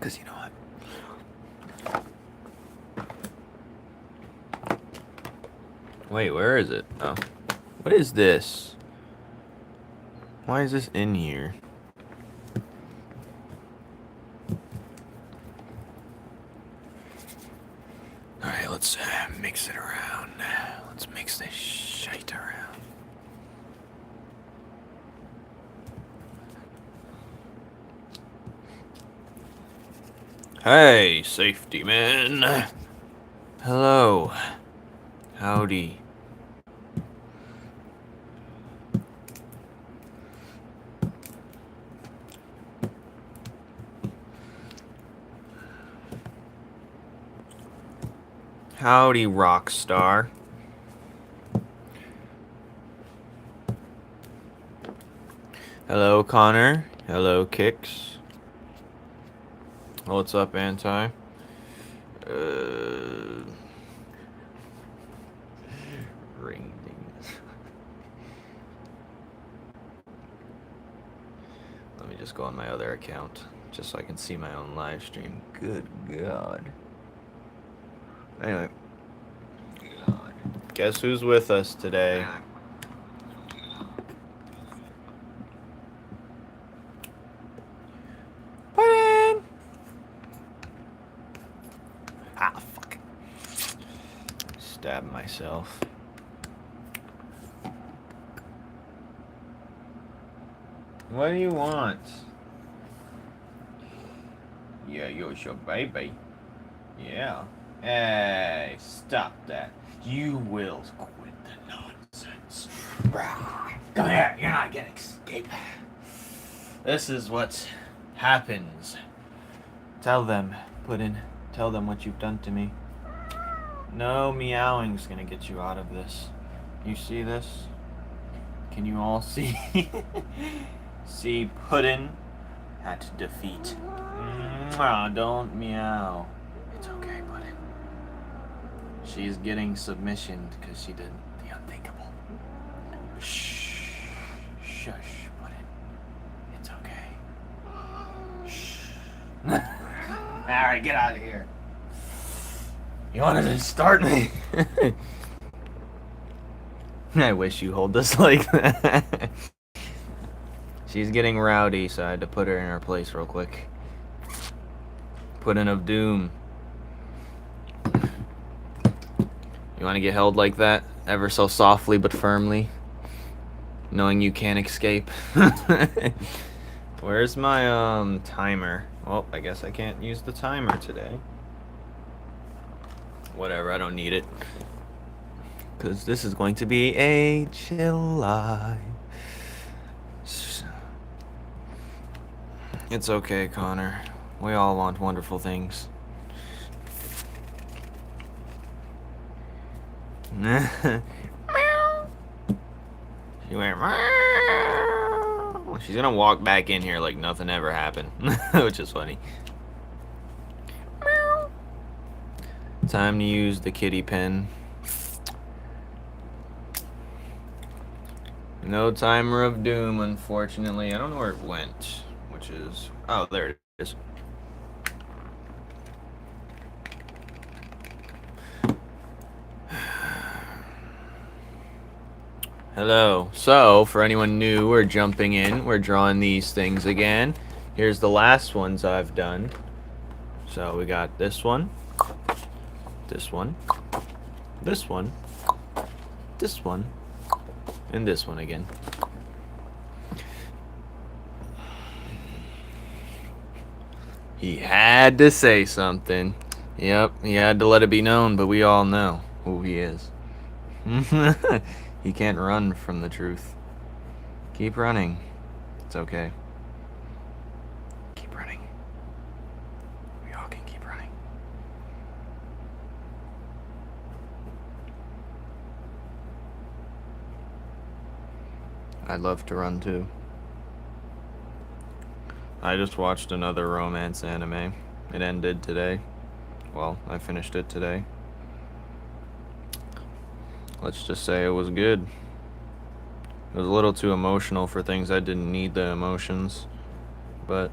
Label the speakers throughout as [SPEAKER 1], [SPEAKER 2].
[SPEAKER 1] Because you know what? Wait, where is it? Oh. What is this? Why is this in here? Alright, let's mix it around. Let's mix this shite around. Hey, safety man. Hello. Howdy. Howdy, rock star. Hello, Connor. Hello, Kix. What's up, Anti? Ring dings. Let me just go on my other account, just so I can see my own live stream. Good God. Anyway. God. Guess who's with us today? Put in! Ah, fuck. Stab myself. What do you want? Yeah, you're your baby. Yeah. Hey, stop that. You will quit the nonsense. Come here, you're not gonna escape. This is what happens. Tell them, Puddin'. Tell them what you've done to me. No meowing's gonna get you out of this. You see this? Can you all see? See Puddin' at defeat. Don't meow. It's okay, Puddin'. She's getting submission because she did the unthinkable. Shh. Shush, Puddin'. It's okay. Shh. Alright, get out of here. You wanted to start me? I wish you hold this like that. She's getting rowdy, so I had to put her in her place real quick. Puddin' of Doom. You want to get held like that? Ever so softly but firmly? Knowing you can't escape? Where's my, timer? Well, I guess I can't use the timer today. Whatever, I don't need it. Because this is going to be a chill live. It's okay, Connor. We all want wonderful things. She went meow. She's gonna walk back in here like nothing ever happened, which is funny. Meow. Time to use the kitty pen. No timer of doom, unfortunately. I don't know where it went, which is... Oh, there it is. Hello. So, for anyone new or jumping in, we're drawing these things again. Here's the last ones I've done. So, we got this one, this one, this one, this one, and this one again. He had to say something. Yep, he had to let it be known, but we all know who he is. He can't run from the truth. Keep running. It's okay. Keep running. We all can keep running. I'd love to run too. I just watched another romance anime. It ended today. Well, I finished it today. Let's just say it was good. It was a little too emotional for things I didn't need the emotions, but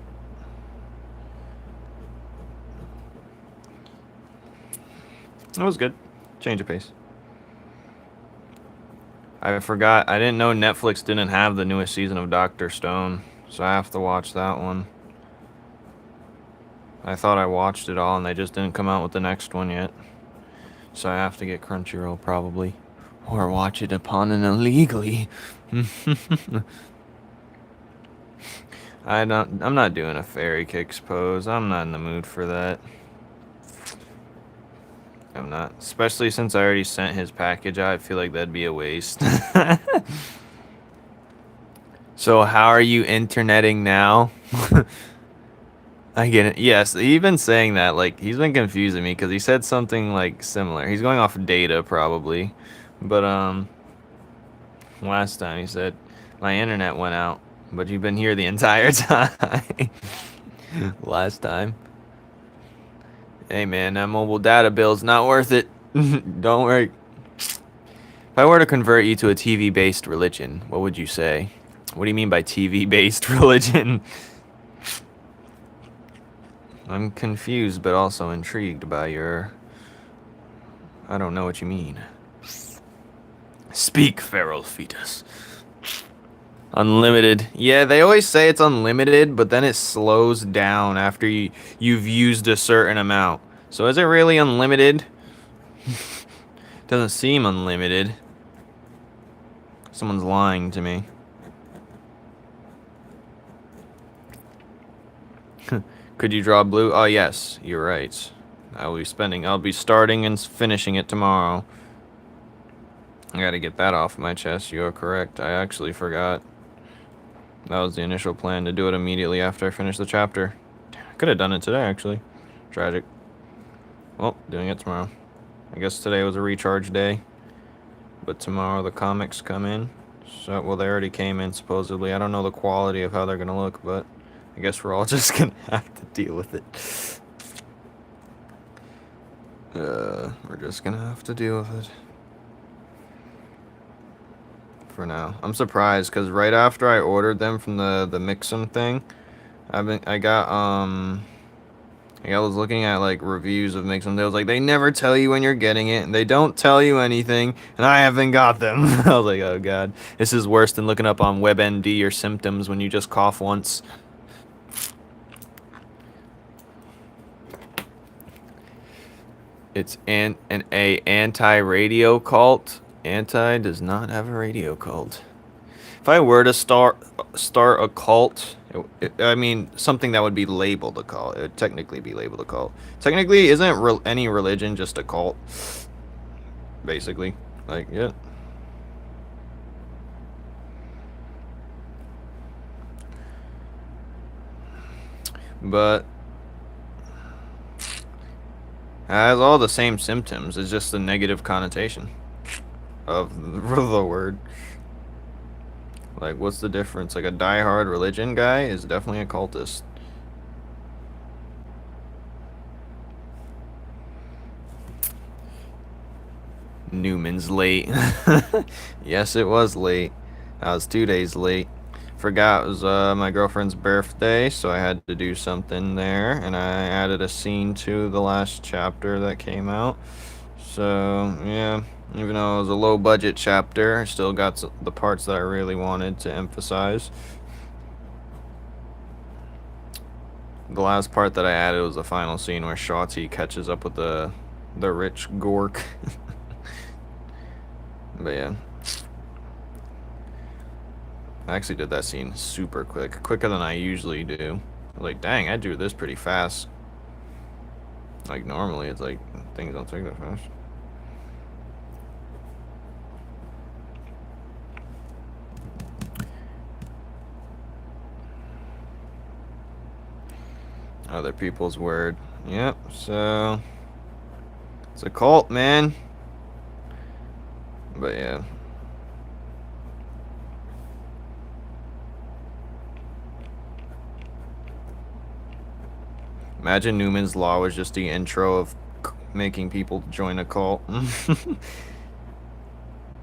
[SPEAKER 2] It was good. Change of pace. I forgot. I didn't know Netflix didn't have the newest season of Dr. Stone, so I have to watch that one. I thought I watched it all, and they just didn't come out with the next one yet. So I have to get Crunchyroll probably, or watch it upon and illegally. I'm not doing a fairy kicks pose. I'm not in the mood for that. I'm not. Especially since I already sent his package out. I feel like that'd be a waste. So how are you interneting now? I get it. Yes, he's been saying that. Like, he's been confusing me because he said something, like, similar. He's going off of data, probably. But, last time he said, my internet went out. But you've been here the entire time. Last time. Hey, man, that mobile data bill's not worth it. Don't worry. If I were to convert you to a TV-based religion, what would you say? What do you mean by TV-based religion? I'm confused, but also intrigued by your... I don't know what you mean. Speak, feral fetus. Unlimited. Yeah, they always say it's unlimited, but then it slows down after you've used a certain amount. So is it really unlimited? Doesn't seem unlimited. Someone's lying to me. Could you draw blue? Oh, yes, you're right. I'll be starting and finishing it tomorrow. I gotta get that off my chest. You're correct. I actually forgot. That was the initial plan, to do it immediately after I finish the chapter. Could have done it today, actually. Tragic. Well, doing it tomorrow. I guess today was a recharge day. But tomorrow the comics come in. So, well, they already came in, supposedly. I don't know the quality of how they're gonna look, but I guess we're all just gonna have to deal with it. We're just gonna have to deal with it. For now. I'm surprised, because right after I ordered them from the Mix'em thing, I was looking at, like, reviews of Mix'em. They was like, they never tell you when you're getting it, and they don't tell you anything, and I haven't got them. I was like, oh god. This is worse than looking up on WebMD your symptoms when you just cough once. It's an anti-radio cult. Anti does not have a radio cult. If I were to start a cult, I mean something that would be labeled a cult. It would technically be labeled a cult. Technically, isn't any religion just a cult? Basically, like, yeah. But it has all the same symptoms. It's just a negative connotation of the word. Like, what's the difference? Like, a diehard religion guy is definitely a cultist. Numen's late. Yes, it was late. I was 2 days late. Forgot it was my girlfriend's birthday, so I had to do something there, and I added a scene to the last chapter that came out. So, yeah, even though it was a low budget chapter, I still got the parts that I really wanted to emphasize. The last part that I added was the final scene where Shawty catches up with the rich Gork. But yeah. I actually did that scene super quick. Quicker than I usually do. Like, dang, I do this pretty fast. Like, normally it's like, things don't take that fast. Other people's word. Yep, so... it's a cult, man. But yeah. Imagine Numen's Law was just the intro of making people join a cult.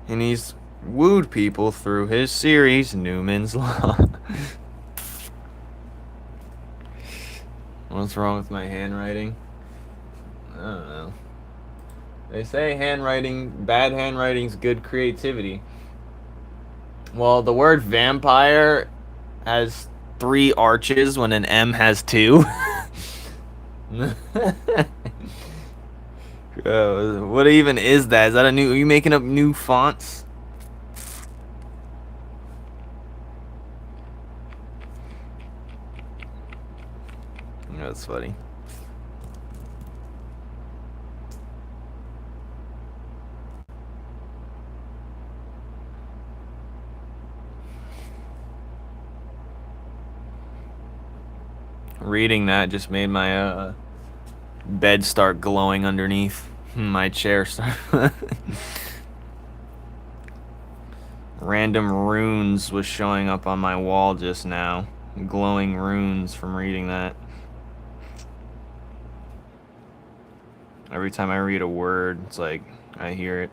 [SPEAKER 2] And he's wooed people through his series, Numen's Law. What's wrong with my handwriting? I don't know. They say bad handwriting's good creativity. Well, the word vampire has 3 arches when an M has 2. What even is that? Is that a new? Are you making up new fonts? That's funny. Reading that just made my bed start glowing underneath. My chair started. Random runes was showing up on my wall just now. Glowing runes from reading that. Every time I read a word, it's like I hear it.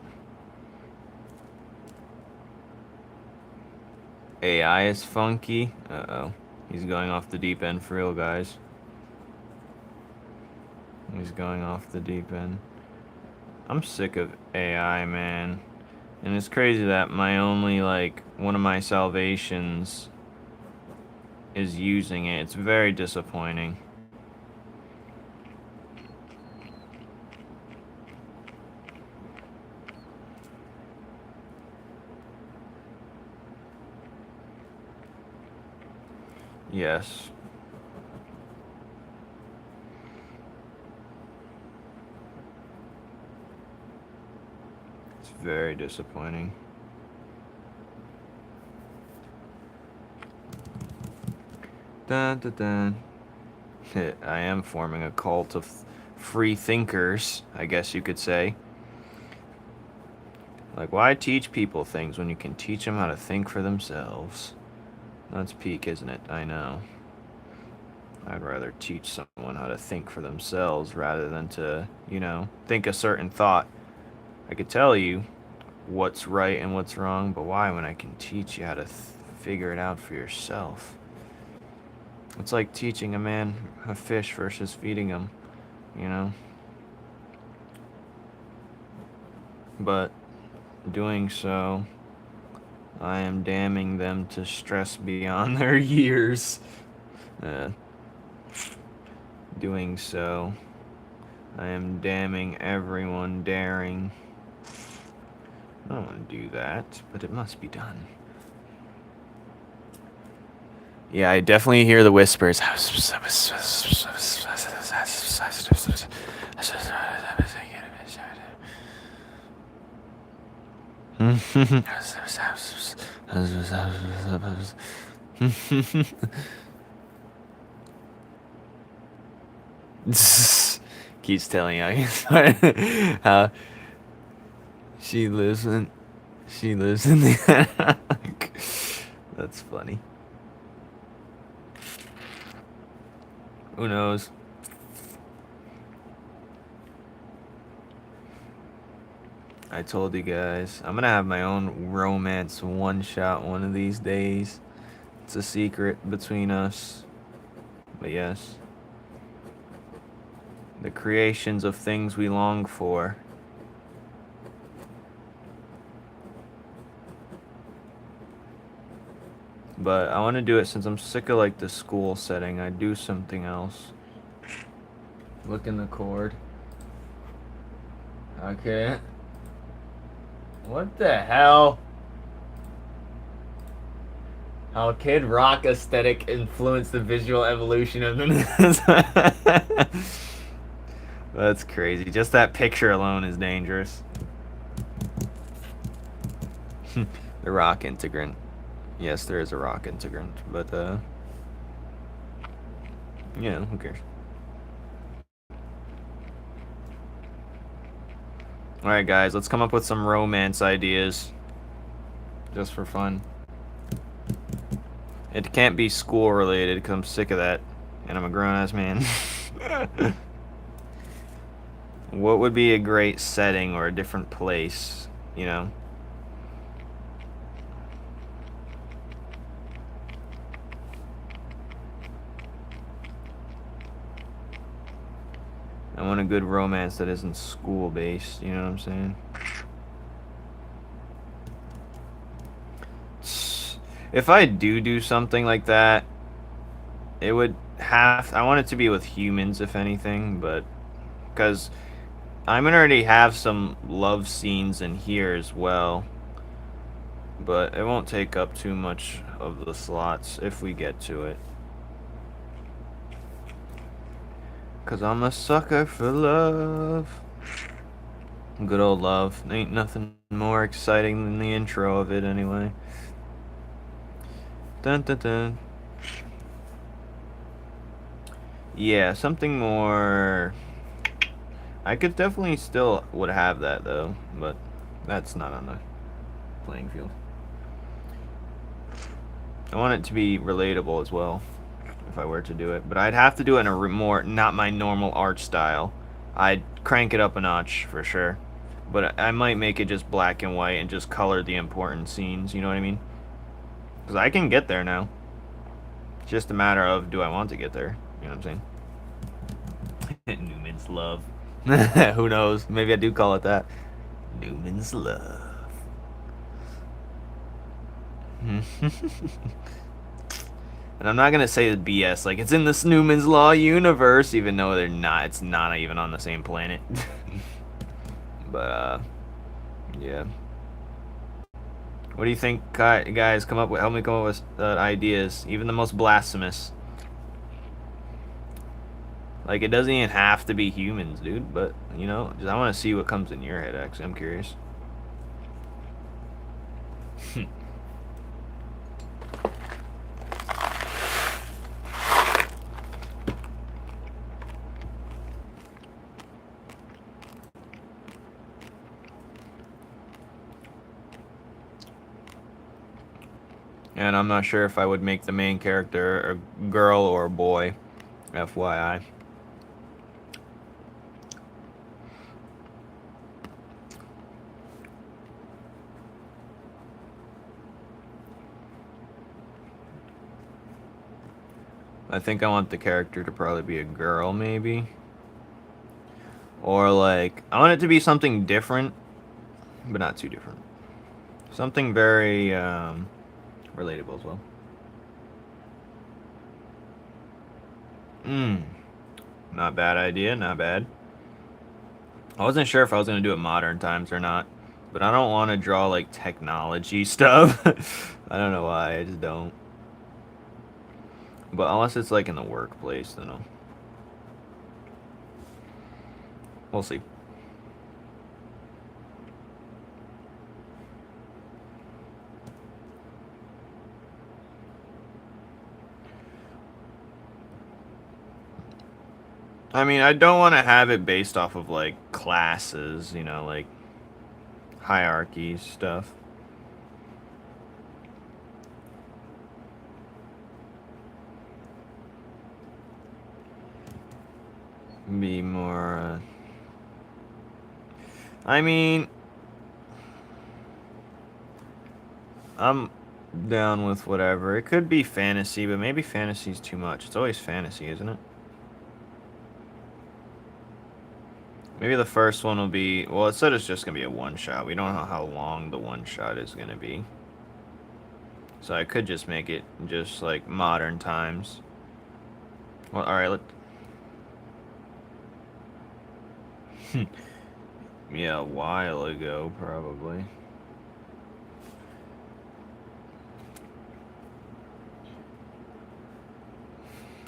[SPEAKER 2] AI is funky. Uh-oh. He's going off the deep end for real, guys. He's going off the deep end. I'm sick of AI, man. And it's crazy that my only, like, one of my salvations is using it. It's very disappointing. Yes. It's very disappointing. Dun, dun, dun. I am forming a cult of free thinkers, I guess you could say. Like, why teach people things when you can teach them how to think for themselves? That's peak, isn't it? I know. I'd rather teach someone how to think for themselves rather than to, you know, think a certain thought. I could tell you what's right and what's wrong, but why when I can teach you how to figure it out for yourself? It's like teaching a man a fish versus feeding him, you know? But doing so, I am damning them to stress beyond their years. Doing so, I am damning everyone daring. I don't want to do that, but it must be done. Yeah, I definitely hear the whispers. Keeps telling you how she lives in the That's funny. Who knows? I told you guys, I'm gonna have my own romance one-shot one of these days. It's a secret between us. But yes. The creations of things we long for. But I want to do it since I'm sick of like the school setting. I do something else. Look in the chord. Okay. What the hell? How Kid Rock aesthetic influenced the visual evolution of the... That's crazy. Just that picture alone is dangerous. The rock integrant. Yes, there is a rock integrant, but yeah, who cares? Alright guys, let's come up with some romance ideas. Just for fun. It can't be school related because I'm sick of that. And I'm a grown ass man. What would be a great setting or a different place, you know? I want a good romance that isn't school-based, you know what I'm saying? If I do something like that, it would I want it to be with humans, if anything, but... Because I'm gonna already have some love scenes in here as well. But it won't take up too much of the slots if we get to it. Cause I'm a sucker for love. Good old love. Ain't nothing more exciting than the intro of it anyway. Dun dun dun. Yeah, something more... I could definitely still would have that though, but that's not on the playing field. I want it to be relatable as well, if I were to do it. But I'd have to do it in a more, not my normal art style. I'd crank it up a notch, for sure. But I might make it just black and white and just color the important scenes, you know what I mean? Because I can get there now. It's just a matter of, do I want to get there? You know what I'm saying? Numen's love. Who knows? Maybe I do call it that. Numen's love. And I'm not gonna say the BS like it's in this Numen's Law universe, even though they're not. It's not even on the same planet. But yeah. What do you think, guys? Come up with. Help me come up with ideas, even the most blasphemous. Like it doesn't even have to be humans, dude. But you know, just, I want to see what comes in your head. Actually, I'm curious. And I'm not sure if I would make the main character a girl or a boy. FYI. I think I want the character to probably be a girl, maybe. Or like, I want it to be something different, but not too different. Something very relatable as well. Not bad idea, not bad. I wasn't sure if I was going to do it modern times or not, but I don't want to draw like technology stuff. I don't know why, I just don't. But unless it's like in the workplace, then we'll see. I mean, I don't want to have it based off of, like, classes, you know, like, hierarchy stuff. Be more, I mean, I'm down with whatever. It could be fantasy, but maybe fantasy's too much. It's always fantasy, isn't it? Maybe the first one will be... Well, it said it's just going to be a one-shot. We don't know how long the one-shot is going to be. So I could just make it just, like, modern times. Well, alright, yeah, a while ago, probably.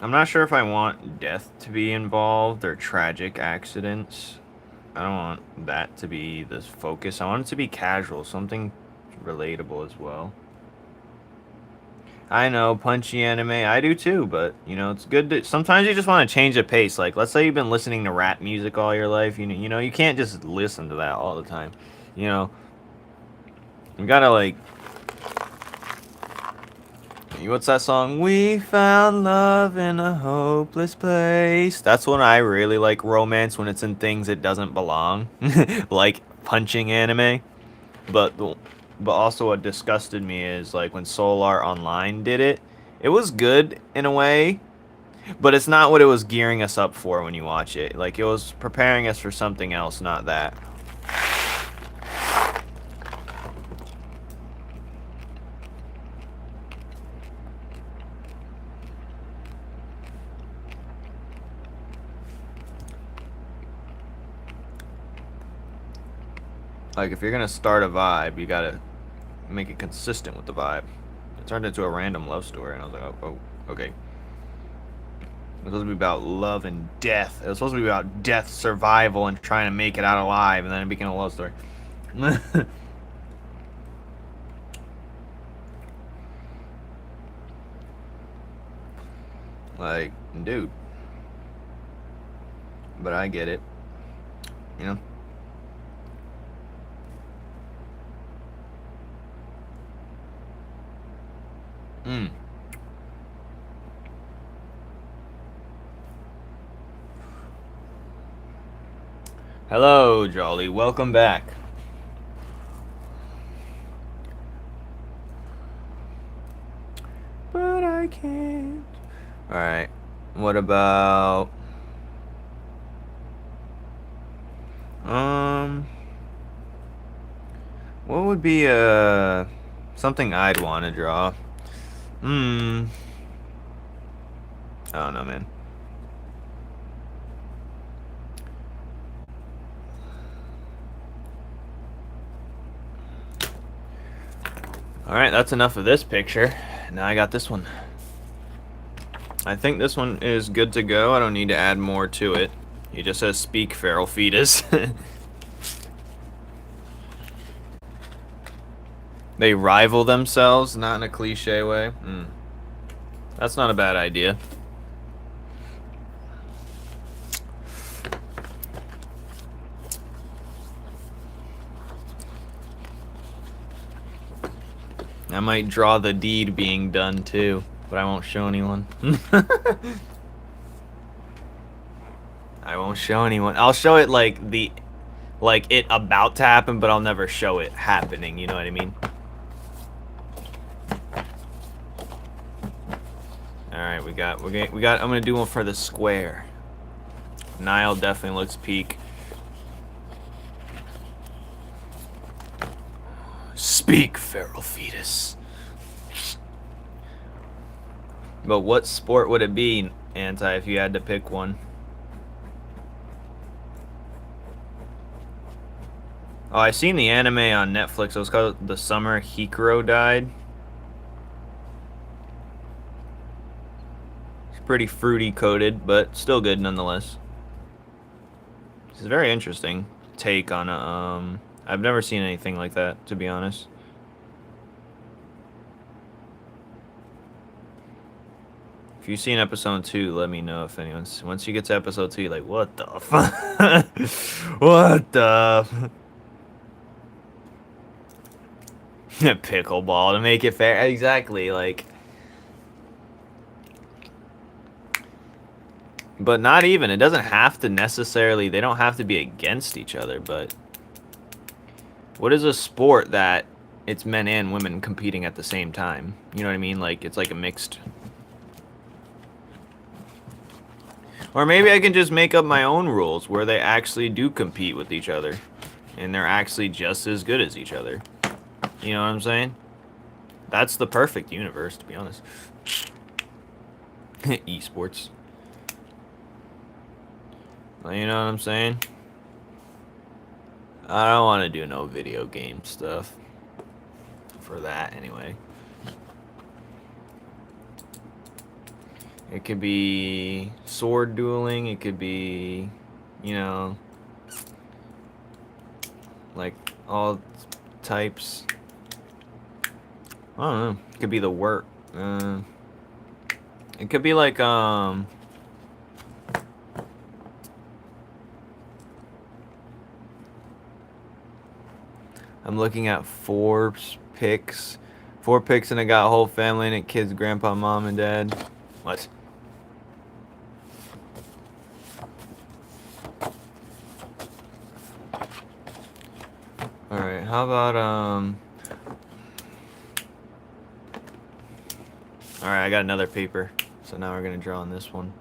[SPEAKER 2] I'm not sure if I want death to be involved or tragic accidents. I don't want that to be the focus. I want it to be casual, something relatable as well. I know, punchy anime, I do too, but, you know, it's good to... Sometimes you just want to change the pace. Like, let's say you've been listening to rap music all your life. You know, you can't just listen to that all the time. You know, you gotta, like... What's that song? We found love in a hopeless place. That's when I really like romance, when it's in things it doesn't belong. Like punching anime. But also what disgusted me is like when Solar Online did it. It was good in a way, But it's not what it was gearing us up for when you watch it. Like, it was preparing us for something else, not that. Like, if you're gonna start a vibe, you gotta make it consistent with the vibe. It turned into a random love story, and I was like, oh, okay. It was supposed to be about love and death. It was supposed to be about death, survival, and trying to make it out alive, and then it became a love story. Like, dude. But I get it. You know? Hello, Jolly. Welcome back. But I can't. Alright. What about... What would be something I'd want to draw? I don't know, man. Alright, that's enough of this picture. Now I got this one. I think this one is good to go. I don't need to add more to it. He just says, speak, feral fetus. They rival themselves, not in a cliche way. That's not a bad idea. I might draw the deed being done too, but I won't show anyone. I won't show anyone. I'll show it like it about to happen, but I'll never show it happening, you know what I mean? Alright, we got I'm gonna do one for the square. Nile definitely looks peak. Speak, feral fetus. But what sport would it be, Anti, if you had to pick one? Oh, I seen the anime on Netflix. It was called The Summer Hikaru Died. It's pretty fruity coated, but still good nonetheless. It's a very interesting take on a, I've never seen anything like that, to be honest. If you've seen episode 2, let me know if anyone's... Once you get to episode 2, you're like, what the fuck? What the... Pickleball to make it fair. Exactly, like... But not even. It doesn't have to necessarily... They don't have to be against each other, but... What is a sport that it's men and women competing at the same time? You know what I mean? Like, it's like a mixed... Or maybe I can just make up my own rules where they actually do compete with each other. And they're actually just as good as each other. You know what I'm saying? That's the perfect universe, to be honest. Esports. You know what I'm saying? I don't want to do no video game stuff. For that, anyway. It could be sword dueling. It could be, you know, like all types. I don't know. It could be the work. It could be like I'm looking at Forbes picks. 4 picks and it got whole family in it. Kids, grandpa, mom, and dad. What? Alright, how about, Alright, I got another paper. So now we're gonna draw on this one.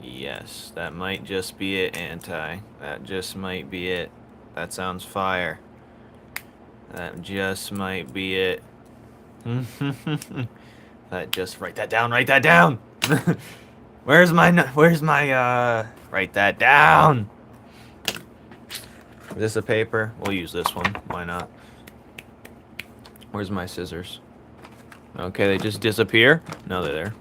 [SPEAKER 2] Yes, that might just be it, Anti. That just might be it. That sounds fire. That just might be it. That just, write that down, write that down! where's my, write that down! Is this a paper? We'll use this one, why not? Where's my scissors? Okay, they just disappear? No, they're there.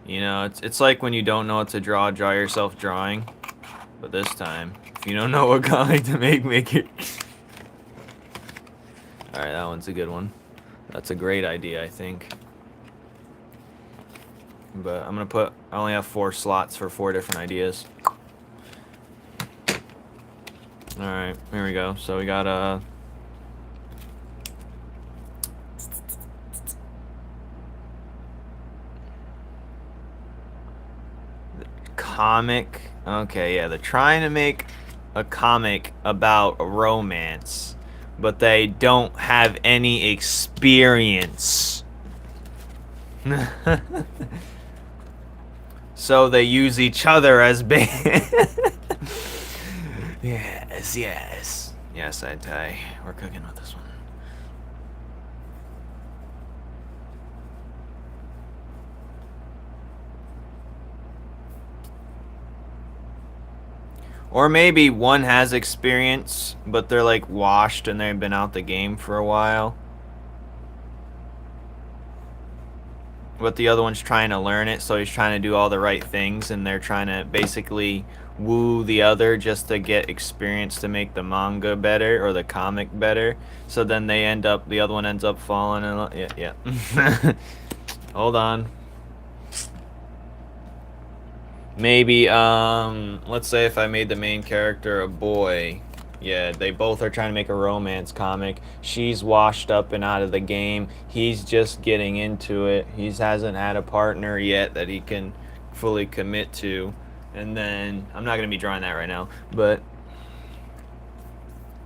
[SPEAKER 2] You know, it's like when you don't know what to draw yourself drawing. But this time, if you don't know what comic to make it. Alright, that one's a good one. That's a great idea, I think. But I'm gonna put, I only have 4 slots for 4 different ideas. Alright, here we go. So we got a... comic. Okay, yeah, they're trying to make a comic about romance, but they don't have any experience. So they use each other as bait. Yes, yes. Yes, Anti. We're cooking with this one. Or maybe one has experience, but they're like washed and they've been out the game for a while. But the other one's trying to learn it, so he's trying to do all the right things, and they're trying to basically woo the other just to get experience to make the manga better or the comic better. So then they end up, the other one ends up falling in love. Yeah. Hold on. Maybe, let's say if I made the main character a boy. Yeah, they both are trying to make a romance comic. She's washed up and out of the game. He's just getting into it. He hasn't had a partner yet that he can fully commit to. And then, I'm not going to be drawing that right now, but...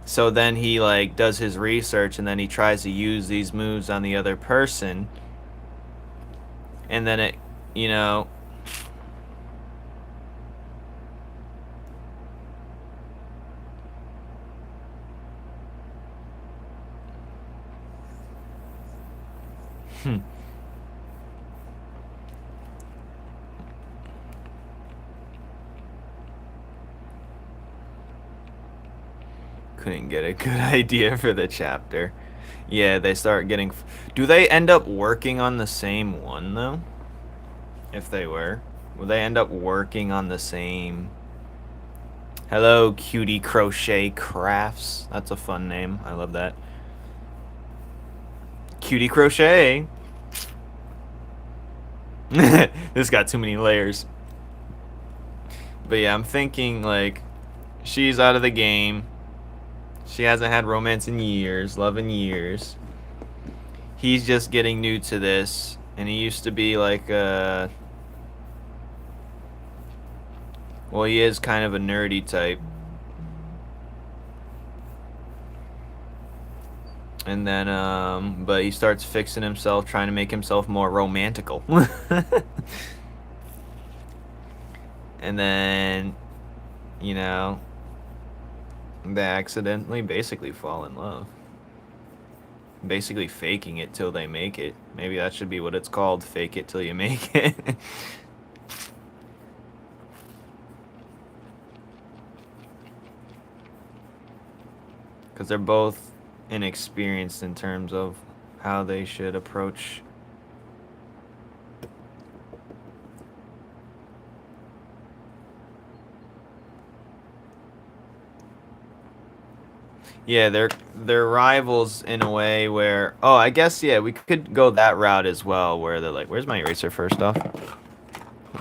[SPEAKER 2] So then he, like, does his research, and then he tries to use these moves on the other person. And then it, you know... Couldn't get a good idea for the chapter. Yeah, they start getting... Do they end up working on the same one, though? If they were. Will they end up working on the same... Hello, Cutie Crochet Crafts. That's a fun name. I love that. Cutie Crochet. This got too many layers. But yeah, I'm thinking, like, she's out of the game. She hasn't had romance in years, love in years. He's just getting new to this, and he used to be like a... Well, he is kind of a nerdy type. And then, but he starts fixing himself, trying to make himself more romantical. And then, you know, they accidentally basically fall in love. Basically faking it till they make it. Maybe that should be what it's called, fake it till you make it. Because they're both inexperienced in terms of how they should approach. Yeah, they're rivals in a way where... Oh, I guess, yeah, we could go that route as well, where they're like... Where's my eraser first off?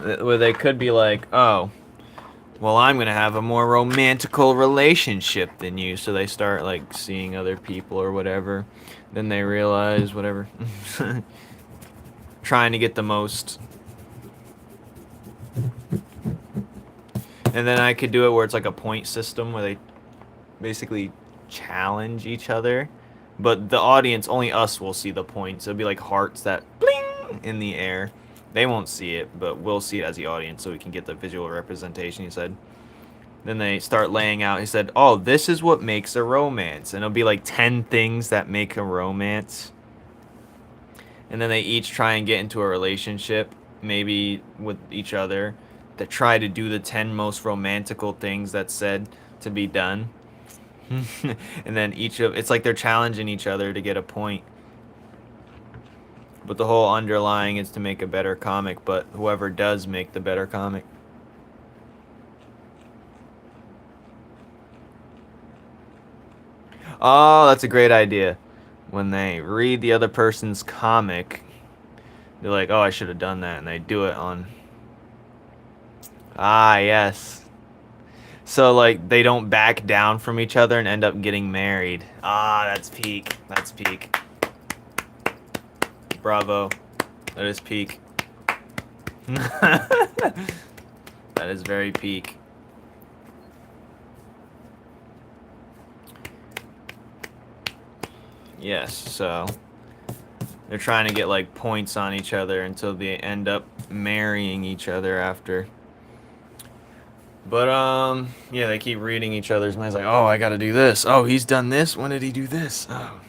[SPEAKER 2] Where they could be like, oh, well, I'm going to have a more romantical relationship than you. So they start, like, seeing other people or whatever. Then they realize, whatever. Trying to get the most... And then I could do it where it's like a point system where they basically challenge each other. But the audience, only us will see the points. It'll be like hearts that bling in the air. They won't see it, but we'll see it as the audience so we can get the visual representation, he said. Then they start laying out, he said, oh, this is what makes a romance. And it'll be like 10 things that make a romance. And then they each try and get into a relationship, maybe with each other, that try to do the 10 most romantical things that's said to be done. And then it's like they're challenging each other to get a point. But the whole underlying is to make a better comic, but whoever does make the better comic. Oh, that's a great idea. When they read the other person's comic, they're like, oh, I should have done that. And they do it on... Ah, yes. So, like, they don't back down from each other and end up getting married. Ah, that's peak. That's peak. Bravo. That is peak. That is very peak. Yes, so they're trying to get like points on each other until they end up marrying each other after. But yeah, they keep reading each other's minds like, oh, I gotta do this. Oh, he's done this. When did he do this? Oh.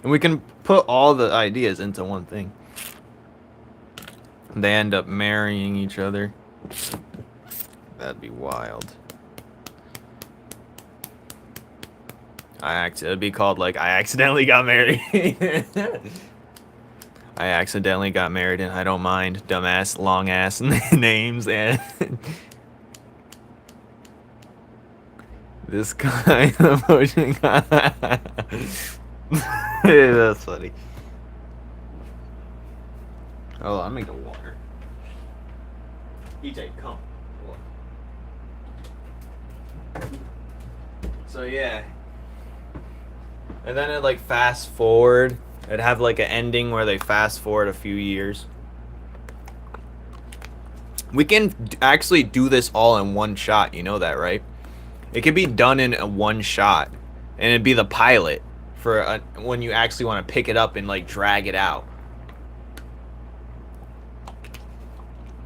[SPEAKER 2] And we can put all the ideas into one thing. They end up marrying each other. That'd be wild. It'd be called like, I accidentally got married. I accidentally got married and I don't mind dumbass long ass names and this kind of motion. That's funny. Oh, I'm gonna go water. EJ, come. So yeah. And then it like fast forward. It'd have like an ending where they fast forward a few years. We can actually do this all in one shot. You know that, right? It could be done in a one shot, and it'd be the pilot for when you actually want to pick it up and like drag it out.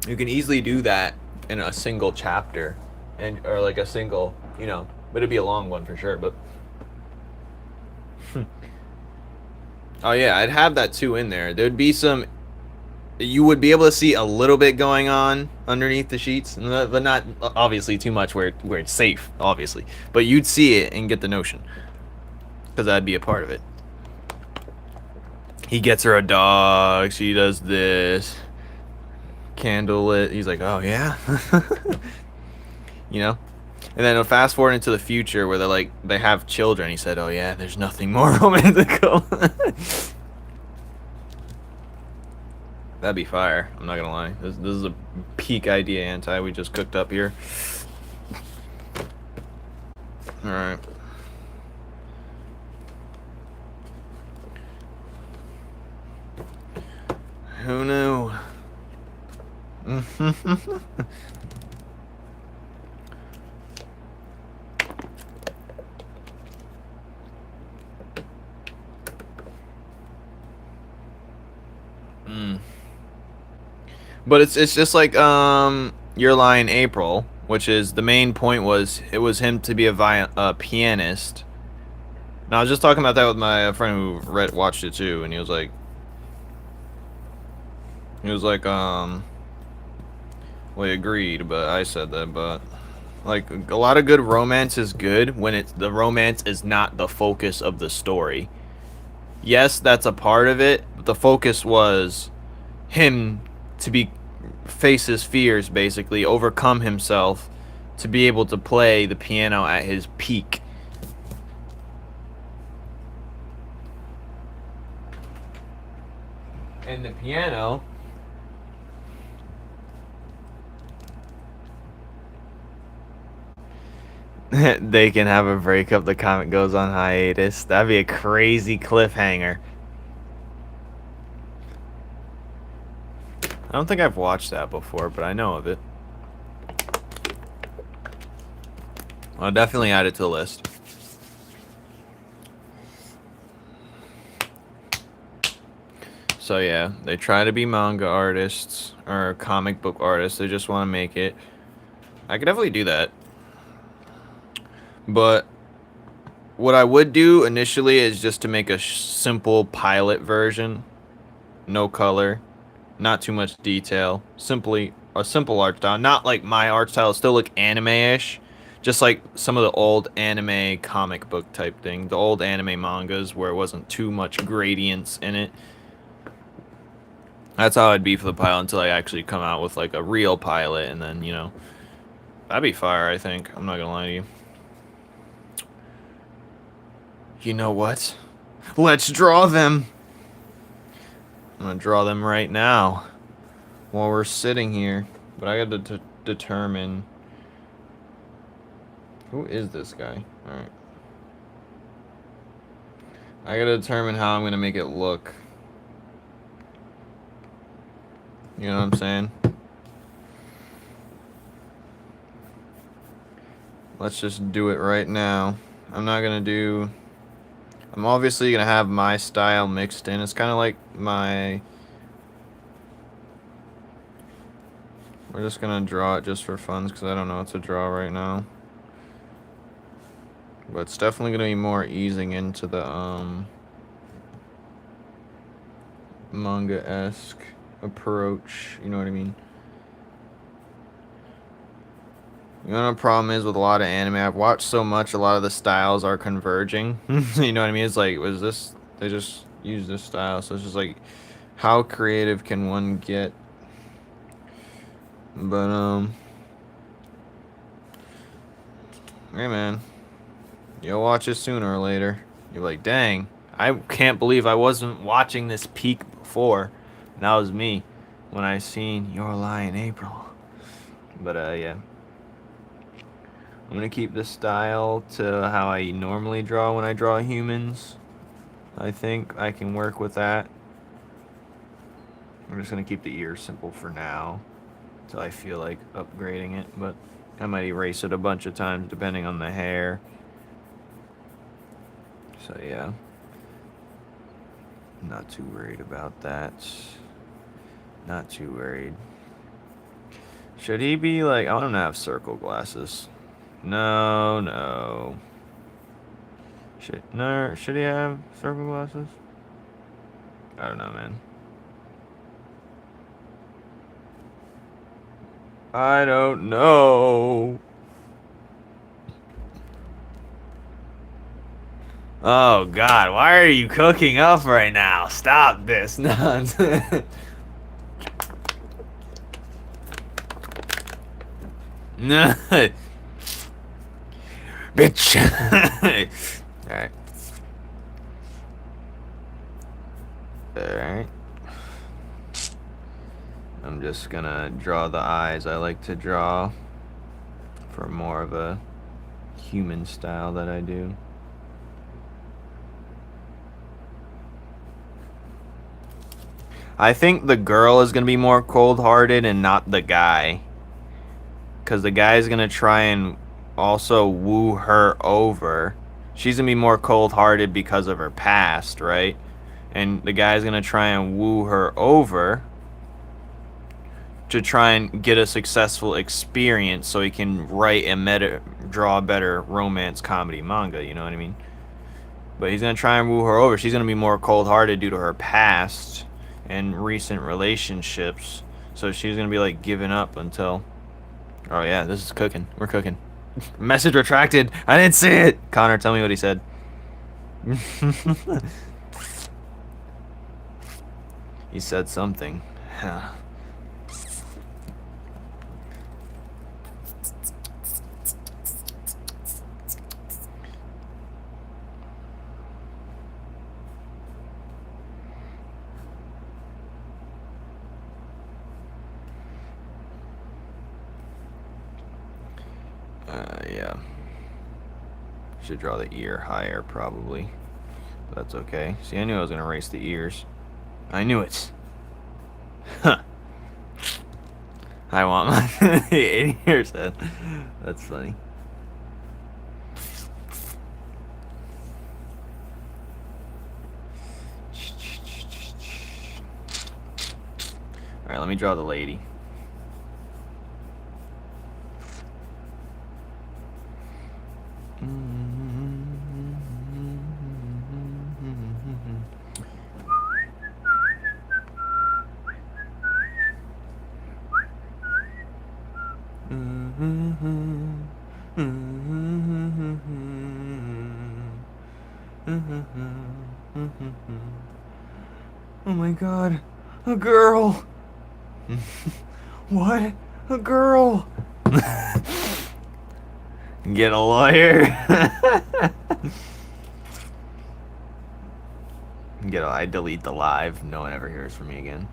[SPEAKER 2] You can easily do that in a single chapter, or like a single, you know, but it'd be a long one for sure. But oh yeah, I'd have that too in there. There'd be some, you would be able to see a little bit going on underneath the sheets, but not obviously too much where it's safe, obviously. But you'd see it and get the notion, because that'd be a part of it. He gets her a dog. She does this. Candle lit. He's like, oh yeah, you know. And then fast forward into the future where they have children. He said, oh yeah, there's nothing more romantical. That'd be fire. I'm not gonna lie. This is a peak idea, Anti. We just cooked up here. All right. Who knew? But it's just like Your Lie in April, which is the main point was it was him to be a pianist. And I was just talking about that with my friend who watched it too, and he was like, well, he agreed, but I said that, but like a lot of good romance is good when the romance is not the focus of the story. Yes, that's a part of it, but the focus was him to face his fears, basically overcome himself to be able to play the piano at his peak. And the piano they can have a breakup, the comic goes on hiatus. That'd be a crazy cliffhanger. I don't think I've watched that before, but I know of it. I'll definitely add it to the list. So yeah, they try to be manga artists or comic book artists. They just want to make it. I could definitely do that. But what I would do initially is just to make a simple pilot version. No color. Not too much detail. Simply a simple art style. Not like my art style. Still look anime-ish. Just like some of the old anime comic book type thing. The old anime mangas where it wasn't too much gradients in it. That's how I'd be for the pilot until I actually come out with like a real pilot, and then, you know, that'd be fire, I think. I'm not gonna lie to you. You know what? Let's draw them. I'm gonna draw them right now while we're sitting here. But I gotta determine who is this guy. All right. I gotta determine how I'm gonna make it look. You know what I'm saying? Let's just do it right now. I'm not gonna do... I'm obviously gonna have my style mixed in. It's kind of like my... We're just gonna draw it just for fun because I don't know what to draw right now. But it's definitely gonna be more easing into the manga-esque approach. You know what I mean? You know what the problem is with a lot of anime? I've watched so much, a lot of the styles are converging. You know what I mean? It's like, was this... They just use this style. So it's just like, how creative can one get? But, hey, man. You'll watch it sooner or later. You're like, dang, I can't believe I wasn't watching this peak before. And that was me when I seen Your Lie in April. But, yeah. I'm going to keep the style to how I normally draw when I draw humans. I think I can work with that. I'm just going to keep the ears simple for now until I feel like upgrading it. But I might erase it a bunch of times depending on the hair. So, yeah. Not too worried about that. Not too worried. Should he be like... I want him to have circle glasses. No. Should he have circle glasses? I don't know, man. I don't know. Oh, God. Why are you cooking up right now? Stop this nonsense. No. Bitch. Alright. Alright. I'm just gonna draw the eyes I like to draw for more of a human style that I do. I think the girl is gonna be more cold-hearted and not the guy. Because the guy's gonna try and also woo her over. She's gonna be more cold-hearted because of her past, right? And the guy's gonna try and woo her over to try and get a successful experience so he can write and draw a better romance comedy manga, you know what I mean? But he's gonna try and woo her over. She's gonna be more cold-hearted due to her past and recent relationships. So she's gonna be like giving up until... Oh yeah, this is cooking. We're cooking. Message retracted. I didn't see it. Connor, tell me what he said. He said something. Yeah. Should draw the ear higher, probably. But that's okay. See, I knew I was going to erase the ears. I knew it. Huh. I want my 8 ears then. That's funny. Alright, let me draw the lady. Oh my god, a girl! What? A girl! Get a lawyer. I delete the live. No one ever hears from me again.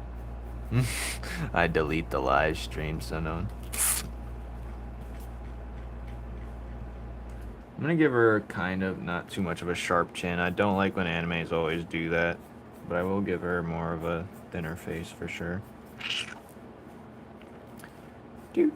[SPEAKER 2] I delete the live stream so no one. I'm gonna give her kind of not too much of a sharp chin. I don't like when animes always do that, but I will give her more of a thinner face for sure. I'm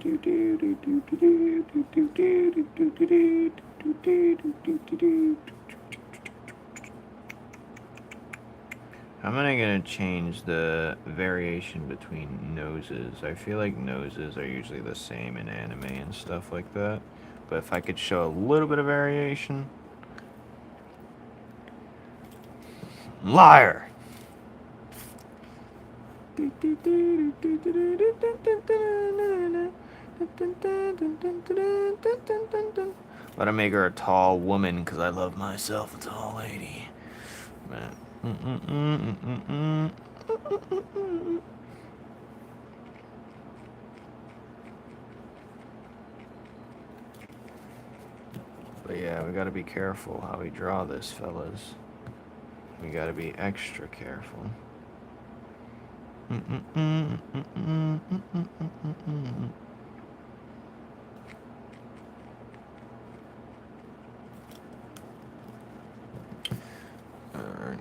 [SPEAKER 2] gonna change the variation between noses. I feel like noses are usually the same in anime and stuff like that. But if I could show a little bit of variation. Liar! But I make her a tall woman because I love myself a tall lady. Man. But yeah, we gotta be careful how we draw this, fellas. We gotta be extra careful. Alright.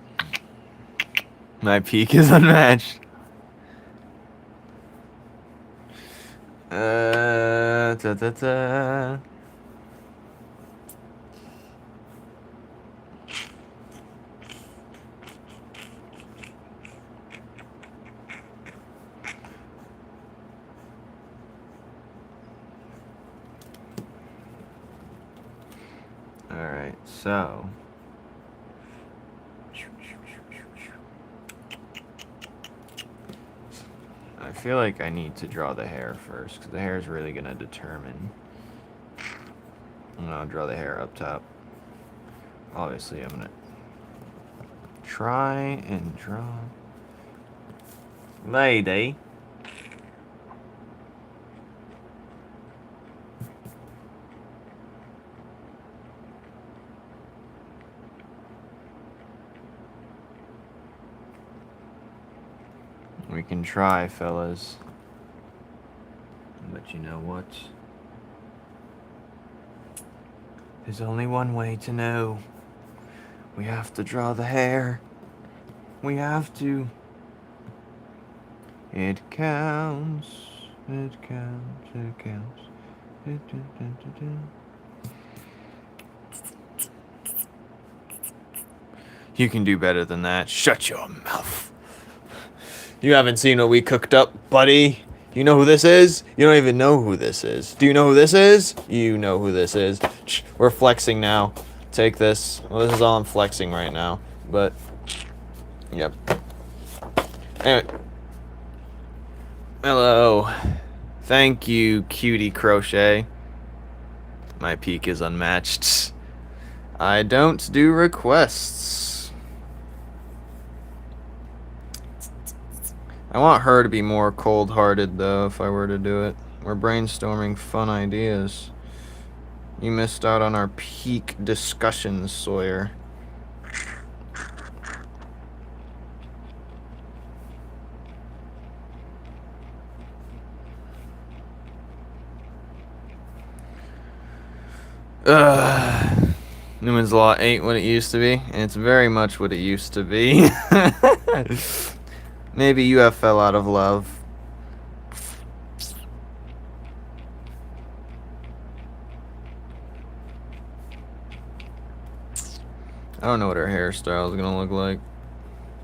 [SPEAKER 2] My peak is unmatched. Ta ta ta. Alright, so I feel like I need to draw the hair first, because the hair is really going to determine. I'm going to draw the hair up top. Obviously, I'm going to try and draw lady. We can try, fellas. But you know what? There's only one way to know. We have to draw the hair. We have to. It counts. It counts. It counts. You can do better than that. Shut your mouth. You haven't seen what we cooked up, buddy. You know who this is? You don't even know who this is. Do you know who this is? You know who this is. Shh, we're flexing now. Take this. Well, this is all I'm flexing right now. But, yep. Anyway. Hello. Thank you, cutie crochet. My peak is unmatched. I don't do requests. I want her to be more cold-hearted, though, if I were to do it. We're brainstorming fun ideas. You missed out on our peak discussions, Sawyer. Numen's Law ain't what it used to be, and it's very much what it used to be. Maybe you have fell out of love. I don't know what her hairstyle is gonna look like.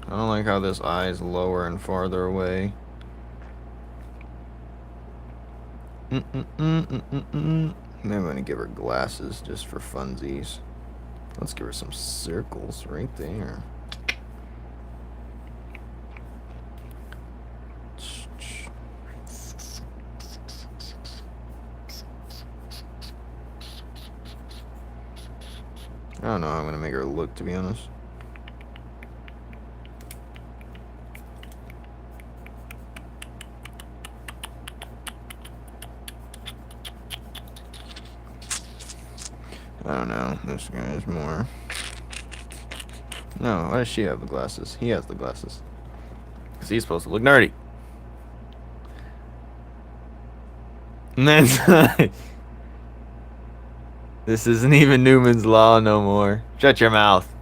[SPEAKER 2] I don't like how this eye is lower and farther away. I'm gonna give her glasses just for funsies. Let's give her some circles right there. I don't know how I'm gonna make her look, to be honest. I don't know. This guy is more. No, why does she have the glasses? He has the glasses. Because he's supposed to look nerdy. And then this isn't even Newman's Law no more. Shut your mouth.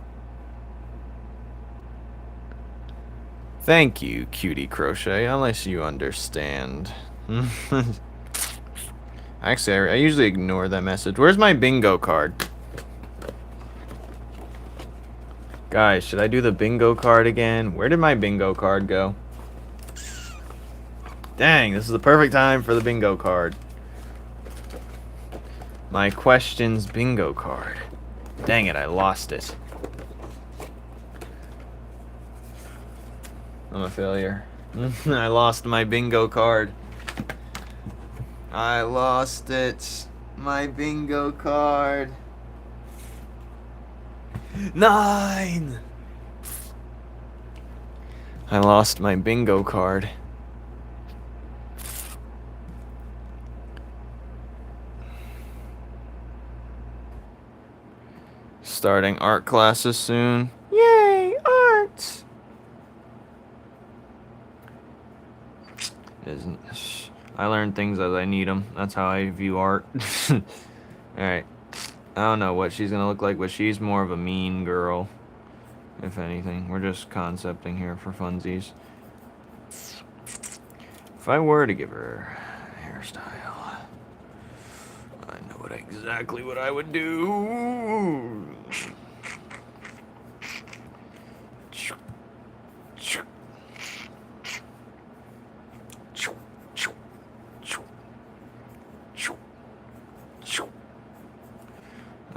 [SPEAKER 2] Thank you, Cutie Crochet, unless you understand. Actually, I usually ignore that message. Where's my bingo card? Guys, should I do the bingo card again? Where did my bingo card go? Dang, this is the perfect time for the bingo card. My questions bingo card. Dang it, I lost it. I'm a failure. I lost my bingo card. I lost it. My bingo card. 9! I lost my bingo card. Starting art classes soon. Yay, art! Isn't I learn things as I need them. That's how I view art. Alright. I don't know what she's gonna look like, but she's more of a mean girl. If anything. We're just concepting here for funsies. If I were to give her a hairstyle, I know exactly what I would do.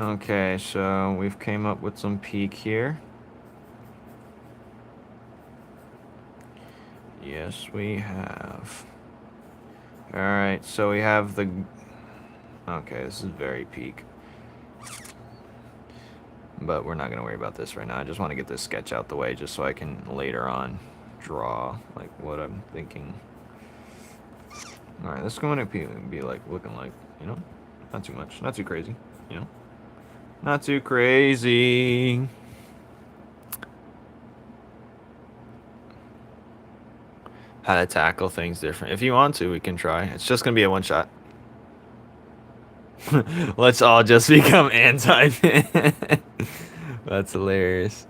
[SPEAKER 2] Okay, so we've came up with some peak here. Yes, we have. Alright, so we have the... Okay, this is very peak. But we're not going to worry about this right now. I just want to get this sketch out the way just so I can later on draw like what I'm thinking. Alright, this is going to be like looking like, you know, not too much, not too crazy, you know. Not too crazy. How to tackle things different. If you want to, we can try. It's just going to be a one shot. Let's all just become anti. That's hilarious.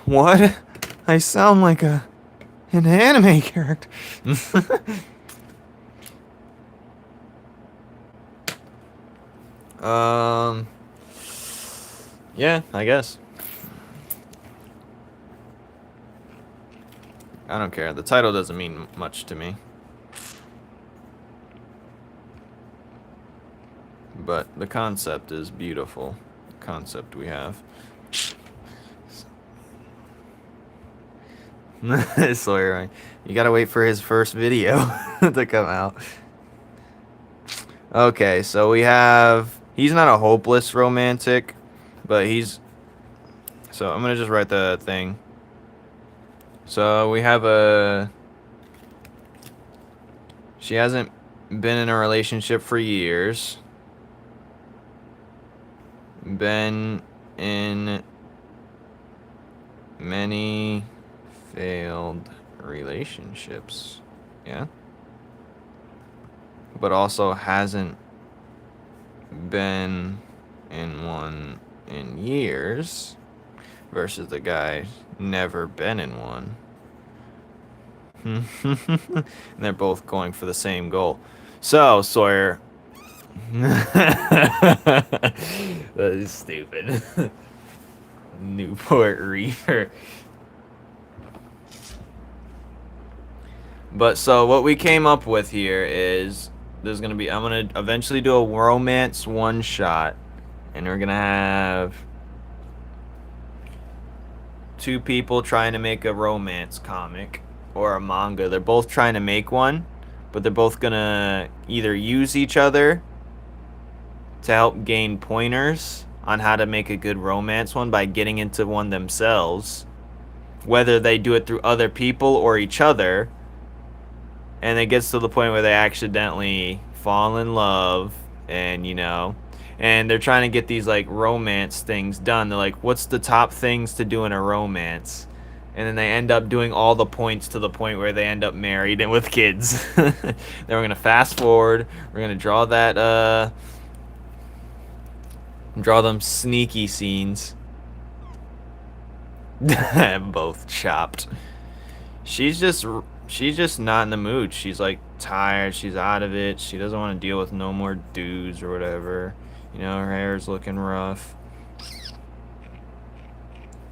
[SPEAKER 2] What? I sound like an anime character. Yeah, I guess. I don't care. The title doesn't mean much to me. But the concept is beautiful. The concept we have. Sawyer, you gotta wait for his first video to come out. Okay, so we have... He's not a hopeless romantic, but he's... So I'm gonna just write the thing. So we have a... She hasn't been in a relationship for years. Been in many failed relationships. Yeah. But also hasn't been in one in years. Versus the guy never been in one. And they're both going for the same goal. So, Sawyer. That is stupid. Newport Reaper. But so what we came up with here is there's gonna be I'm gonna eventually do a romance one shot, and we're gonna have two people trying to make a romance comic or a manga. They're both trying to make one, but they're both gonna either use each other to help gain pointers on how to make a good romance one by getting into one themselves, whether they do it through other people or each other, and it gets to the point where they accidentally fall in love, and and they're trying to get these like romance things done. They're like, what's the top things to do in a romance? And then they end up doing all the points to the point where they end up married and with kids. Then we're gonna fast forward. We're gonna draw them sneaky scenes. Both chopped. She's just not in the mood. She's like tired. She's out of it. She doesn't want to deal with no more dudes or whatever. Her hair's looking rough.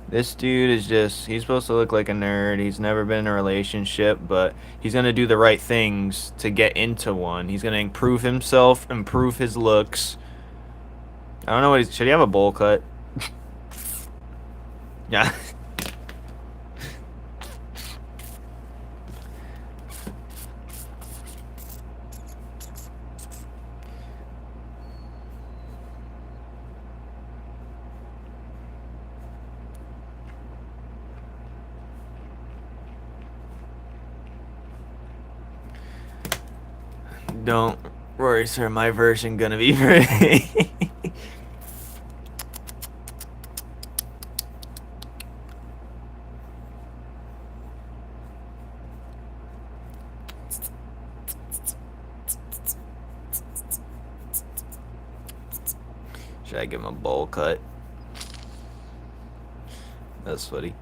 [SPEAKER 2] This dude is he's supposed to look like a nerd. He's never been in a relationship, but he's going to do the right things to get into one. He's going to improve himself, improve his looks. I don't know should he have a bowl cut? Yeah. Don't worry, sir. My version gonna be pretty. Should I give him a bowl cut? That's funny.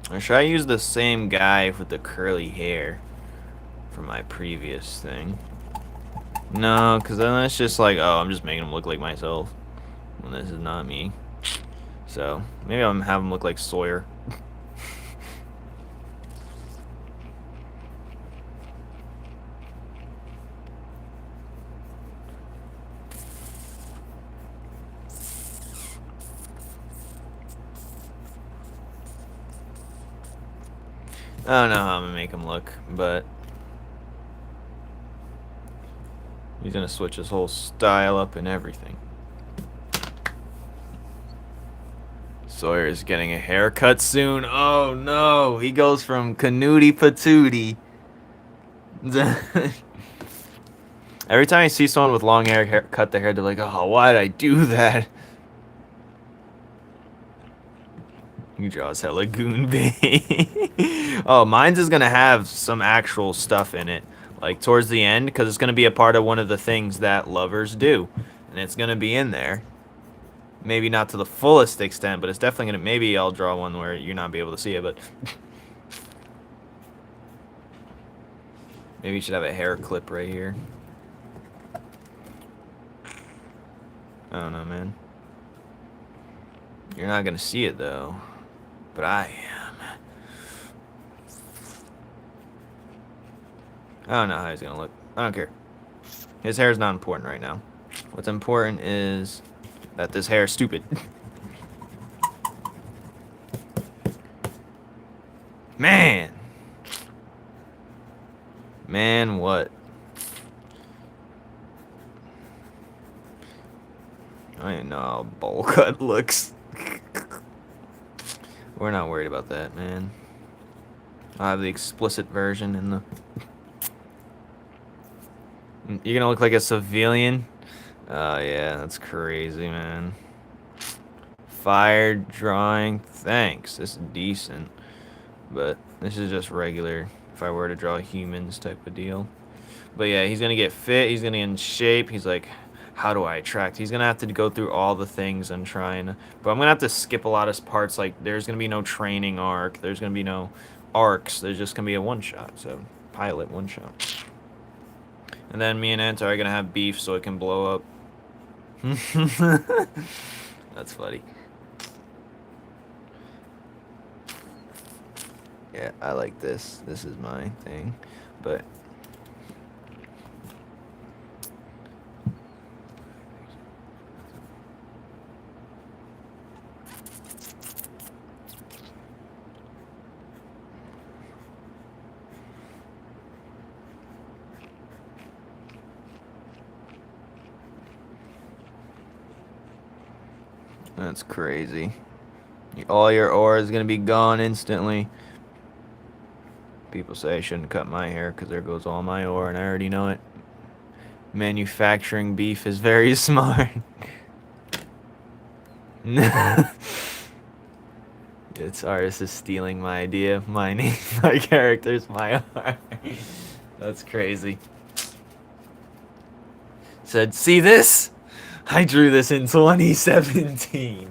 [SPEAKER 2] Or should I use the same guy with the curly hair for my previous thing? No, because then it's just like, oh, I'm just making him look like myself when this is not me. So maybe I'm have him look like Sawyer. I don't know how I'm gonna make him look, but he's gonna switch his whole style up and everything. Sawyer is getting a haircut soon. Oh no, he goes from Canooty Patootie. Every time I see someone with long hair cut their hair, they're like, oh, why'd I do that? He draws hella Goonbay. Oh, mine's is gonna have some actual stuff in it, like towards the end, because it's gonna be a part of one of the things that lovers do, and it's gonna be in there. Maybe not to the fullest extent, but it's definitely gonna. Maybe I'll draw one where you're not be able to see it, but maybe you should have a hair clip right here. I don't know, man. You're not gonna see it though, but I am. I don't know how he's gonna look. I don't care. His hair is not important right now. What's important is that this hair is stupid. Man, what? I don't even know how a bowl cut looks. We're not worried about that, man. I'll have the explicit version in the... You're gonna look like a civilian? Oh, yeah, that's crazy, man. Fire drawing, thanks. This is decent. But this is just regular, if I were to draw humans type of deal. But yeah, he's gonna get fit, he's gonna get in shape. He's like, how do I attract? He's gonna have to go through all the things I'm trying. But I'm gonna have to skip a lot of parts. Like, there's gonna be no training arc. There's gonna be no arcs. There's just gonna be a one-shot. So, pilot one-shot. And then me and Ant are gonna have beef so it can blow up. That's funny. Yeah, Yeah, I like this. This is my thing. But that's crazy. All your ore is gonna be gone instantly. People say I shouldn't cut my hair because there goes all my ore, and I already know it. Manufacturing beef is very smart. Its artist is stealing my idea, mining my characters, my art. That's crazy. Said, see this? I drew this in 2017.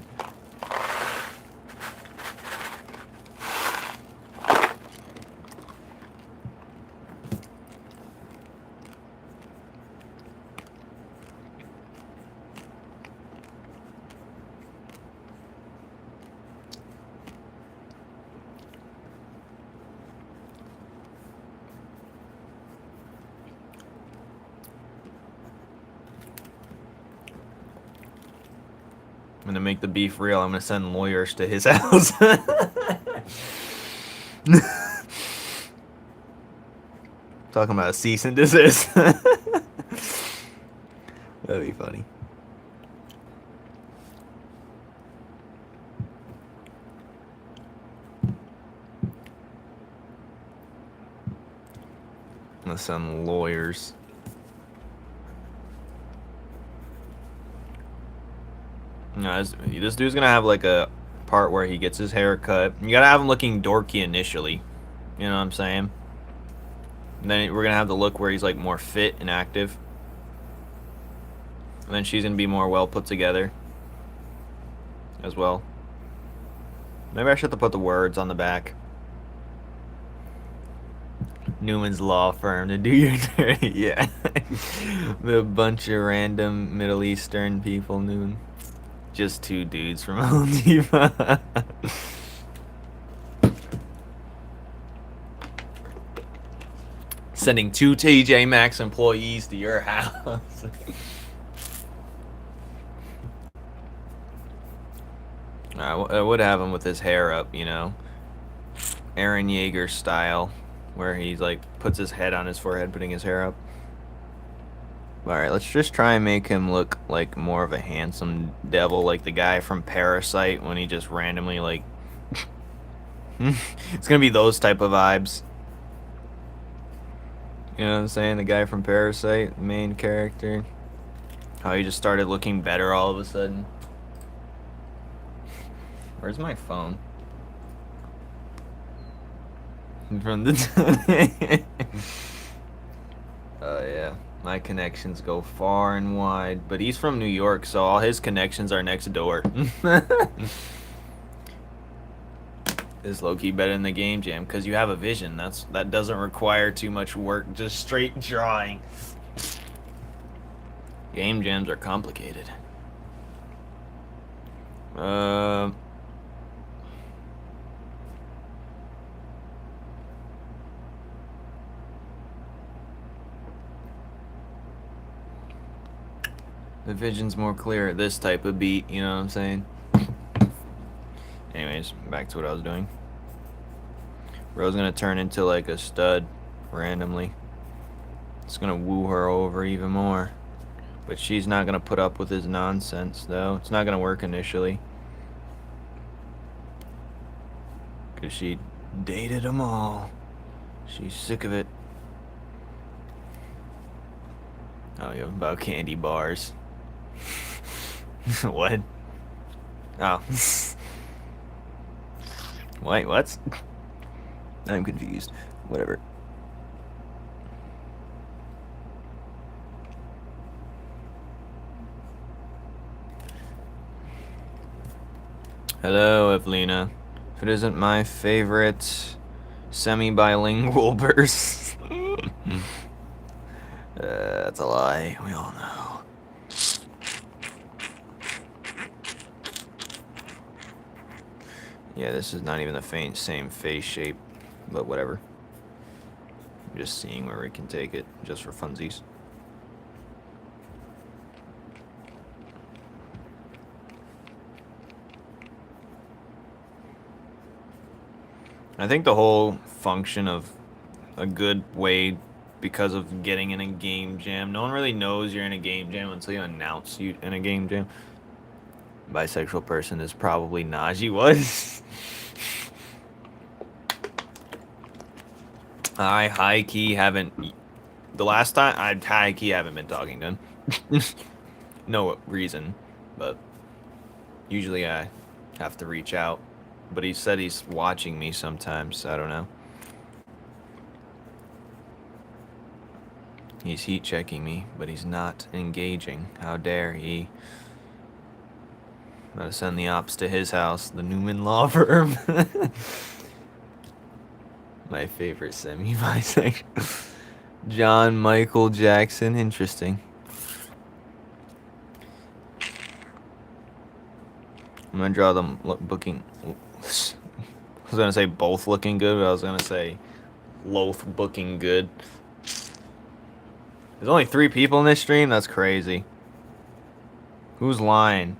[SPEAKER 2] I'm gonna make the beef real. I'm gonna send lawyers to his house. Talking about a cease and desist. That'd be funny. I'm gonna send lawyers. No, this dude's gonna have like a part where he gets his hair cut. You gotta have him looking dorky initially. You know what I'm saying? And then we're gonna have the look where he's like more fit and active. And then she's gonna be more well put together as well. Maybe I should have to put the words on the back. Numen's law firm to do your dirty. Yeah. The bunch of random Middle Eastern people, Numen. Just two dudes from Home Depot. Sending 2 TJ Maxx employees to your house. I would have him with his hair up, you know, Aaron Yeager style, where he's like puts his head on his forehead, putting his hair up. All right, let's just try and make him look like more of a handsome devil, like the guy from Parasite when he just randomly like. It's gonna be those type of vibes. You know what I'm saying? The guy from Parasite, the main character. How he just started looking better all of a sudden. Where's my phone? From the. Oh yeah, my connections go far and wide. But he's from New York, so all his connections are next door. Is low-key better than the game jam because you have a vision. That doesn't require too much work, just straight drawing. Game jams are complicated. The vision's more clear at this type of beat, you know what I'm saying? Anyways, back to what I was doing. Ro's gonna turn into like a stud randomly. It's gonna woo her over even more. But she's not gonna put up with his nonsense though. It's not gonna work initially. Cause she dated them all. She's sick of it. Oh, yeah, about candy bars. What? Oh. Wait, what? I'm confused. Whatever. Hello, Evelina. If it isn't my favorite semi-bilingual verse. That's a lie. We all know. Yeah, this is not even the same face shape. But whatever. I'm just seeing where we can take it, just for funsies. I think the whole function of a good way, because of getting in a game jam, no one really knows you're in a game jam until you announce you in a game jam. Bisexual person is probably Najee was. I high key haven't. The last time I high key haven't been talking to him. No reason, but usually I have to reach out. But he said he's watching me sometimes. I don't know. He's heat checking me, but he's not engaging. How dare he? I'm gonna send the ops to his house, the Numen law firm. My favorite semi-bisexual. John Michael Jackson. Interesting. I'm gonna draw them booking. I was gonna say both looking good, but I was gonna say Loth booking good. There's only 3 people in this stream? That's crazy. Who's lying?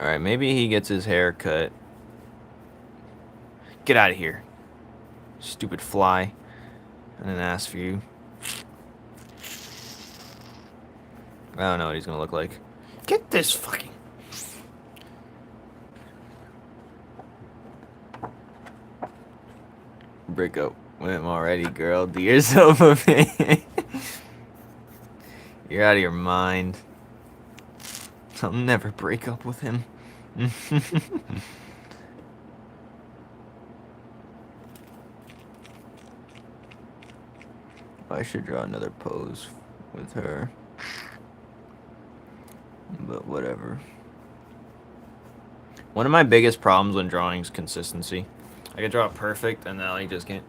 [SPEAKER 2] Alright, maybe he gets his hair cut. Get out of here. Stupid fly. I didn't ask for you. I don't know what he's gonna look like. Get this fucking... Break up with him already, girl. Do yourself a favor. You're out of your mind. I'll never break up with him. I should draw another pose with her. But whatever. One of my biggest problems when drawing is consistency. I can draw it perfect and then I just can't.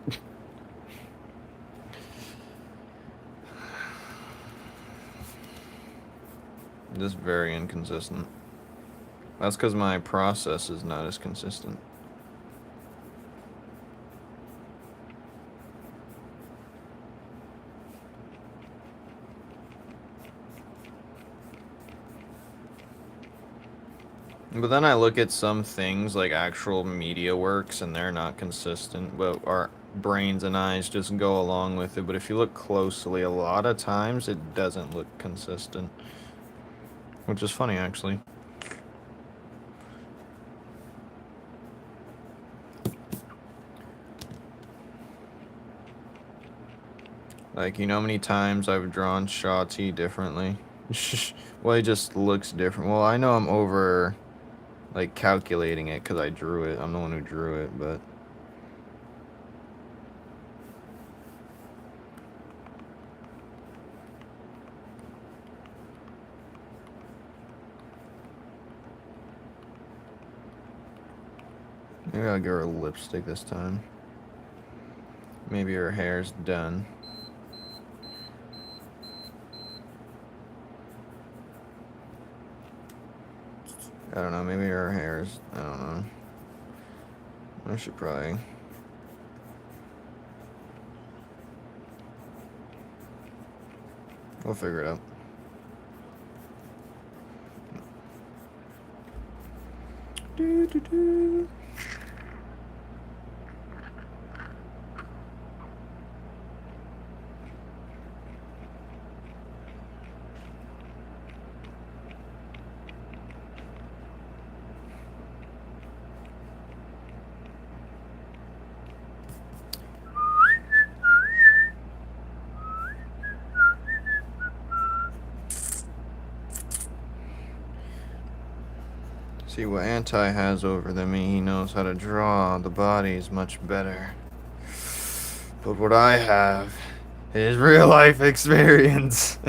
[SPEAKER 2] Just very inconsistent. That's because my process is not as consistent. But then I look at some things like actual media works and they're not consistent, but our brains and eyes just go along with it. But if you look closely, a lot of times it doesn't look consistent. Which is funny, actually. Like, you know how many times I've drawn Shotty differently? Well, it just looks different. Well, I know I'm over, like, calculating it because I drew it. I'm the one who drew it, but... Maybe I'll give her a lipstick this time. Maybe her hair's done. I don't know, maybe her hair's... I don't know. I should probably... We'll figure it out. Do, do, do. See what Anti has over than me, he knows how to draw the bodies much better. But what I have is real life experience.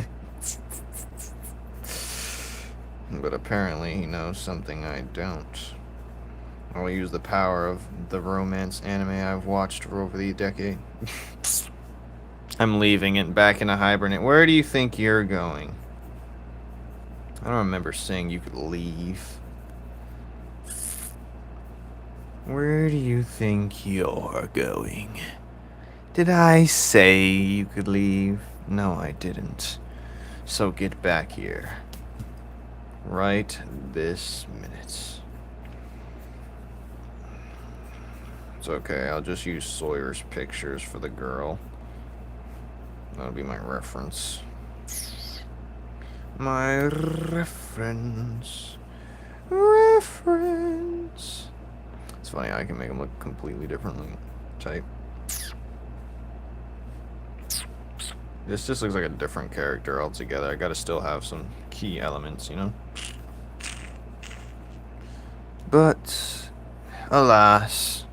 [SPEAKER 2] But apparently he knows something I don't. I'll use the power of the romance anime I've watched for over the decade. I'm leaving it back in a hibernate. Where do you think you're going? I don't remember saying you could leave. Where do you think you're going? Did I say you could leave? No, I didn't. So get back here. Right this minute. It's okay, I'll just use Sawyer's pictures for the girl. That'll be my reference. My reference. Reference. It's funny, I can make them look completely differently. Type. This just looks like a different character altogether. I gotta still have some key elements, you know? But, alas.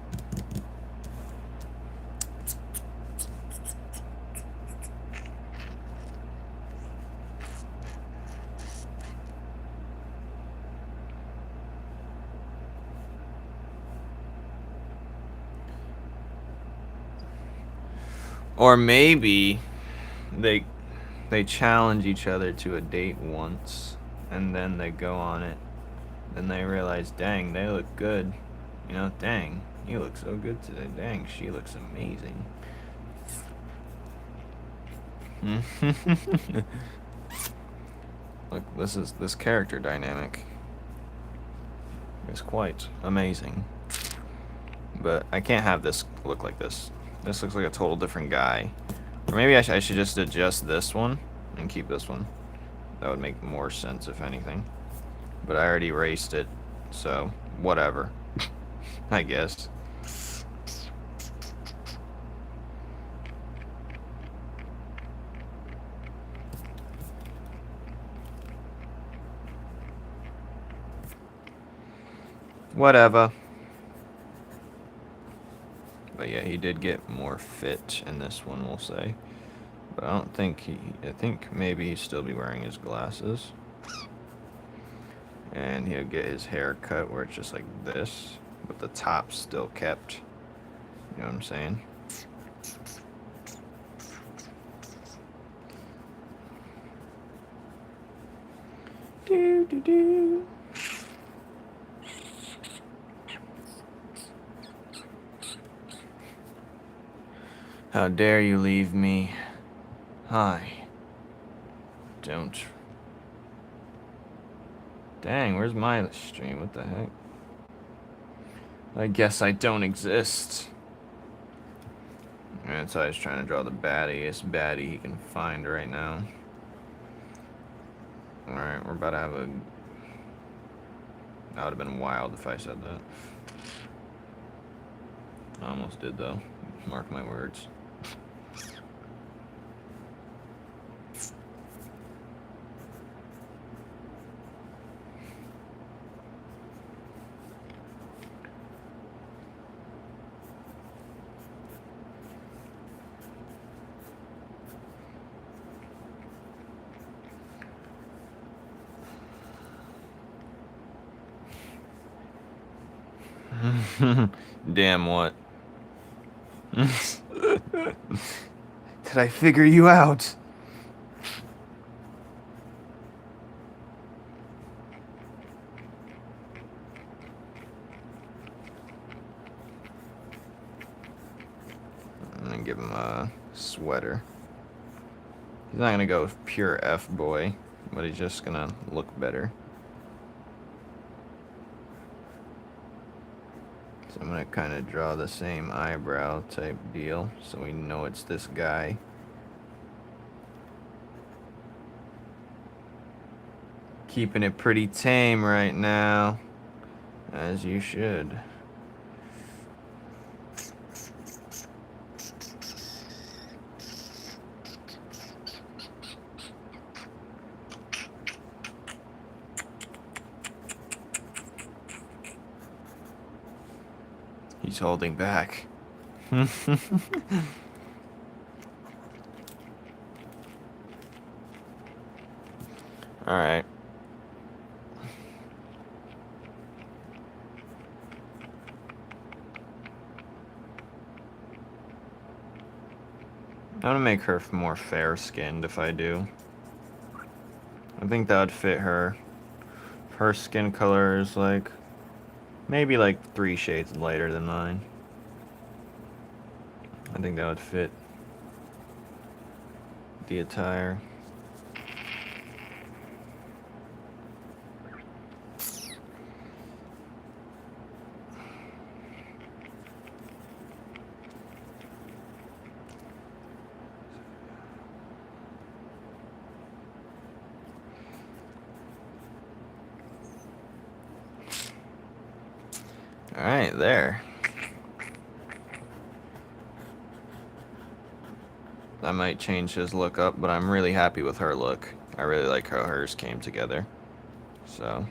[SPEAKER 2] Or maybe they challenge each other to a date once, and then they go on it. Then they realize, dang, they look good. You know, dang, you look so good today. Dang, she looks amazing. Look, this character dynamic is quite amazing. But I can't have this look like this. This looks like a total different guy. Or maybe I should just adjust this one and keep this one. That would make more sense, if anything. But I already erased it, so whatever. I guess. Whatever. But yeah, he did get more fit in this one, we'll say. But I don't think I think maybe he'd still be wearing his glasses. And he'll get his hair cut where it's just like this, but the top's still kept. You know what I'm saying? Do do do. How dare you leave me? Hi. Don't. Dang, where's my stream? What the heck? I guess I don't exist. That's how he's trying to draw the baddest baddie he can find right now. Alright, we're about to have a... That would have been wild if I said that. I almost did, though. Mark my words. Damn what? Did I figure you out? I'm gonna give him a sweater. He's not gonna go pure F-boy, but he's just gonna look better. So I'm gonna kind of draw the same eyebrow type deal, so we know it's this guy. Keeping it pretty tame right now, as you should. He's holding back. Alright. I'm gonna make her more fair-skinned if I do. I think that would fit her. Her skin color is like Maybe like 3 shades lighter than mine. I think that would fit the attire. Alright, there. I might change his look up, but I'm really happy with her look. I really like how hers came together. So.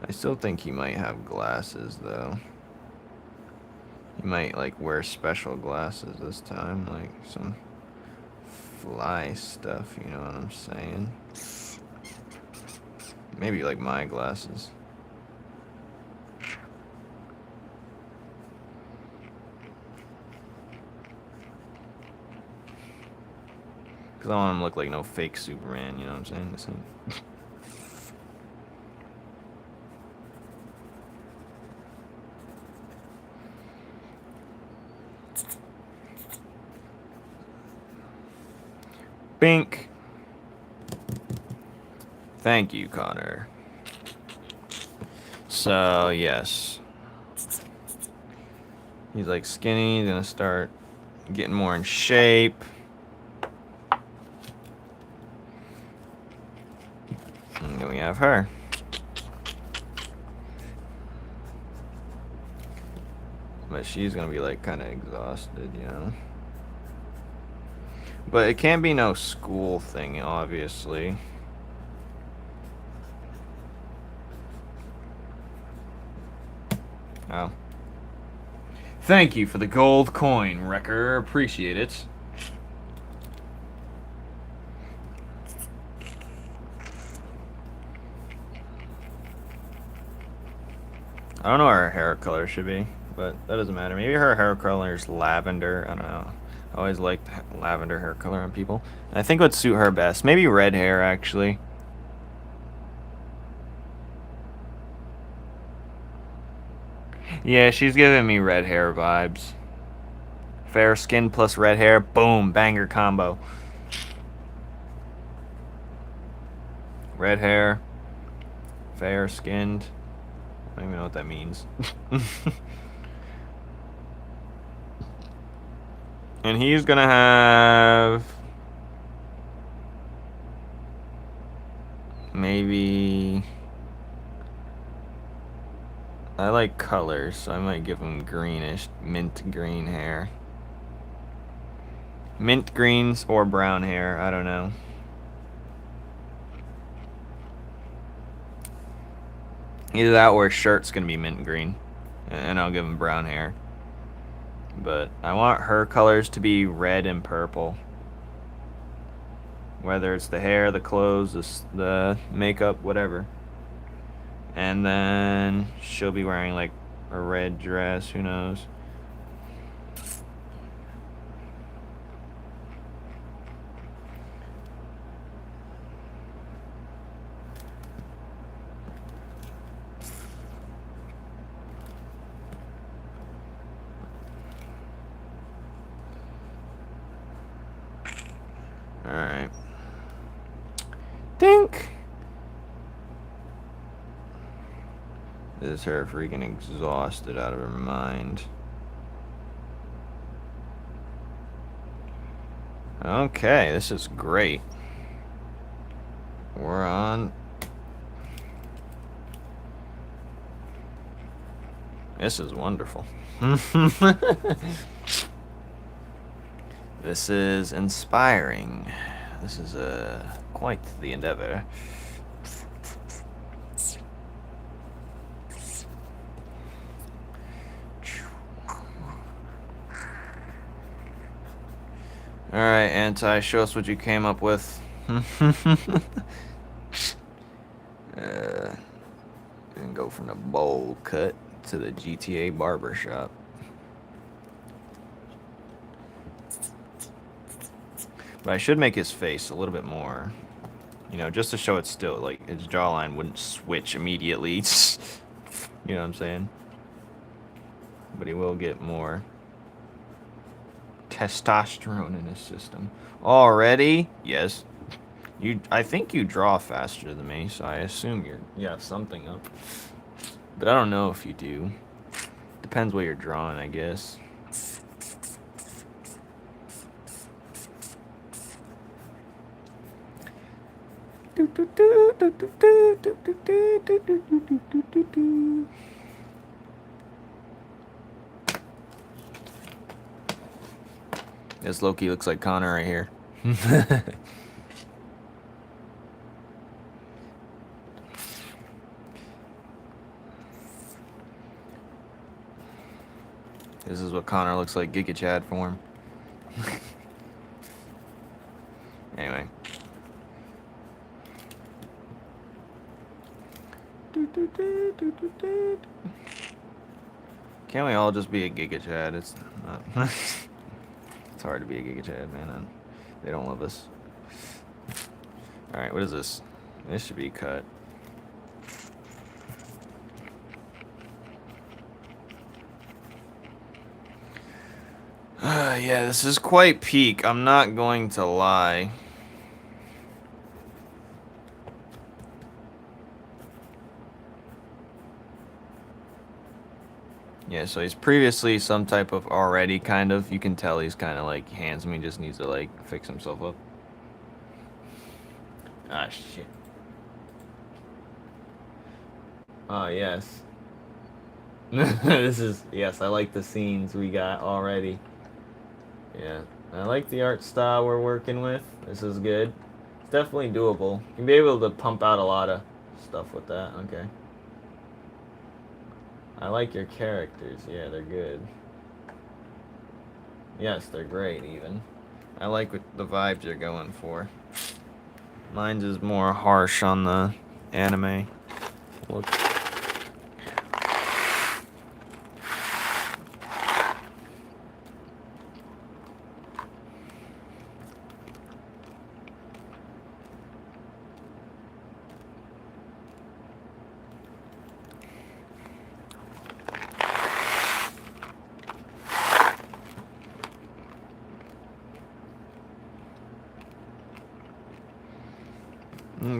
[SPEAKER 2] I still think he might have glasses, though. He might, like, wear special glasses this time. Like, some fly stuff, you know what I'm saying? Maybe, like, my glasses. Because I don't want him to look like no fake Superman, you know what I'm saying? This ain't... Bink. Thank you, Connor. So, yes. He's like skinny, he's gonna start getting more in shape. And then we have her. But she's gonna be like kind of exhausted, you know. But it can't be no school thing, obviously. Oh. Thank you for the gold coin, Wrecker. Appreciate it. I don't know what her hair color should be, but that doesn't matter. Maybe her hair color is lavender. I don't know. I always liked lavender hair color on people. And I think it would suit her best. Maybe red hair, actually. Yeah, she's giving me red hair vibes. Fair skin plus red hair. Boom. Banger combo. Red hair. Fair skinned. I don't even know what that means. And he's gonna have... maybe... I like colors, so I might give him greenish, mint green hair. Mint greens or brown hair, I don't know. Either that or his shirt's gonna be mint green. And I'll give him brown hair. But I want her colors to be red and purple. Whether it's the hair, the clothes, the makeup, whatever. And then she'll be wearing like a red dress, who knows. Alright. Dink! This is her freaking exhausted out of her mind. Okay, this is great. We're on. This is wonderful. This is inspiring. This is quite the endeavor. Alright, Anti, show us what you came up with. And go from the bowl cut to the GTA barbershop. But I should make his face a little bit more You know, just to show it's still, like, his jawline wouldn't switch immediately. You know what I'm saying? But he will get more testosterone in his system. Already? Yes. I think you draw faster than me, so I assume you have something up. But I don't know if you do. Depends what you're drawing, I guess. This Loki looks like Connor right here. This is what Connor looks like, Giga Chad form. Anyway. Can't we all just be a Giga Chad? It's not. It's hard to be a Giga Chad, man. They don't love us. Alright, what is this? This should be cut. Yeah, this is quite peak. I'm not going to lie. Yeah, so he's previously some type of already kind of. You can tell he's kind of like handsome. He just needs to like fix himself up. Ah, shit. Oh, yes. This is, yes, I like the scenes we got already. Yeah, I like the art style we're working with. This is good. It's definitely doable. You'll be able to pump out a lot of stuff with that. Okay. I like your characters. Yeah, they're good. Yes, they're great, even. I like what the vibes you're going for. Mine's is more harsh on the anime look.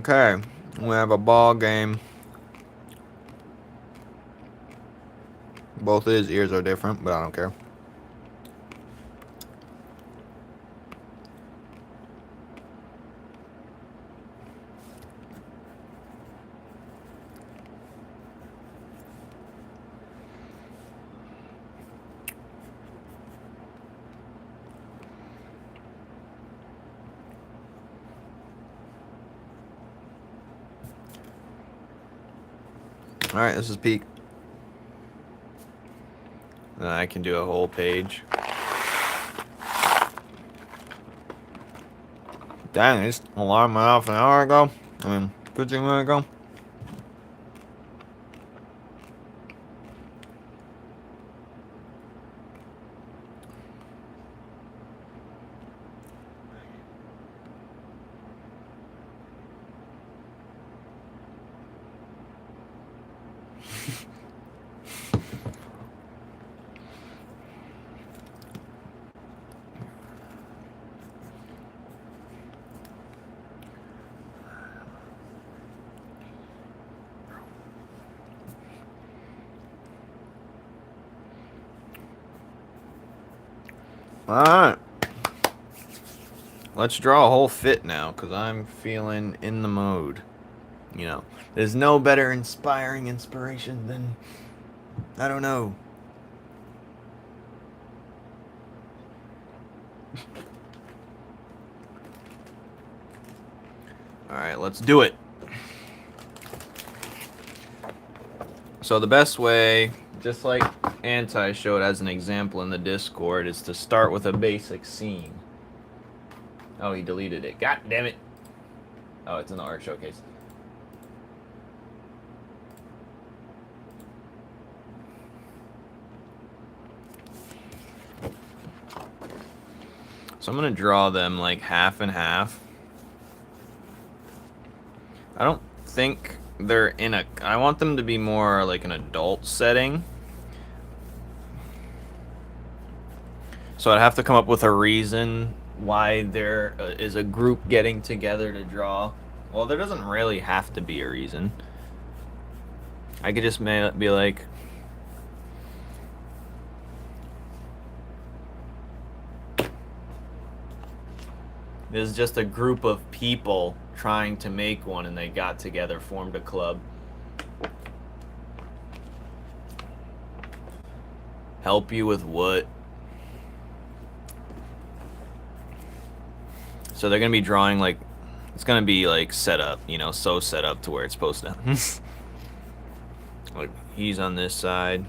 [SPEAKER 2] Okay, we have a ball game. Both of his ears are different, but I don't care. Alright, this is peak. Then I can do a whole page. Dang, this alarm went off an hour ago. 15 minutes ago. Alright. Let's draw a whole fit now, because I'm feeling in the mode. You know, there's no better inspiring inspiration than, I don't know. Alright, let's do it. So the best way, just like Anti showed as an example in the Discord, is to start with a basic scene. Oh, he deleted it. God damn it. Oh, it's in the art showcase. So I'm going to draw them like half and half. I don't think they're in a... I want them to be more like an adult setting. So I'd have to come up with a reason why there is a group getting together to draw. Well, there doesn't really have to be a reason. I could just be like... This is just a group of people trying to make one, and they got together, formed a club. Help you with what? So they're gonna be drawing like, it's gonna be like set up, you know, so set up to where it's supposed to. Like he's on this side,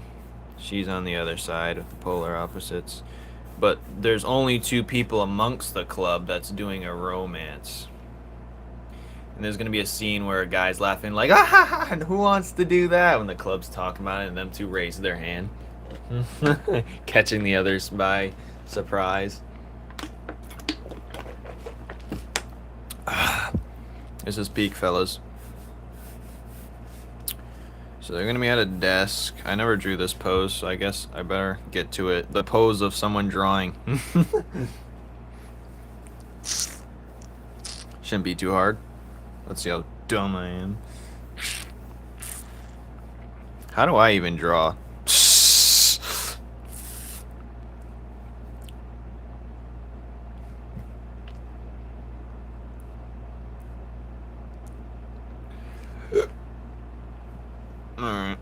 [SPEAKER 2] she's on the other side with the polar opposites. But there's only 2 people amongst the club that's doing a romance. And there's gonna be a scene where a guy's laughing like, ah ha ha, who wants to do that? When the club's talking about it and them 2 raise their hand. Catching the others by surprise. This is peak, fellas. So they're gonna be at a desk. I never drew this pose, so I guess I better get to it. The pose of someone drawing. Shouldn't be too hard. Let's see how dumb I am. How do I even draw? Alright.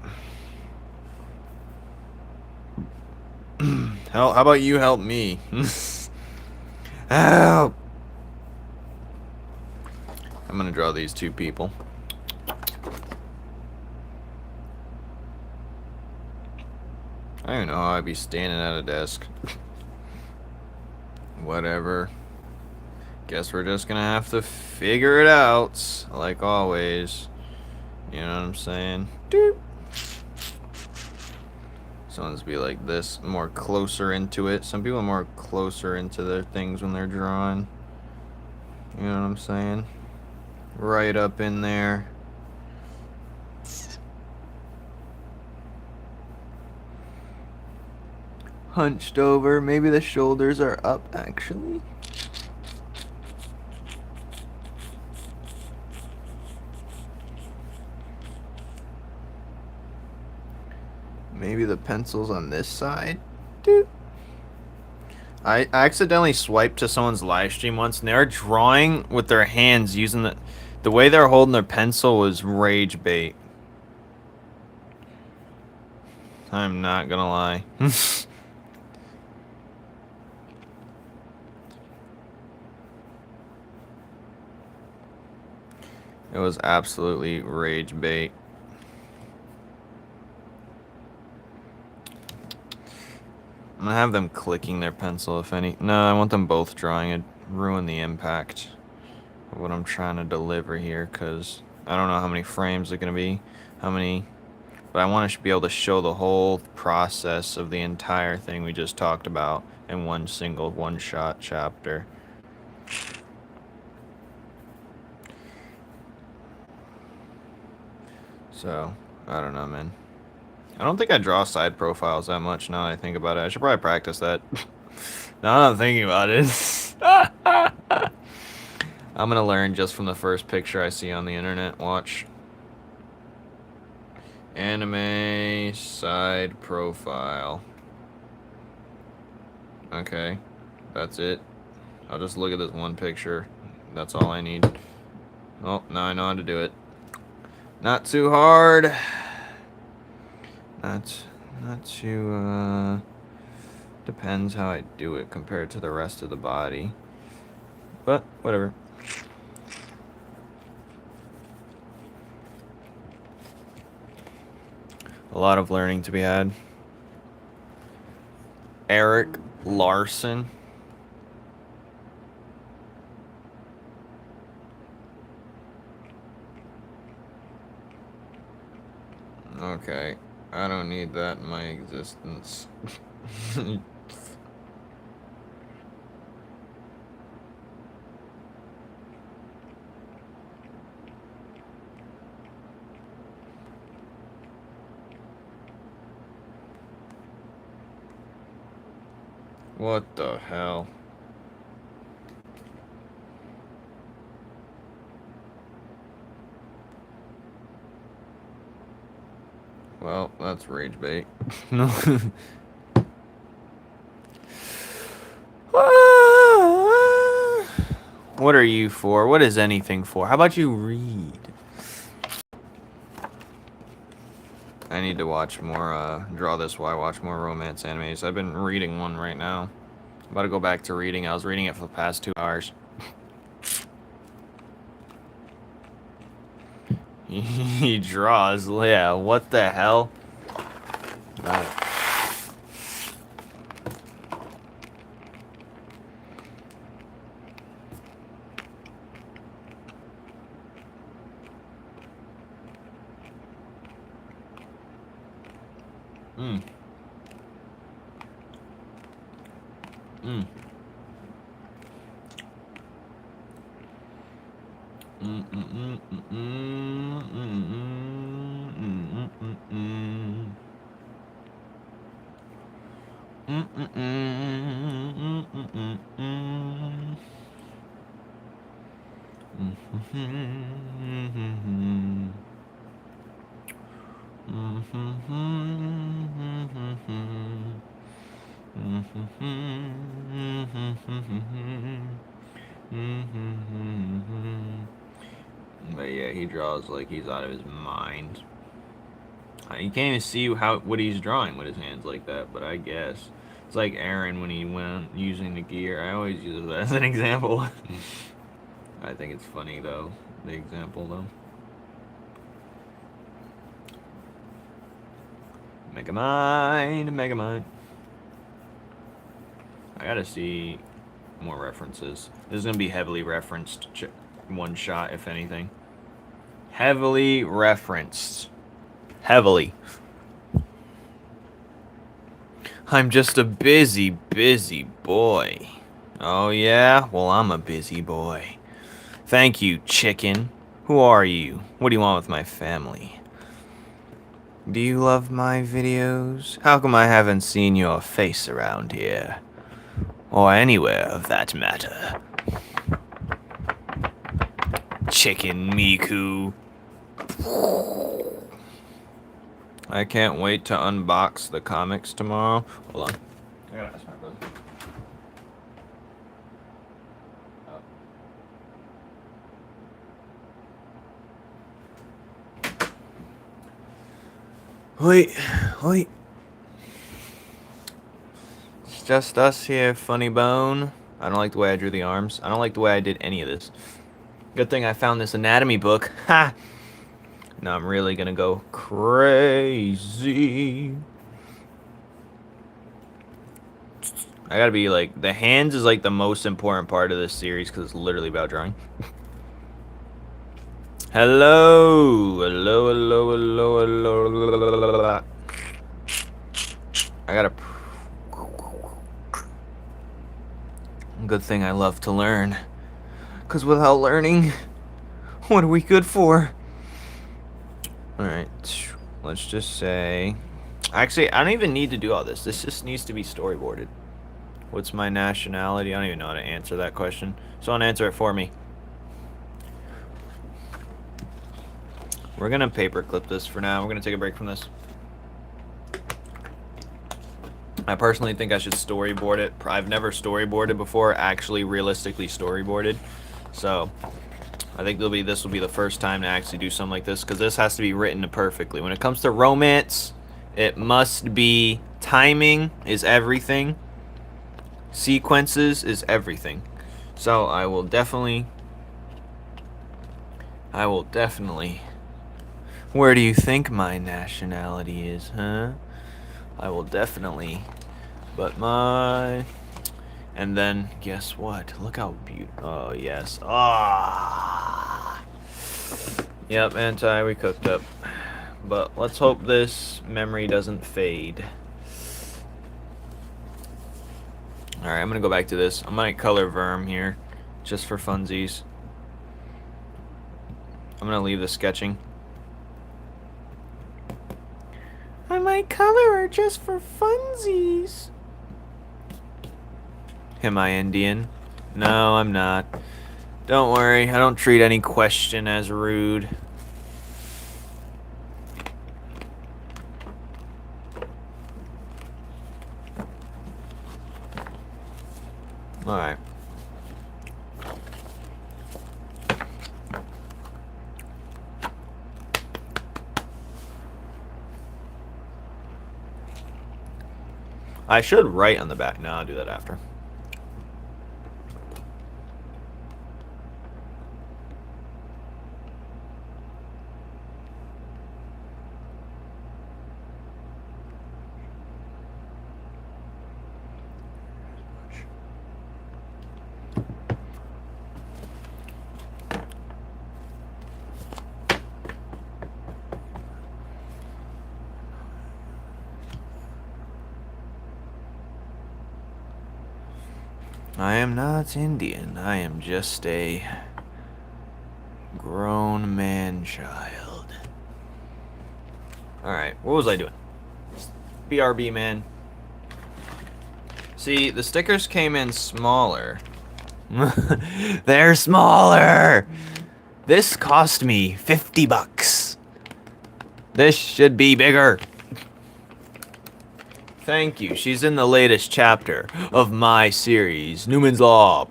[SPEAKER 2] How about you help me? Help! I'm gonna draw these 2 people. I don't even know how I'd be standing at a desk. Whatever. Guess we're just gonna have to figure it out, like always. You know what I'm saying? Doop. Someone's be like this, more closer into it. Some people are more closer into their things when they're drawing. You know what I'm saying? Right up in there. Hunched over. Maybe the shoulders are up, actually. Maybe the pencil's on this side. Dude. I accidentally swiped to someone's live stream once, and they were drawing with their hands using the way they were holding their pencil was rage bait. I'm not gonna lie. It was absolutely rage bait. I'm gonna have them clicking their pencil, if any. No, I want them both drawing. It'd ruin the impact of what I'm trying to deliver here, because I don't know how many frames are gonna be, but I want to be able to show the whole process of the entire thing we just talked about in one single one-shot chapter. So, I don't know, man. I don't think I draw side profiles that much now that I think about it. I should probably practice that. Now that I'm thinking about it. I'm gonna learn just from the first picture I see on the internet. Watch. Anime side profile. Okay. That's it. I'll just look at this one picture. That's all I need. Oh, now I know how to do it. Not too hard. Not too, depends how I do it compared to the rest of the body. But, whatever. A lot of learning to be had. Eric Larson. Okay. I don't need that in my existence. What the hell? Well, that's rage bait. No. What are you for? What is anything for? How about you read? I need to watch more, draw this while I watch more romance animes. I've been reading one right now. I'm about to go back to reading. I was reading it for the past 2 hours. He draws, yeah, what the hell? Mm. Mm. Mm mm mm mm mm mm mm mm mm. Mm mm mm mm mm mm. But yeah, he draws like he's out of his mind. You can't even see what he's drawing with his hands like that, but I guess it's like Aaron when he went using the gear. I always use it as an example. I think it's funny though, the example though. Megamind, Megamind. I gotta see more references. This is gonna be heavily referenced one shot, if anything. Heavily referenced. Heavily. I'm just a busy, busy boy. Oh yeah? Well, I'm a busy boy. Thank you, chicken. Who are you? What do you want with my family? Do you love my videos? How come I haven't seen your face around here? Or anywhere of that matter. Chicken Miku. I can't wait to unbox the comics tomorrow. Hold on. I gotta ask my brother. Wait. It's just us here, funny bone. I don't like the way I drew the arms. I don't like the way I did any of this. Good thing I found this anatomy book. Ha! Now I'm really gonna go crazy. I gotta be like, the hands is like the most important part of this series because it's literally about drawing. Hello. I gotta. Good thing I love to learn. Because without learning, what are we good for? Alright, let's just say... Actually, I don't even need to do all this. This just needs to be storyboarded. What's my nationality? I don't even know how to answer that question. Someone answer it for me. We're gonna paperclip this for now. We're gonna take a break from this. I personally think I should storyboard it. I've never storyboarded before, actually realistically storyboarded. So, I think this will be the first time to actually do something like this, because this has to be written perfectly. When it comes to romance, it must be, timing is everything. Sequences is everything. So, I will definitely... Where do you think my nationality is, huh? I will definitely... But my... And then, guess what? Look how beautiful... Oh, yes. Ah! Yep, we cooked up. But let's hope this memory doesn't fade. Alright, I'm gonna go back to this. I might color Verm here, just for funsies. I'm gonna leave the sketching. I might color her just for funsies. Am I Indian? No, I'm not. Don't worry, I don't treat any question as rude. Alright. I should write on the back. No, I'll do that after. I am not Indian. I am just a grown man-child. Alright, what was I doing? BRB, man. See, the stickers came in smaller. They're smaller! This cost me 50 bucks. This should be bigger. Thank you. She's in the latest chapter of my series, Numen's Law.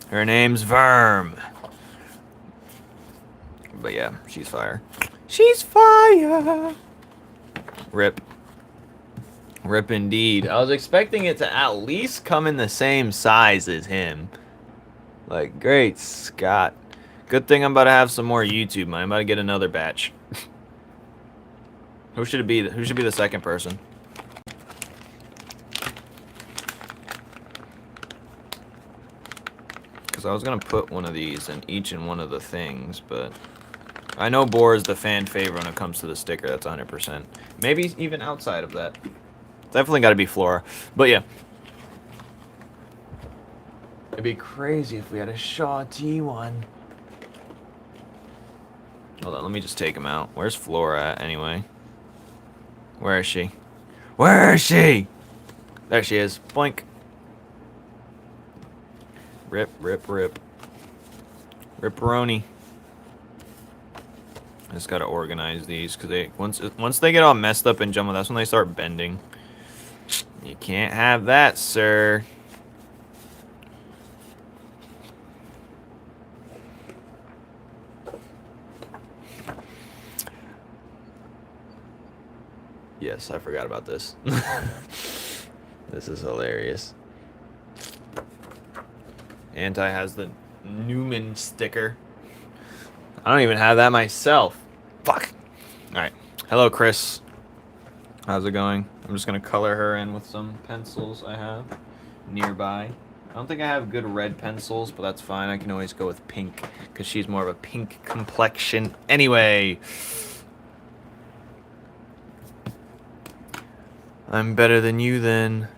[SPEAKER 2] Her name's Verm. But yeah, she's fire. She's fire. Rip. Rip indeed. I was expecting it to at least come in the same size as him. Like, great Scott. Good thing I'm about to have some more YouTube money. I'm about to get another batch. Who should it be? Who should be the second person? Because I was going to put one of these in each and one of the things, but I know Boar is the fan favorite when it comes to the sticker. That's 100%. Maybe even outside of that. Definitely got to be Flora. But yeah. It'd be crazy if we had a Shaw T one. Hold on, let me just take him out. Where's Flora at, anyway? Where is she? Where is she? There she is. Boink. Rip, rip, rip. Ripperoni. I just gotta organize these, because they once they get all messed up and jumbled, that's when they start bending. You can't have that, sir. Yes, I forgot about this. This is hilarious. Anti has the Numen sticker. I don't even have that myself. Fuck. Alright. Hello, Chris. How's it going? I'm just going to color her in with some pencils I have nearby. I don't think I have good red pencils, but that's fine. I can always go with pink, because she's more of a pink complexion anyway. I'm better than you then.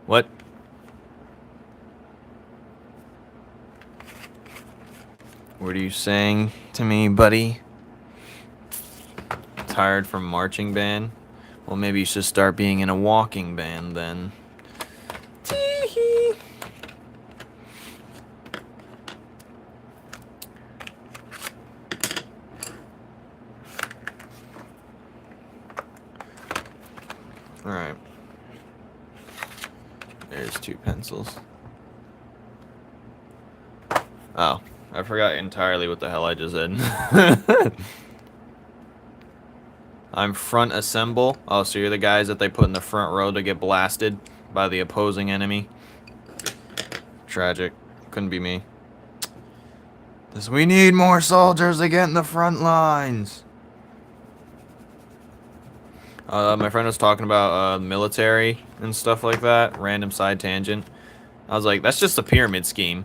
[SPEAKER 2] What? What are you saying to me, buddy? Tired from marching band? Well, maybe you should start being in a walking band then. Tee-hee. Alright. There's 2 pencils. Oh, I forgot entirely what the hell I just said. I'm front assemble. Oh, so you're the guys that they put in the front row to get blasted by the opposing enemy. Tragic. Couldn't be me. We need more soldiers to get in the front lines. My friend was talking about military and stuff like that. Random side tangent. I was like, that's just a pyramid scheme.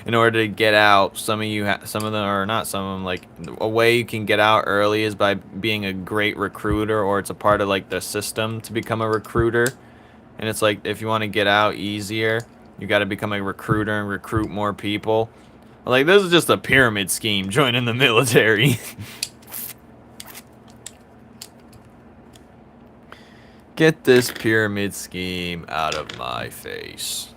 [SPEAKER 2] In order to get out, some of them, or not some of them, like, a way you can get out early is by being a great recruiter, or it's a part of, like, the system to become a recruiter. And it's like, if you want to get out easier, you got to become a recruiter and recruit more people. Like, this is just a pyramid scheme, joining the military. Get this pyramid scheme out of my face.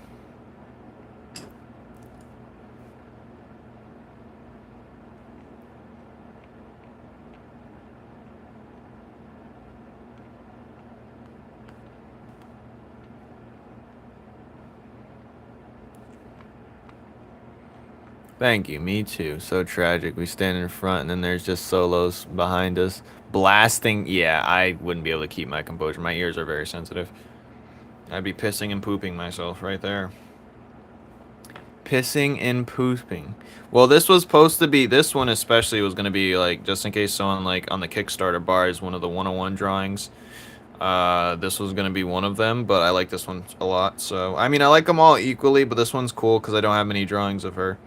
[SPEAKER 2] Thank you, me too. So tragic. We stand in front and then there's just solos behind us. Blasting. Yeah, I wouldn't be able to keep my composure. My ears are very sensitive. I'd be pissing and pooping myself right there. Pissing and pooping. Well, this was supposed to be, this one especially was going to be like, just in case someone like on the Kickstarter buys one of the 101 drawings. This was going to be one of them, but I like this one a lot. So, I mean, I like them all equally, but this one's cool because I don't have many drawings of her.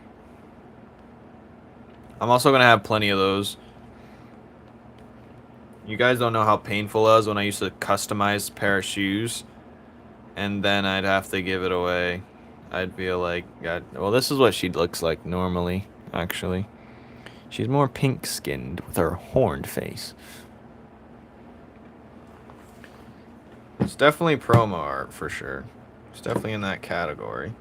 [SPEAKER 2] I'm also going to have plenty of those. You guys don't know how painful it was when I used to customize a pair of shoes. And then I'd have to give it away. I'd feel like, God, well, this is what she looks like normally, actually. She's more pink-skinned with her horned face. It's definitely promo art, for sure. It's definitely in that category.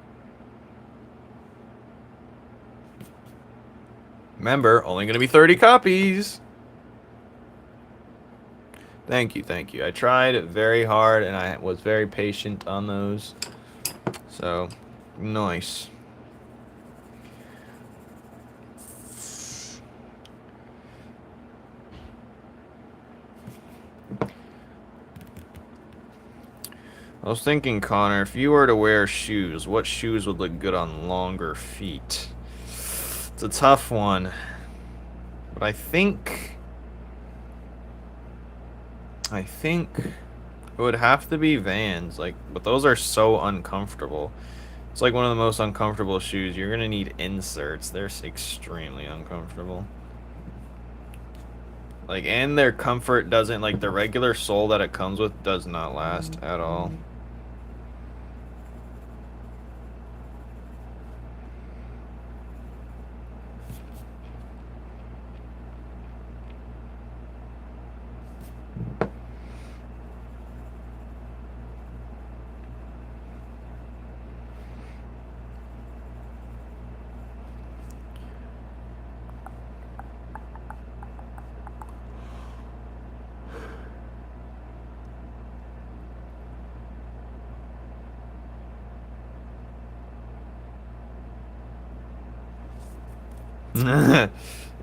[SPEAKER 2] Remember, only going to be 30 copies. Thank you, thank you. I tried very hard, and I was very patient on those. So, nice. I was thinking, Connor, if you were to wear shoes, what shoes would look good on longer feet? It's a tough one. But I think it would have to be Vans, like, but those are so uncomfortable. It's like one of the most uncomfortable shoes. You're gonna need inserts. They're extremely uncomfortable. Like, and their comfort doesn't, like, the regular sole that it comes with does not last at all.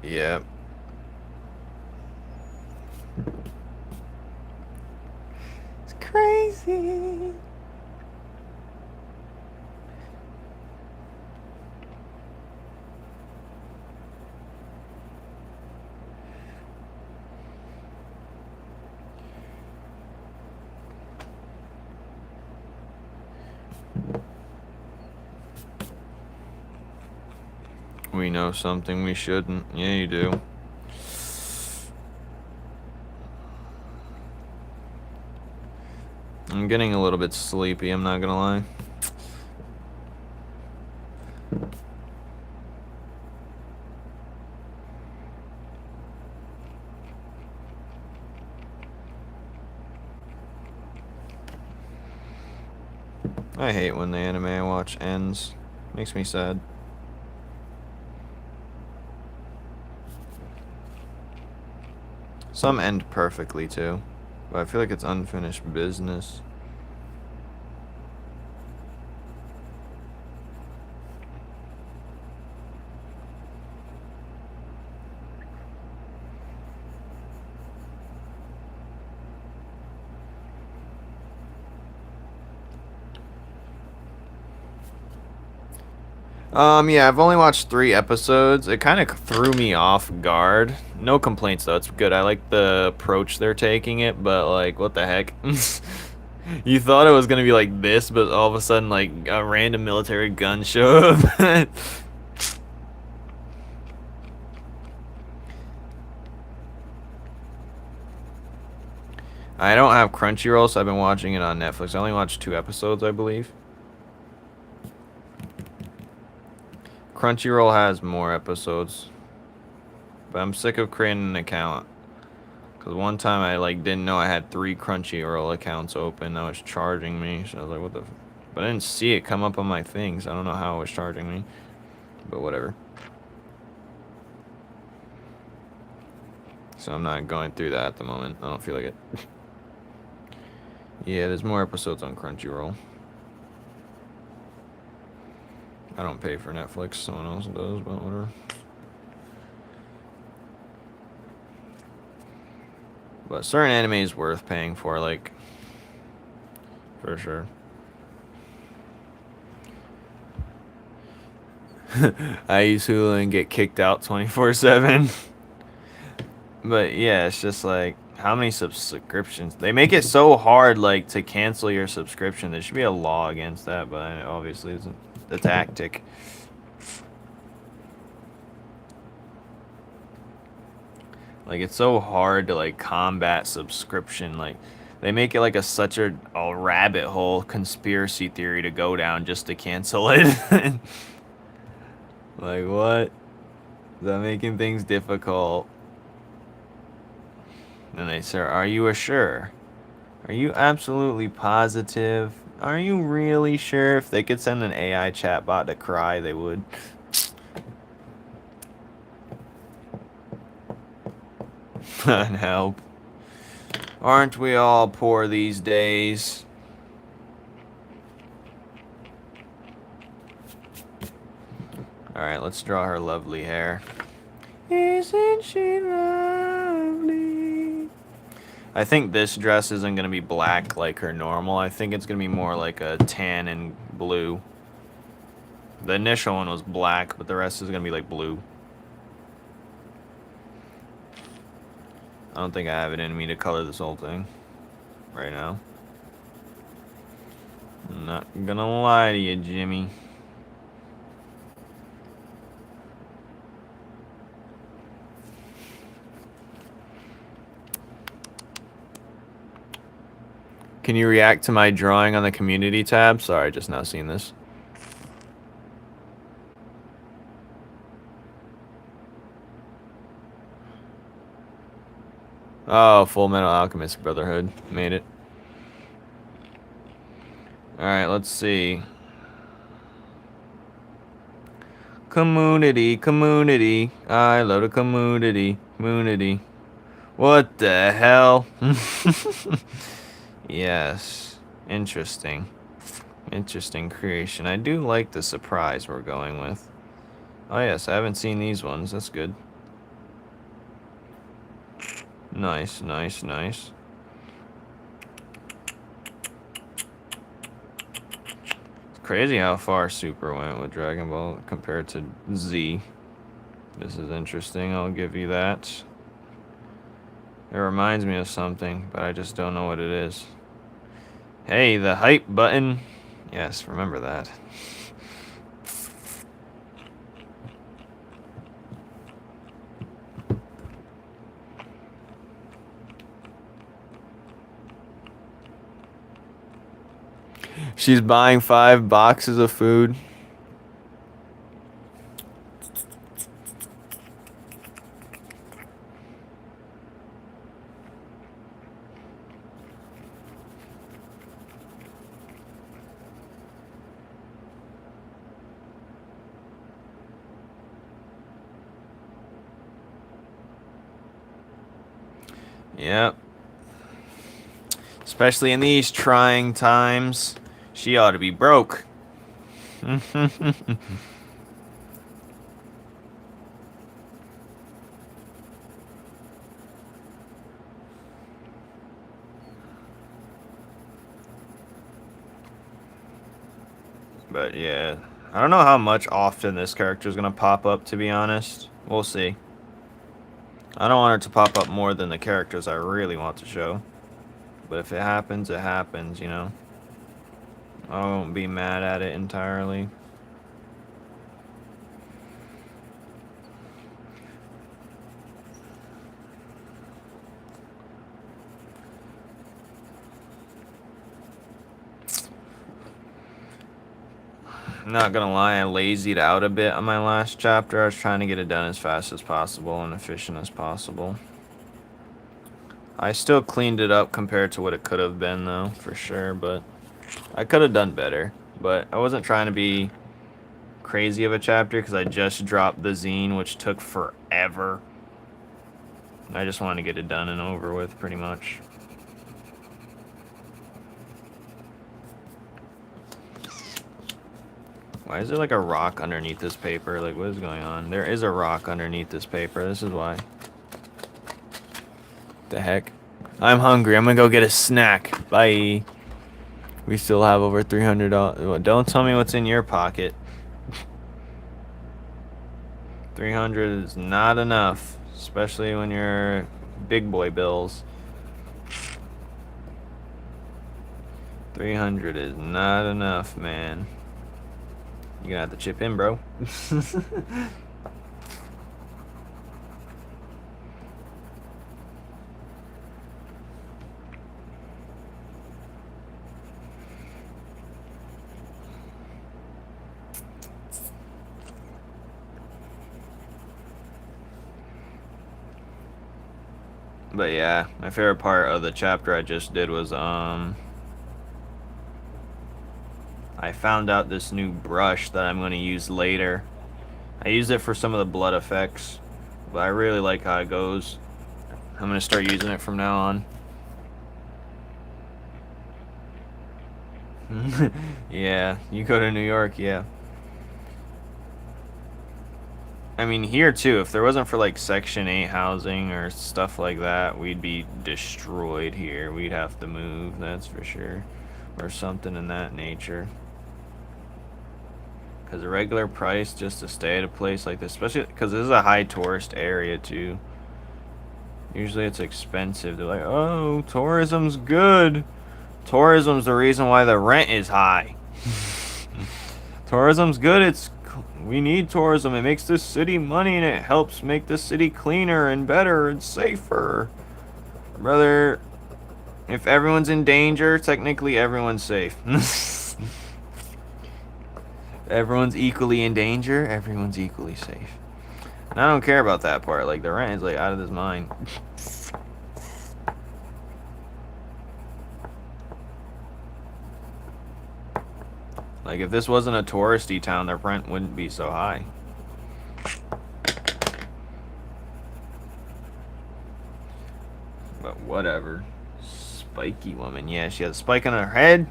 [SPEAKER 2] Yeah. It's crazy. We know something we shouldn't. Yeah, you do. I'm getting a little bit sleepy, I'm not gonna lie. I hate when the anime I watch ends. Makes me sad. Some end perfectly too, but I feel like it's unfinished business. Yeah, I've only watched 3 episodes. It kind of threw me off guard. No complaints though, it's good. I like the approach they're taking it, but like, what the heck? You thought it was gonna be like this, but all of a sudden, like, a random military gun showed up. I don't have Crunchyroll, so I've been watching it on Netflix. I only watched 2 episodes, I believe. Crunchyroll has more episodes, but I'm sick of creating an account. Because Cause one time I like didn't know I had 3 Crunchyroll accounts open. Now it's charging me. So I was like, what the? But I didn't see it come up on my things. I don't know how it was charging me. But whatever. So I'm not going through that at the moment. I don't feel like it. Yeah, there's more episodes on Crunchyroll. I don't pay for Netflix. Someone else does, but whatever. But certain anime is worth paying for, like, for sure. I use Hulu and get kicked out 24/7. But yeah, it's just like, how many subscriptions? They make it so hard, like, to cancel your subscription. There should be a law against that, but obviously it's the tactic. Like, it's so hard to, like, combat subscription. Like, they make it like such a rabbit hole conspiracy theory to go down just to cancel it. Like, what? They're making things difficult. And they say, are you sure? Are you absolutely positive? Are you really sure? If they could send an AI chatbot to cry, they would. And help. Aren't we all poor these days? Alright, let's draw her lovely hair. Isn't she lovely? I think this dress isn't going to be black like her normal. I think it's going to be more like a tan and blue. The initial one was black, but the rest is going to be like blue. I don't think I have it in me to color this whole thing right now. I'm not gonna lie to you, Jimmy. Can you react to my drawing on the community tab? Sorry, just now seen this. Oh, Full Metal Alchemist Brotherhood. Made it. Alright, let's see. Community, community. I love the community. Community. What the hell? Yes. Interesting. Interesting creation. I do like the surprise we're going with. Oh yes, I haven't seen these ones. That's good. Nice, nice, nice. It's crazy how far Super went with Dragon Ball compared to Z. This is interesting, I'll give you that. It reminds me of something, but I just don't know what it is. Hey, the hype button. Yes, remember that. She's buying 5 boxes of food. Yep. Especially in these trying times. She ought to be broke. But yeah, I don't know how much often this character is going to pop up, to be honest. We'll see. I don't want her to pop up more than the characters I really want to show. But if it happens, it happens, you know. I won't be mad at it entirely. I'm not gonna lie, I lazied out a bit on my last chapter. I was trying to get it done as fast as possible and efficient as possible. I still cleaned it up compared to what it could have been, though, for sure. But I could have done better. But I wasn't trying to be crazy of a chapter because I just dropped the zine, which took forever. I just wanted to get it done and over with, pretty much. Why is there like a rock underneath this paper? Like, what is going on? There is a rock underneath this paper. This is why. The heck? I'm hungry. I'm gonna go get a snack. Bye. We still have over $300. Don't tell me what's in your pocket. 300 is not enough, especially when you're big boy bills. 300 is not enough, man. You're gonna have to chip in, bro. But yeah, my favorite part of the chapter I just did was I found out this new brush that I'm going to use later. I used it for some of the blood effects, but I really like how it goes. I'm going to start using it from now on. Yeah, you go to New York, yeah. I mean, here too, if there wasn't for like Section 8 housing or stuff like that, we'd be destroyed here. We'd have to move, that's for sure. Or something in that nature. Because a regular price just to stay at a place like this, especially because this is a high tourist area too. Usually it's expensive. They're like, oh, tourism's good. Tourism's the reason why the rent is high. Tourism's good. We need tourism. It makes this city money and it helps make the city cleaner and better and safer. Brother, if everyone's in danger, technically everyone's safe. Everyone's equally in danger, everyone's equally safe. And I don't care about that part. Like, the rent is like out of this mind. Like, if this wasn't a touristy town, the rent wouldn't be so high. But whatever. Spiky woman. Yeah, she has a spike on her head.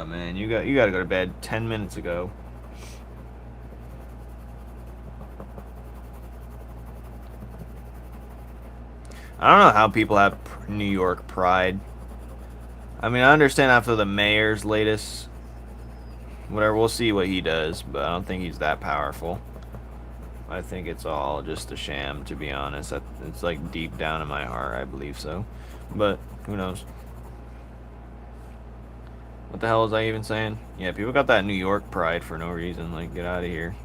[SPEAKER 2] Man, you gotta go to bed 10 minutes ago. I don't know how people have New York pride. I mean, I understand after the mayor's latest, whatever, we'll see what he does, but I don't think he's that powerful. I think it's all just a sham, to be honest. It's like deep down in my heart, I believe so. But who knows? What the hell was I even saying? Yeah, people got that New York pride for no reason. Like, get out of here.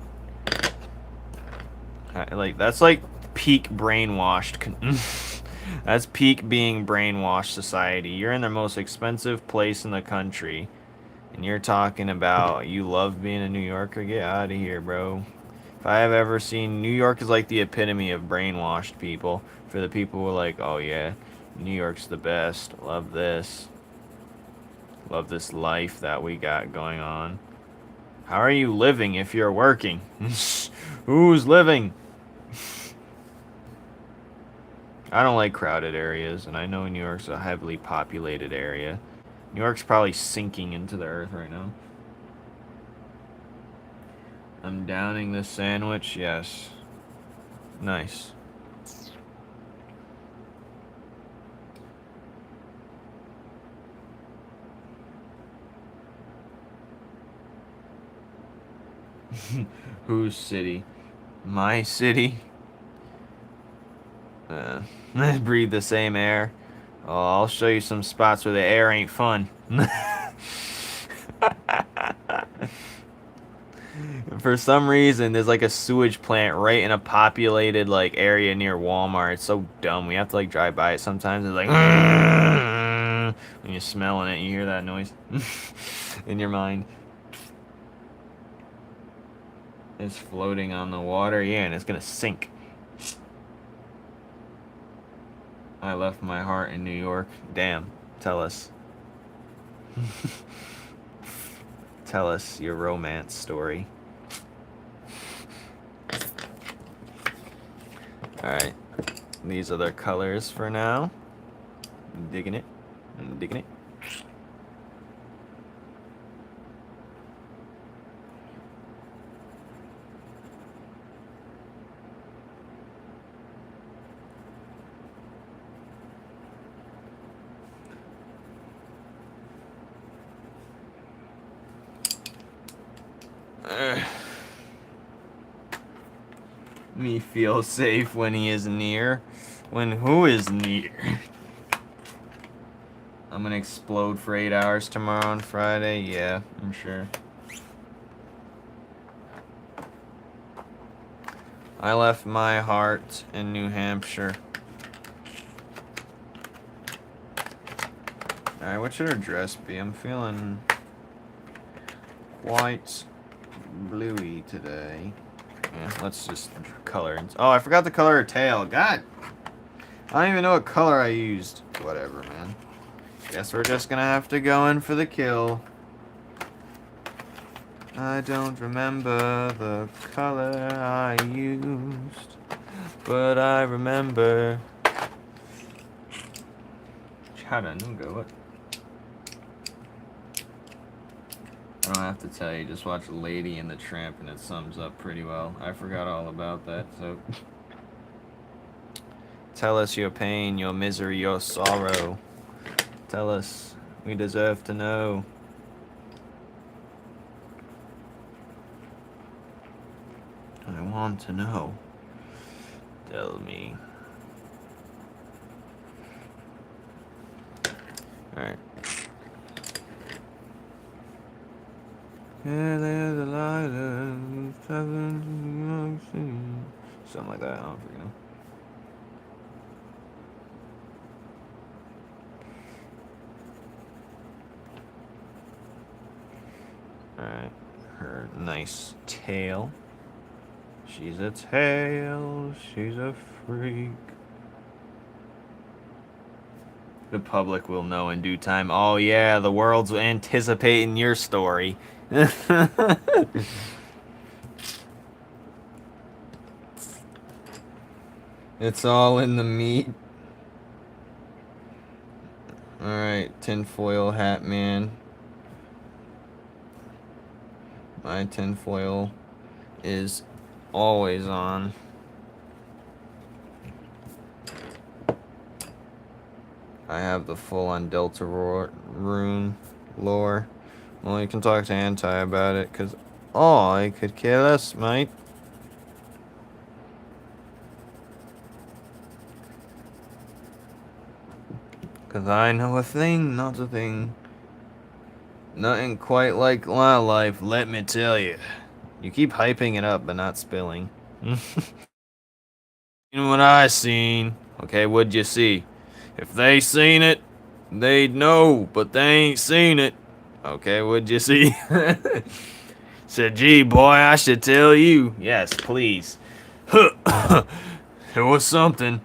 [SPEAKER 2] Like, that's like peak brainwashed. That's peak being brainwashed society. You're in the most expensive place in the country, and you're talking about you love being a New Yorker? Get out of here, bro. If I have ever seen, New York is like the epitome of brainwashed people. For the people who are like, oh yeah, New York's the best. Love this. Love this life that we got going on. How are you living if you're working? Who's living? I don't like crowded areas, and I know New York's a heavily populated area. New York's probably sinking into the earth right now. I'm downing this sandwich, yes. Nice. Whose city? My city? Breathe the same air. Oh, I'll show you some spots where the air ain't fun. For some reason, there's like a sewage plant right in a populated like area near Walmart. It's so dumb. We have to like drive by it sometimes. It's like when you're smelling it, you hear that noise in your mind. It's floating on the water, yeah, and it's gonna sink. I left my heart in New York. Damn. Tell us. Tell us your romance story. Alright. These are their colors for now. I'm digging it. I'm digging it. Me feel safe when he is near. When who is near? I'm gonna explode for 8 hours tomorrow on Friday. Yeah, I'm sure. I left my heart in New Hampshire. Alright, what should our dress be? I'm feeling quite bluey today. Yeah, let's just color. Oh, I forgot the color her tail. God! I don't even know what color I used. Whatever, man. Guess we're just gonna have to go in for the kill. I don't remember the color I used, but I remember. Chattanooga, what? I don't have to tell you, just watch Lady and the Tramp and it sums up pretty well. I forgot all about that, so. Tell us your pain, your misery, your sorrow. Tell us. We deserve to know. I want to know. Tell me. Alright. Something like that, I don't freaking know. Alright, her nice tail. She's a tail, she's a freak. The public will know in due time. Oh yeah, the world's anticipating your story. It's all in the meat. Alright, tinfoil hat man. My tinfoil is always on. I have the full-on Delta Rune lore. Well, you can talk to Anti about it, because I could care less, mate. Because I know a thing, not a thing. Nothing quite like my life, let me tell you. You keep hyping it up, but not spilling. You know what I seen? Okay, what'd you see? If they seen it, they'd know, but they ain't seen it. Okay, what'd you see? Said, gee, boy, I should tell you. Yes, please. It was something.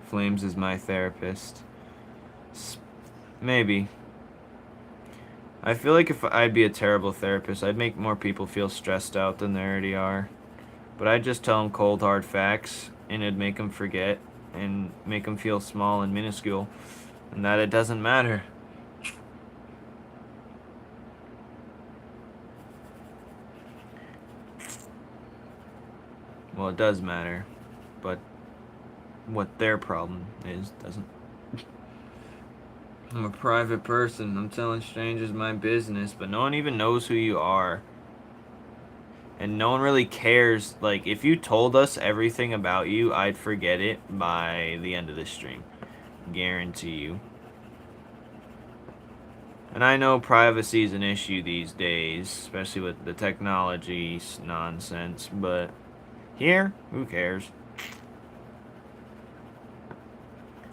[SPEAKER 2] Flames is my therapist. Maybe. I feel like if I'd be a terrible therapist, I'd make more people feel stressed out than they already are. But I'd just tell them cold, hard facts, and it'd make them forget, and make them feel small and minuscule, and that it doesn't matter. Well, it does matter, but what their problem is doesn't. I'm a private person. I'm telling strangers my business, but no one even knows who you are. And no one really cares. Like, if you told us everything about you, I'd forget it by the end of the stream. Guarantee you. And I know privacy is an issue these days, especially with the technology nonsense, but here, who cares?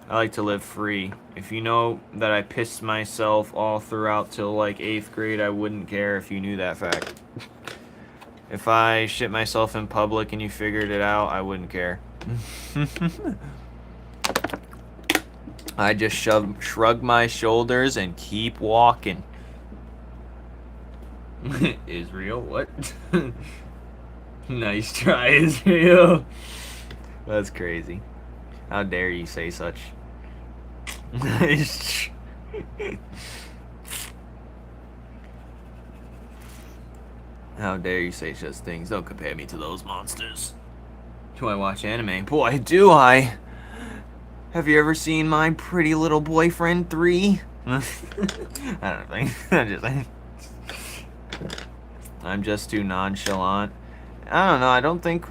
[SPEAKER 2] I like to live free. If you know that I pissed myself all throughout till like 8th grade, I wouldn't care if you knew that fact. If I shit myself in public and you figured it out, I wouldn't care. I just shrug my shoulders and keep walking. Israel, what? Nice try, Israel. That's crazy. How dare you say such? How dare you say such things? Don't compare me to those monsters. Do I watch anime? Boy, do I. Have you ever seen My Pretty Little Boyfriend 3? I don't think. I'm just too nonchalant. I don't know. I don't think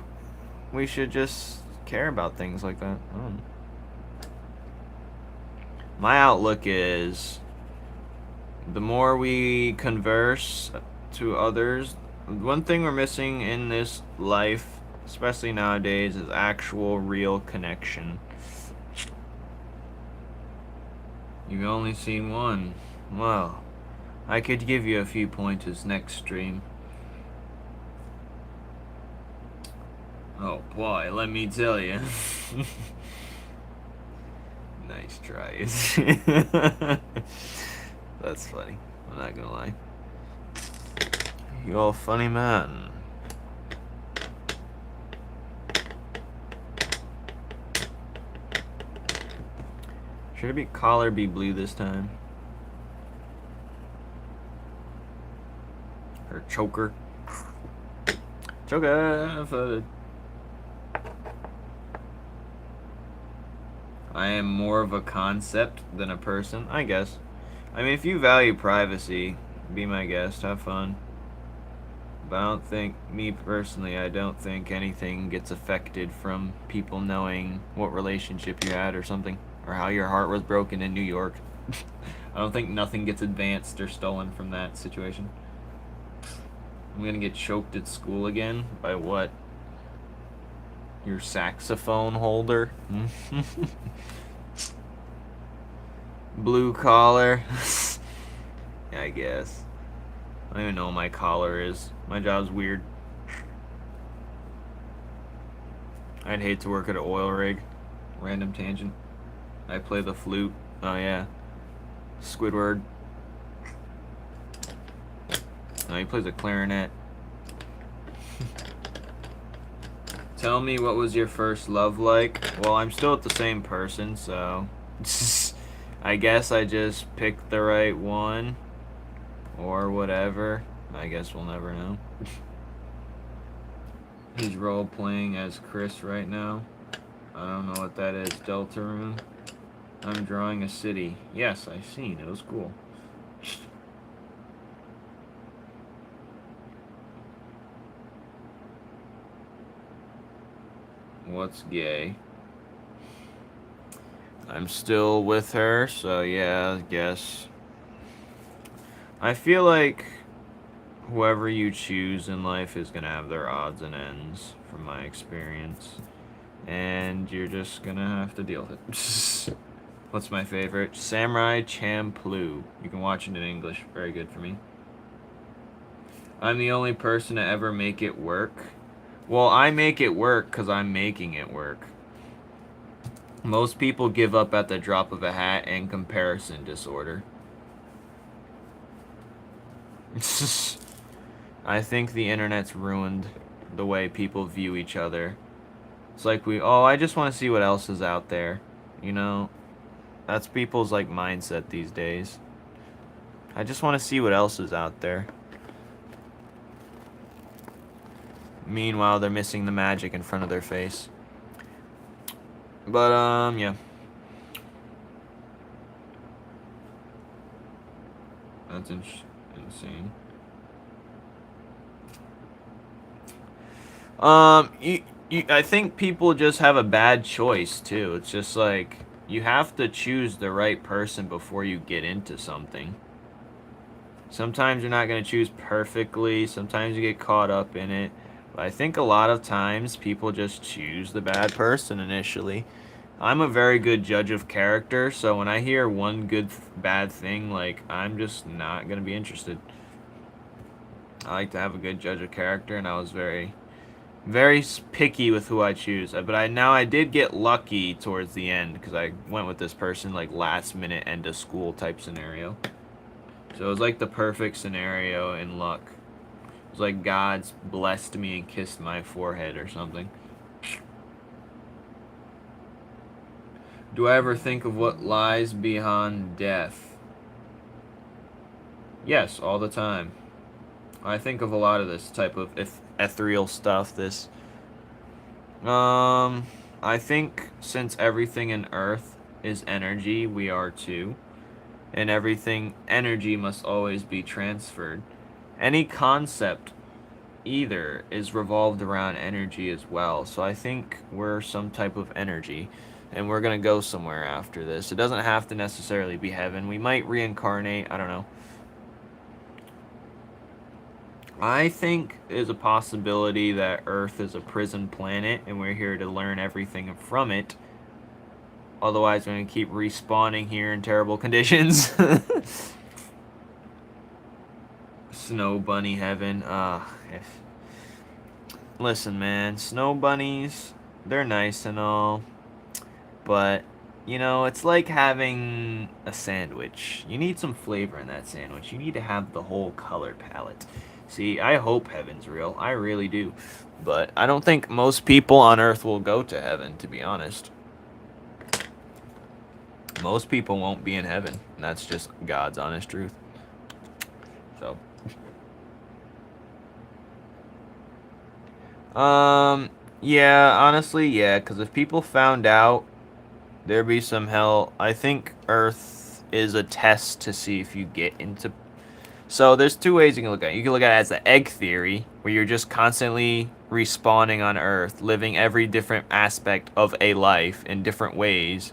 [SPEAKER 2] we should just care about things like that. I don't know. My outlook is the more we converse to others, one thing we're missing in this life, especially nowadays, is actual real connection. You've only seen one. Well, I could give you a few pointers next stream. Oh boy, let me tell you. Nice try. That's funny. I'm not gonna lie. You're a funny man. Should it collar be blue this time? Or choker? Choker for... I am more of a concept than a person, I guess. I mean, if you value privacy, be my guest, have fun. But I don't think, me personally, I don't think anything gets affected from people knowing what relationship you had or something. Or how your heart was broken in New York. I don't think nothing gets advanced or stolen from that situation. I'm gonna get choked at school again? By what? Your saxophone holder? Blue collar? Yeah, I guess. I don't even know what my collar is. My job's weird. I'd hate to work at an oil rig. Random tangent. I play the flute. Oh yeah. Squidward. No, he plays a clarinet. Tell me, what was your first love like? Well, I'm still with the same person, so... I guess I just picked the right one. Or whatever. I guess we'll never know. He's role-playing as Chris right now. I don't know what that is. Deltarune. I'm drawing a city. Yes, I've seen. It was cool. What's gay? I'm still with her, so yeah, I guess. I feel like whoever you choose in life is gonna have their odds and ends, from my experience. And you're just gonna have to deal with it. What's my favorite? Samurai Champloo. You can watch it in English. Very good for me. I'm the only person to ever make it work. Well, I make it work because I'm making it work. Most people give up at the drop of a hat and comparison disorder. I think the internet's ruined the way people view each other. It's like I just want to see what else is out there. You know? That's people's like mindset these days. I just want to see what else is out there. Meanwhile, they're missing the magic in front of their face. But, yeah. That's insane. I think people just have a bad choice, too. It's just like, you have to choose the right person before you get into something. Sometimes you're not going to choose perfectly. Sometimes you get caught up in it. But I think a lot of times people just choose the bad person initially. I'm a very good judge of character, so when I hear one bad thing, like, I'm just not going to be interested. I like to have a good judge of character, and I was very picky with who I choose. But I did get lucky towards the end because I went with this person like last minute end of school type scenario. So it was like the perfect scenario in luck. It was like God's blessed me and kissed my forehead or something. Do I ever think of what lies beyond death? Yes, all the time. I think of a lot of this type of ethereal stuff. I think since everything in Earth is energy, we are too. And everything, energy must always be transferred. Any concept either is revolved around energy as well. So I think we're some type of energy. And we're going to go somewhere after this. It doesn't have to necessarily be heaven. We might reincarnate. I don't know. I think there's a possibility that Earth is a prison planet and we're here to learn everything from it. Otherwise, we're going to keep respawning here in terrible conditions. Snow bunny heaven. Listen, man. Snow bunnies, they're nice and all. But, you know, it's like having a sandwich. You need some flavor in that sandwich. You need to have the whole color palette. See, I hope heaven's real. I really do. But I don't think most people on Earth will go to heaven, to be honest. Most people won't be in heaven. And that's just God's honest truth. So. Yeah, honestly, yeah. Because if people found out there'd be some hell, I think Earth is a test to see if you get into. So there's two ways you can look at it. You can look at it as the egg theory, where you're just constantly respawning on Earth, living every different aspect of a life in different ways,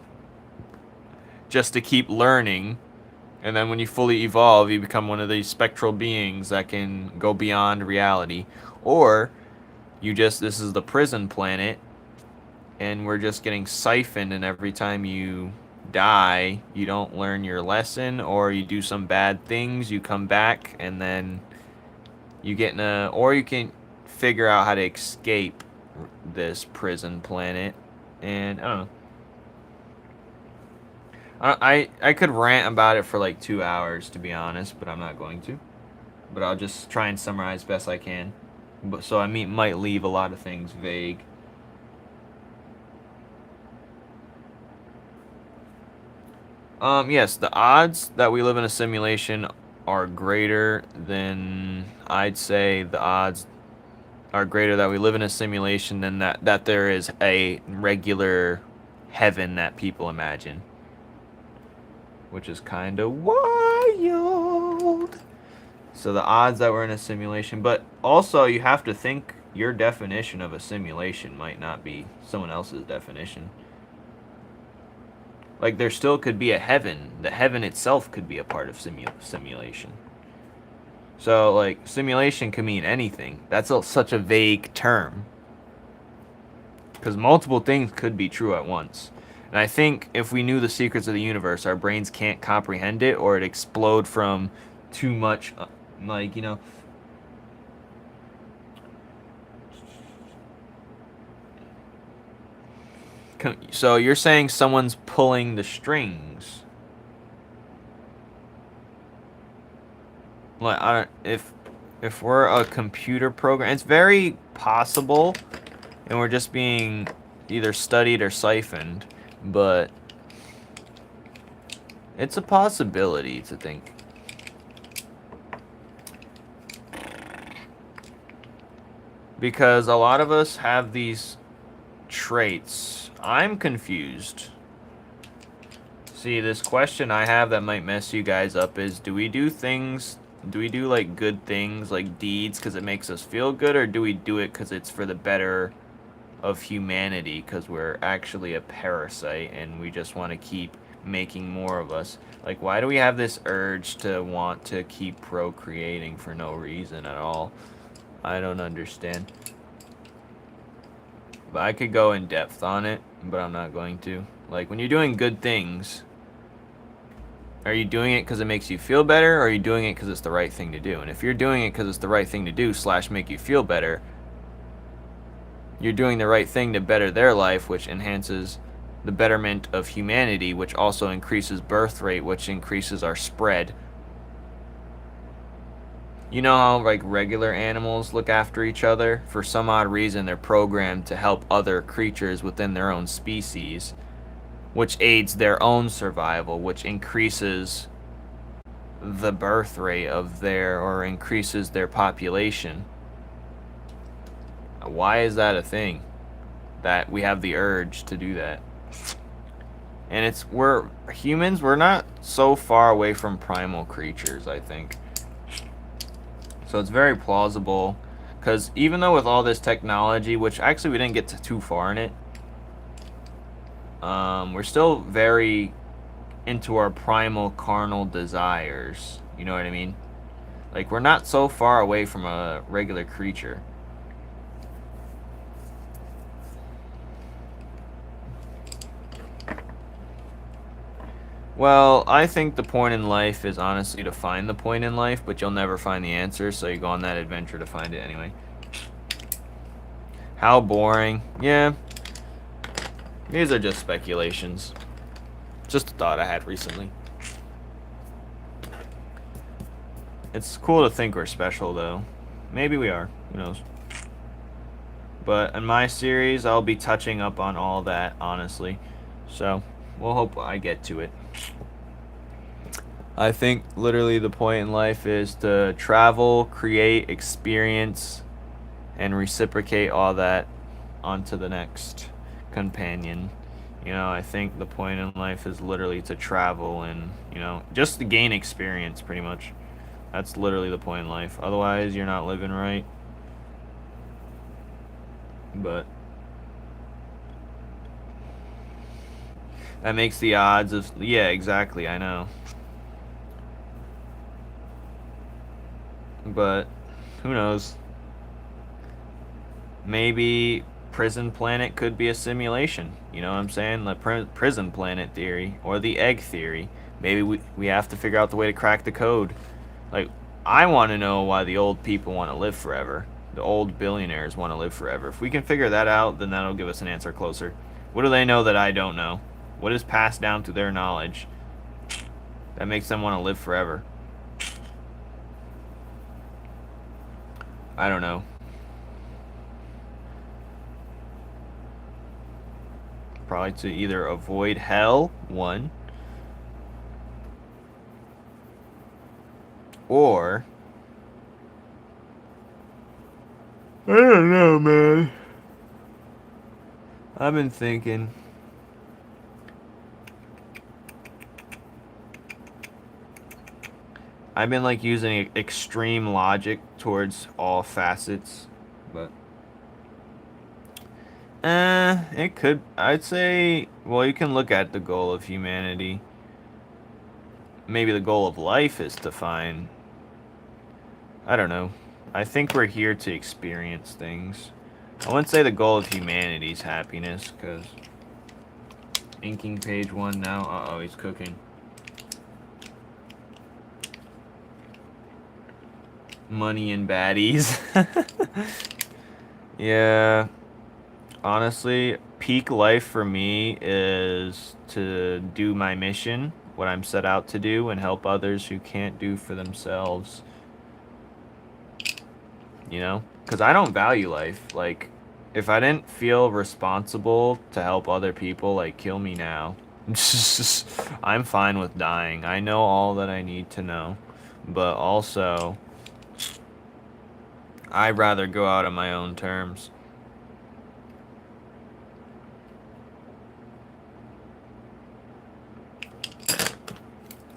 [SPEAKER 2] just to keep learning. And then when you fully evolve, you become one of these spectral beings that can go beyond reality. Or this is the prison planet, and we're just getting siphoned, and every time you die, you don't learn your lesson, or you do some bad things, you come back, and then you get or you can figure out how to escape this prison planet. And I don't know. I could rant about it for like 2 hours, to be honest, but I'm not going to. But I'll just try and summarize best I can. But so I might leave a lot of things vague. Yes, the odds that we live in a simulation are greater than, I'd say the odds are greater that we live in a simulation than that there is a regular heaven that people imagine. Which is kind of wild. So the odds that we're in a simulation, but also you have to think your definition of a simulation might not be someone else's definition. Like, there still could be a heaven. The heaven itself could be a part of simulation. So, like, simulation can mean anything. That's such a vague term. Because multiple things could be true at once. And I think if we knew the secrets of the universe, our brains can't comprehend it, or it'd explode from too much, like, you know. So you're saying someone's pulling the strings? Like, if we're a computer program, it's very possible, and we're just being either studied or siphoned, but it's a possibility to think. Because a lot of us have these traits. I'm confused. See, this question I have that might mess you guys up is, do we do like good things, like deeds, because it makes us feel good, or do we do it because it's for the better of humanity, because we're actually a parasite and we just want to keep making more of us? Like, why do we have this urge to want to keep procreating for no reason at all? I don't understand. But I could go in depth on it, but I'm not going to. Like, when you're doing good things, Are you doing it because it makes you feel better, or are you doing it because it's the right thing to do? And if you're doing it because it's the right thing to do / make you feel better, you're doing the right thing to better their life, which enhances the betterment of humanity, which also increases birth rate, which increases our spread. You know how like regular animals look after each other? For some odd reason, they're programmed to help other creatures within their own species, which aids their own survival, which increases the birth rate of their, or increases their population. Why is that a thing? That we have the urge to do that. And we're humans, we're not so far away from primal creatures, I think. So it's very plausible, because even though with all this technology, which actually we didn't get too far in it, we're still very into our primal carnal desires. You know what I mean? Like, we're not so far away from a regular creature. Well, I think the point in life is honestly to find the point in life, but you'll never find the answer, so you go on that adventure to find it anyway. How boring. Yeah. These are just speculations. Just a thought I had recently. It's cool to think we're special, though. Maybe we are. Who knows? But in my series, I'll be touching up on all that, honestly. So, we'll hope I get to it. I think literally the point in life is to travel, create, experience, and reciprocate all that onto the next companion. You know, I think the point in life is literally to travel and, you know, just to gain experience, pretty much. That's literally the point in life. Otherwise, you're not living right. But that makes the odds of... Yeah, exactly, I know. But who knows? Maybe Prison Planet could be a simulation. You know what I'm saying? The Prison Planet theory, or the egg theory. Maybe we have to figure out the way to crack the code. Like, I want to know why the old people want to live forever. The old billionaires want to live forever. If we can figure that out, then that'll give us an answer closer. What do they know that I don't know? What is passed down through their knowledge that makes them want to live forever? I don't know. Probably to either avoid hell, one, or I don't know, man. I've been thinking. I've been like using extreme logic towards all facets, but it could. I'd say, well, you can look at the goal of humanity. Maybe the goal of life is to find, I don't know. I think we're here to experience things. I wouldn't say the goal of humanity is happiness, because inking page 1 now. Uh-oh, he's cooking. Money and baddies. Yeah. Honestly, peak life for me is to do my mission, what I'm set out to do, and help others who can't do for themselves. You know? Because I don't value life. Like, if I didn't feel responsible to help other people, like, kill me now. I'm fine with dying. I know all that I need to know. But also, I'd rather go out on my own terms.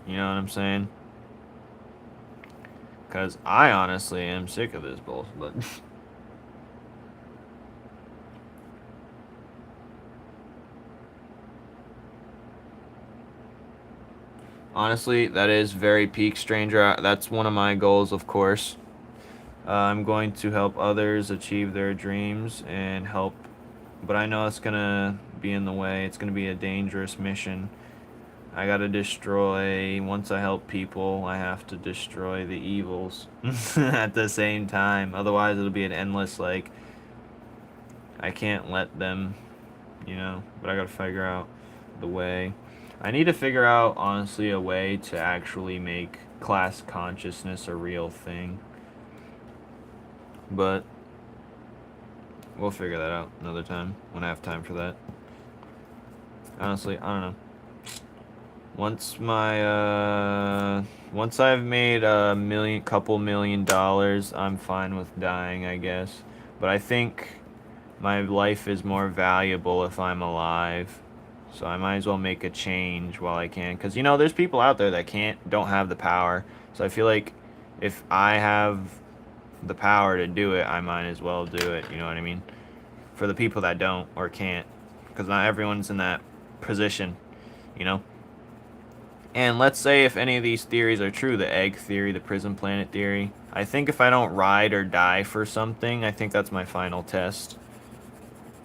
[SPEAKER 2] You know what I'm saying? Because I honestly am sick of this bullshit, but... Honestly, that is very peak stranger. That's one of my goals, of course. I'm going to help others achieve their dreams and help... But I know it's going to be in the way. It's going to be a dangerous mission. I gotta destroy, once I help people, I have to destroy the evils at the same time. Otherwise, it'll be an endless, like, I can't let them, you know, but I gotta figure out the way. I need to figure out, honestly, a way to actually make class consciousness a real thing. But we'll figure that out another time when I have time for that. Honestly, I don't know. Once I've made couple million dollars, I'm fine with dying, I guess. But I think my life is more valuable if I'm alive. So I might as well make a change while I can. Because, you know, there's people out there that don't have the power. So I feel like if I have the power to do it, I might as well do it. You know what I mean? For the people that don't or can't. Because not everyone's in that position, you know? And let's say if any of these theories are true, the egg theory, the prison planet theory, I think if I don't ride or die for something, I think that's my final test.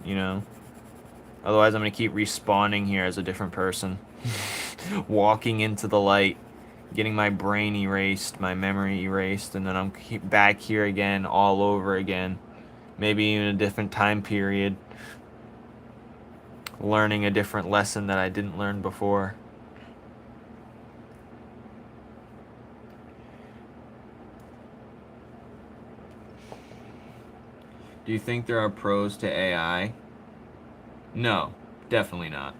[SPEAKER 2] You know? Otherwise, I'm going to keep respawning here as a different person. Walking into the light, getting my brain erased, my memory erased, and then I'm back here again, all over again. Maybe even a different time period. Learning a different lesson that I didn't learn before. Do you think there are pros to AI? No, definitely not.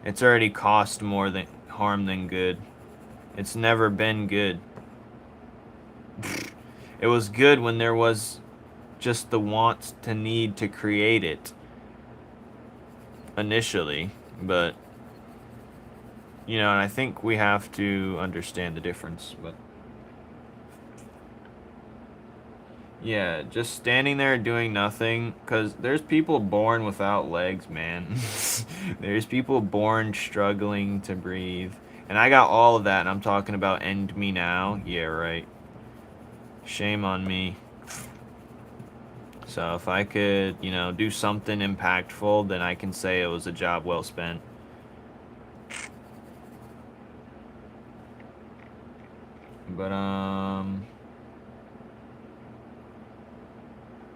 [SPEAKER 2] It's already cost more than harm than good. It's never been good. It was good when there was just the want to need to create it initially, but you know, and I think we have to understand the difference, but yeah, just standing there doing nothing, because there's people born without legs, man. There's people born struggling to breathe. And I got all of that, and I'm talking about end me now. Yeah, right. Shame on me. So if I could, you know, do something impactful, then I can say it was a job well spent. But,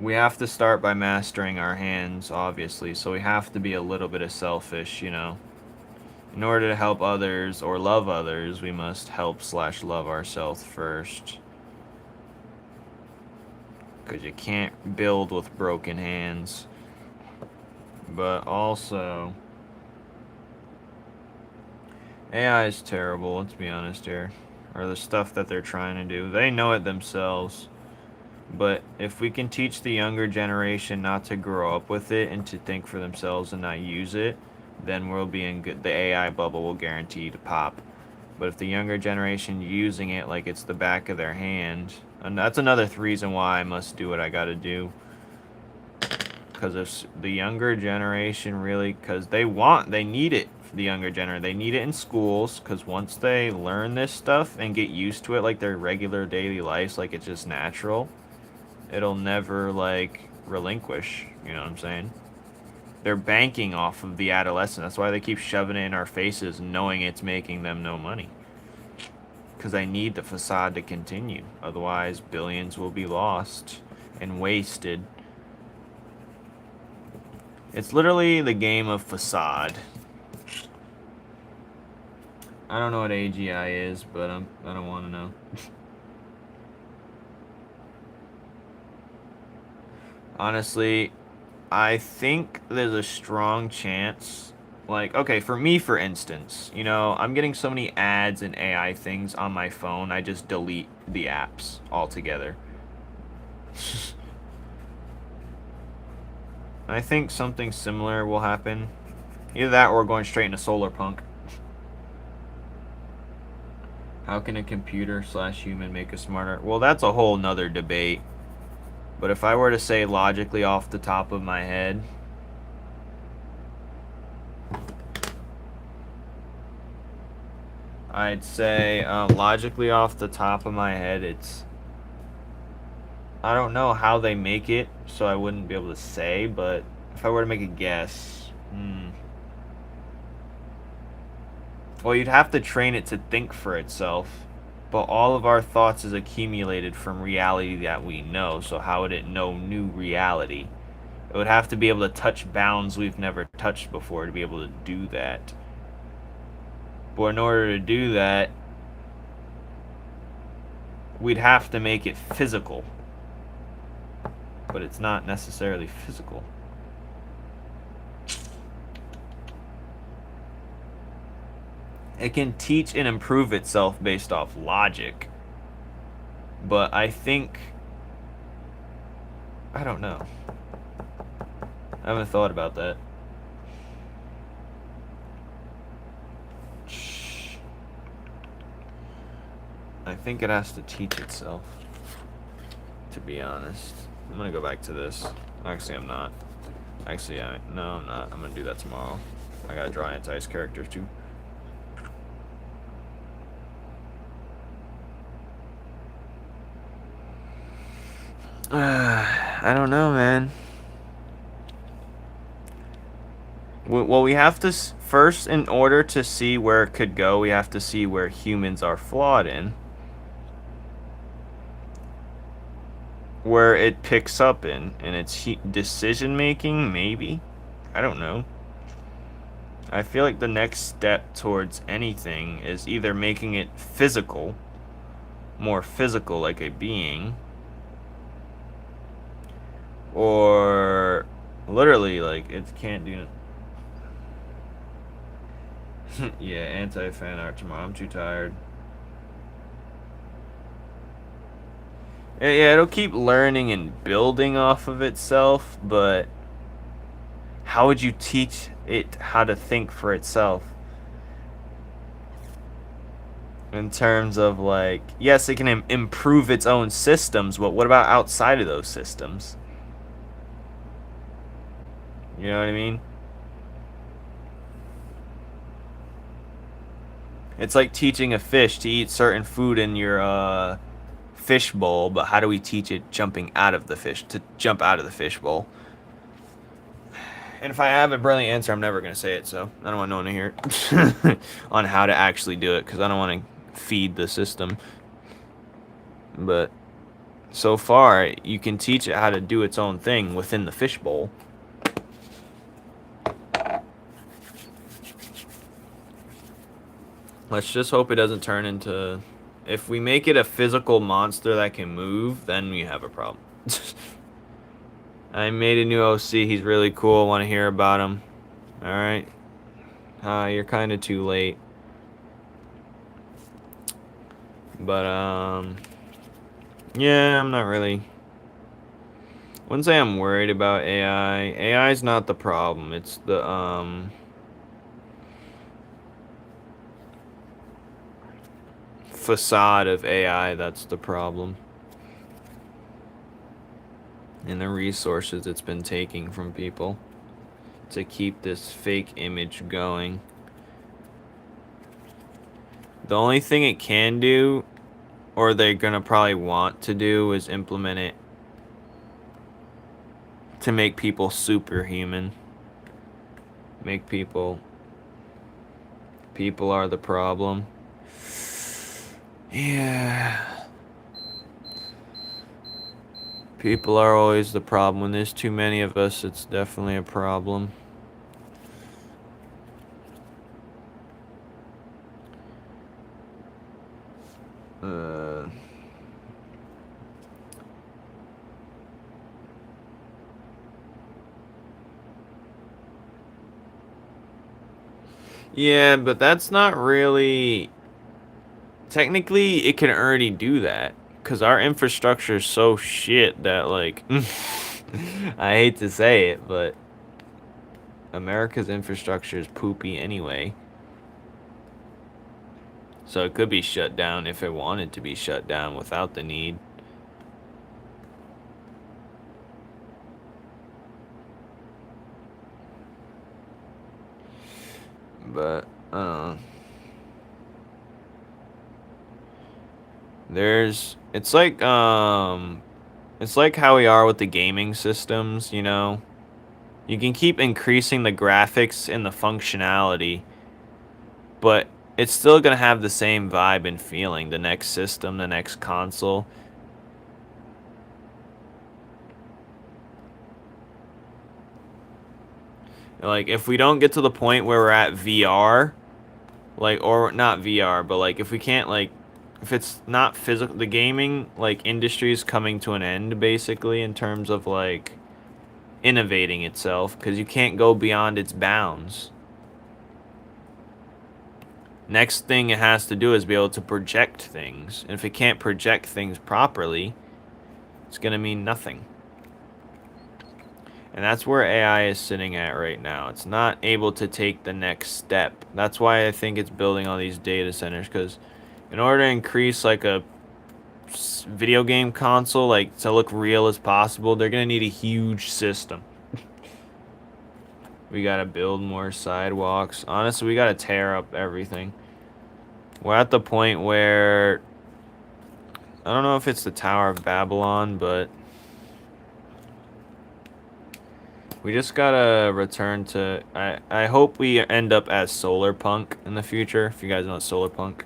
[SPEAKER 2] we have to start by mastering our hands, obviously, so we have to be a little bit of selfish, you know. In order to help others or love others, we must help/love ourselves first. Because you can't build with broken hands. But also, AI is terrible, let's be honest here. Or the stuff that they're trying to do. They know it themselves. But if we can teach the younger generation not to grow up with it and to think for themselves and not use it, then we'll be in good. The AI bubble will guarantee to pop. But if the younger generation using it like it's the back of their hand, and that's another reason why I must do what I gotta do. Because if the younger generation really, because they need it. The younger generation, they need it in schools. Because once they learn this stuff and get used to it, like their regular daily lives, like it's just natural, it'll never like relinquish. You know what I'm saying? They're banking off of the adolescent. That's why they keep shoving it in our faces, knowing it's making them no money. Because they need the facade to continue. Otherwise, billions will be lost and wasted. It's literally the game of facade. I don't know what AGI is, but I don't want to know. Honestly, I think there's a strong chance, like, okay, for me, for instance, you know, I'm getting so many ads and AI things on my phone, I just delete the apps altogether. I think something similar will happen. Either that or we're going straight into solar punk. How can a computer/human make us smarter? Well, that's a whole nother debate. But if I were to say logically off the top of my head, I'd say logically off the top of my head, it's, I don't know how they make it, so I wouldn't be able to say, but if I were to make a guess, Well, you'd have to train it to think for itself. But all of our thoughts is accumulated from reality that we know, so how would it know new reality? It would have to be able to touch bounds we've never touched before to be able to do that. But in order to do that, we'd have to make it physical. But it's not necessarily physical. It can teach and improve itself based off logic. But I think... I don't know. I haven't thought about that. I think it has to teach itself, to be honest. I'm gonna go back to this. Actually, I'm not. Actually, no, I'm not. I'm gonna do that tomorrow. I gotta draw Anti's character too. I don't know, man. Well, we have to first, in order to see where it could go, we have to see where humans are flawed in. Where it picks up in its decision making, maybe. I don't know. I feel like the next step towards anything is either making it physical, more physical like a being, or literally like it can't do. Yeah, anti-fan art tomorrow. I'm too tired. Yeah, it'll keep learning and building off of itself, but how would you teach it how to think for itself? In terms of, like, yes, it can improve its own systems, but what about outside of those systems? You know what I mean? It's like teaching a fish to eat certain food in your fish bowl, but how do we teach it jumping out of the fish, to jump out of the fish bowl? And if I have a brilliant answer, I'm never going to say it, so I don't want no one to hear it. On how to actually do it, because I don't want to feed the system. But so far, you can teach it how to do its own thing within the fish bowl. Let's just hope it doesn't turn into... If we make it a physical monster that can move, then we have a problem. I made a new OC. He's really cool. Want to hear about him. Alright. You're kind of too late. But, yeah, I'm not really... Wouldn't say I'm worried about AI. AI is not the problem. It's the, facade of AI that's the problem. And the resources it's been taking from people to keep this fake image going. The only thing it can do, or they're gonna probably want to do, is implement it to make people superhuman. Make people are the problem. Yeah. People are always the problem. When there's too many of us, it's definitely a problem. Yeah, but that's not really... Technically, it can already do that. Because our infrastructure is so shit that, like... I hate to say it, but... America's infrastructure is poopy anyway. So it could be shut down if it wanted to be shut down without the need. But, it's like how we are with the gaming systems, you know? You can keep increasing the graphics and the functionality, but it's still going to have the same vibe and feeling. The next system, the next console. Like, if we don't get to the point where we're at VR, like, or not VR, but like, if we can't, like, if it's not physical, the gaming, like, industry is coming to an end, basically, in terms of, like, innovating itself, because you can't go beyond its bounds. Next thing it has to do is be able to project things. And if it can't project things properly, it's going to mean nothing. And that's where AI is sitting at right now. It's not able to take the next step. That's why I think it's building all these data centers, because in order to increase like a video game console, like to look real as possible, they're going to need a huge system. We got to build more sidewalks. Honestly, we got to tear up everything. We're at the point where I don't know if it's the Tower of Babylon, but we just gotta return to... I hope we end up as Solar Punk in the future, if you guys know Solar Punk.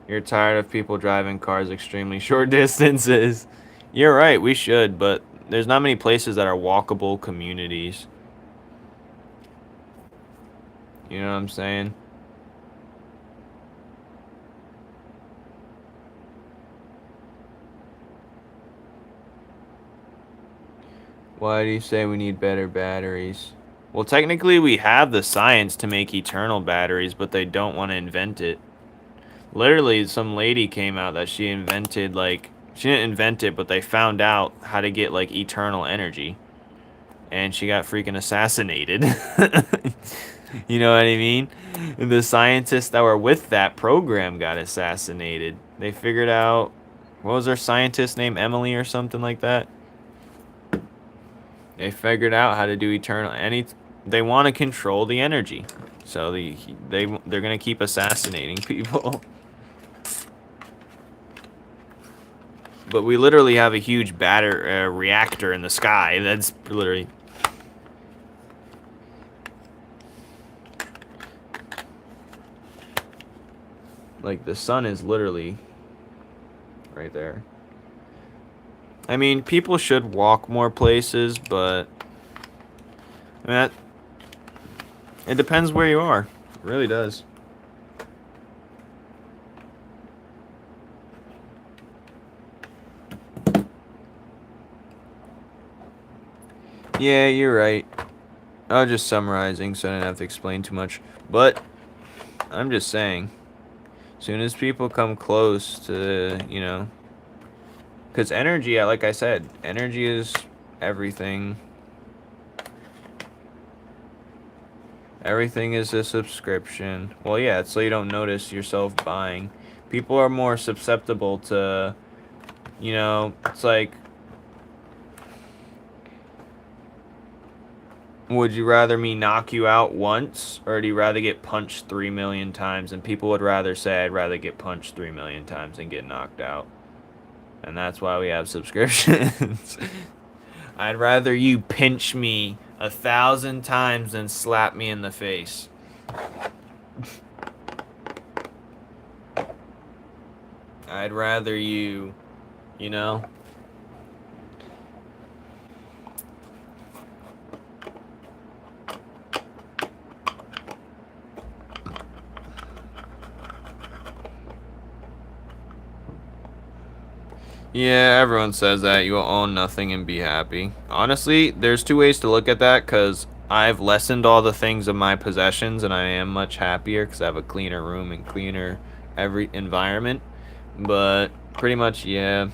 [SPEAKER 2] You're tired of people driving cars extremely short distances. You're right, we should, but there's not many places that are walkable communities. You know what I'm saying? Why do you say we need better batteries? Well, technically we have the science to make eternal batteries, but they don't want to invent it. Literally, some lady came out that she invented, like... She didn't invent it, but they found out how to get, like, eternal energy. And she got freaking assassinated. You know what I mean? The scientists that were with that program got assassinated. They figured out... What was their scientist name? Emily or something like that? They figured out how to do eternal... They want to control the energy. So they're going to keep assassinating people. But we literally have a huge reactor in the sky. That's literally... Like, the sun is literally right there. I mean, people should walk more places, but... I mean, it depends where you are. It really does. Yeah, you're right. I was just summarizing, so I didn't have to explain too much. But, I'm just saying, as soon as people come close to, you know... Because energy, like I said, energy is everything. Everything is a subscription. Well, yeah, it's so you don't notice yourself buying. People are more susceptible to, you know, it's like... Would you rather me knock you out once, or do you rather get punched 3 million times? And people would rather say, I'd rather get punched 3 million times than get knocked out. And that's why we have subscriptions. I'd rather you pinch me 1,000 times than slap me in the face. I'd rather you know... Yeah, everyone says that. You will own nothing and be happy. Honestly, there's two ways to look at that, because I've lessened all the things of my possessions, and I am much happier because I have a cleaner room and cleaner every environment. But pretty much, yeah.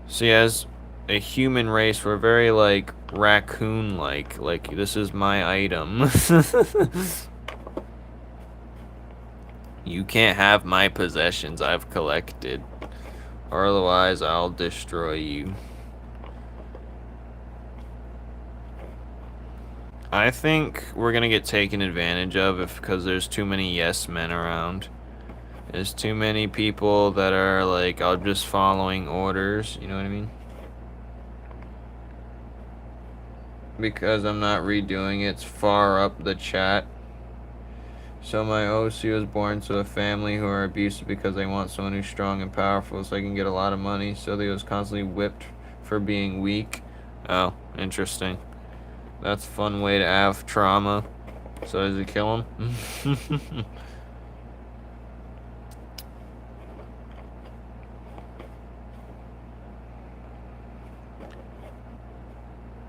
[SPEAKER 2] See, as a human race, we're very, like, raccoon-like. Like, this is my item. You can't have my possessions I've collected, or otherwise I'll destroy you. I think we're gonna get taken advantage of because there's too many yes men around. There's too many people that are like, I'm just following orders, you know what I mean? Because I'm not redoing it, it's far up the chat. So my OC was born to a family who are abusive because they want someone who's strong and powerful so they can get a lot of money. So they was constantly whipped for being weak. Oh, interesting. That's a fun way to have trauma. So does he kill him?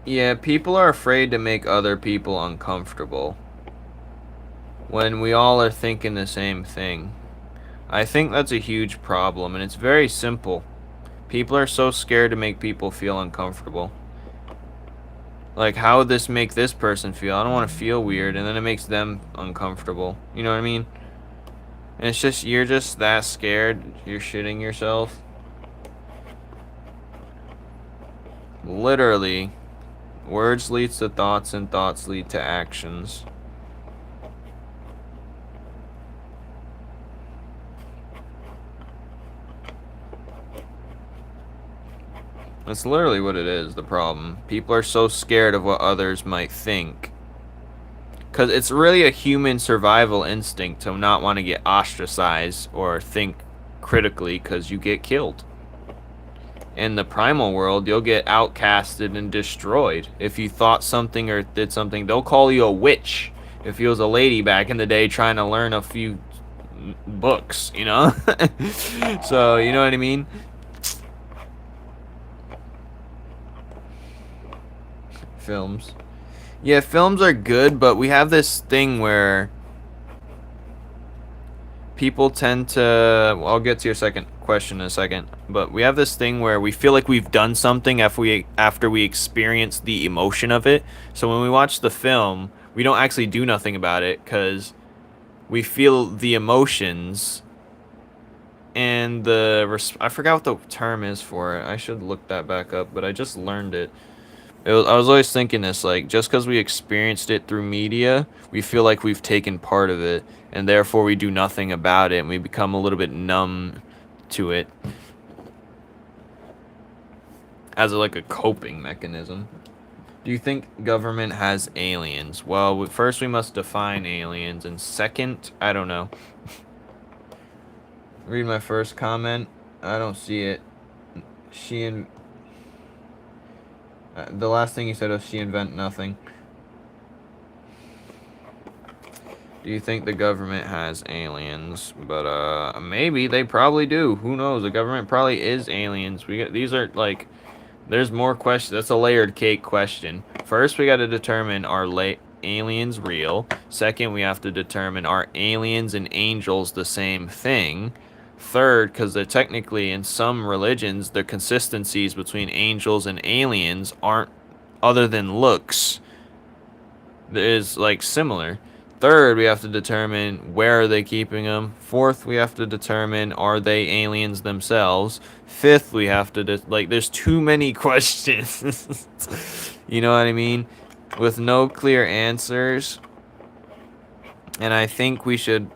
[SPEAKER 2] Yeah, people are afraid to make other people uncomfortable when we all are thinking the same thing. I think that's a huge problem, and it's very simple. People are so scared to make people feel uncomfortable. Like, how would this make this person feel? I don't want to feel weird, and then it makes them uncomfortable. You know what I mean? And it's just, you're just that scared, you're shitting yourself. Literally, words lead to thoughts, and thoughts lead to actions. That's literally what it is, the problem. People are so scared of what others might think. Because it's really a human survival instinct to not want to get ostracized or think critically because you get killed. In the primal world, you'll get outcasted and destroyed. If you thought something or did something, they'll call you a witch. If you was a lady back in the day trying to learn a few books, you know? So, you know what I mean? Films. Yeah, films are good, but we have this thing where people tend to... Well, I'll get to your second question in a second. But we have this thing where we feel like we've done something after we experience the emotion of it. So when we watch the film, we don't actually do nothing about it because we feel the emotions and the... I forgot what the term is for it. I should look that back up, but I just learned it. I was always thinking this, like, just because we experienced it through media, we feel like we've taken part of it, and therefore we do nothing about it, and we become a little bit numb to it as like a coping mechanism. Do you think government has aliens? Well, first we must define aliens, and second, I don't know. Read my first comment. I don't see it. The last thing you said was she invent nothing. Do you think the government has aliens? But maybe they probably do. Who knows? The government probably is aliens. These are like, there's more questions. That's a layered cake question. First, we got to determine are aliens real. Second, we have to determine are aliens and angels the same thing. Third, because they're technically in some religions, the consistencies between angels and aliens aren't, other than looks, is like similar. Third, we have to determine where are they keeping them. Fourth, we have to determine are they aliens themselves. Fifth, we have to like, there's too many questions. You know what I mean? With no clear answers. And I think we should...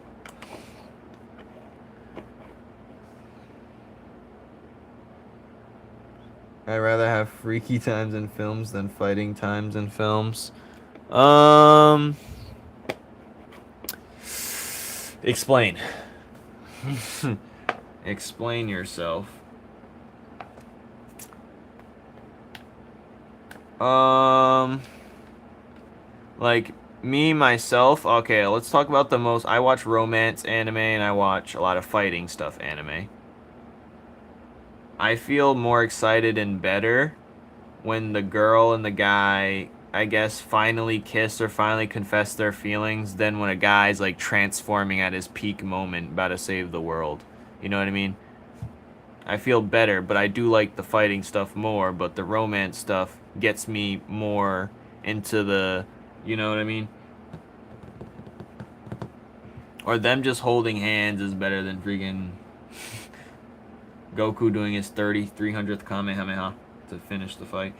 [SPEAKER 2] I'd rather have freaky times in films than fighting times in films. Explain. Explain yourself. Like, me, myself, okay, let's talk about the most... I watch romance anime, and I watch a lot of fighting stuff anime. I feel more excited and better when the girl and the guy, I guess, finally kiss or finally confess their feelings than when a guy's, like, transforming at his peak moment about to save the world. You know what I mean? I feel better, but I do like the fighting stuff more, but the romance stuff gets me more into the... You know what I mean? Or them just holding hands is better than freaking Goku doing his 300th Kamehameha to finish the fight.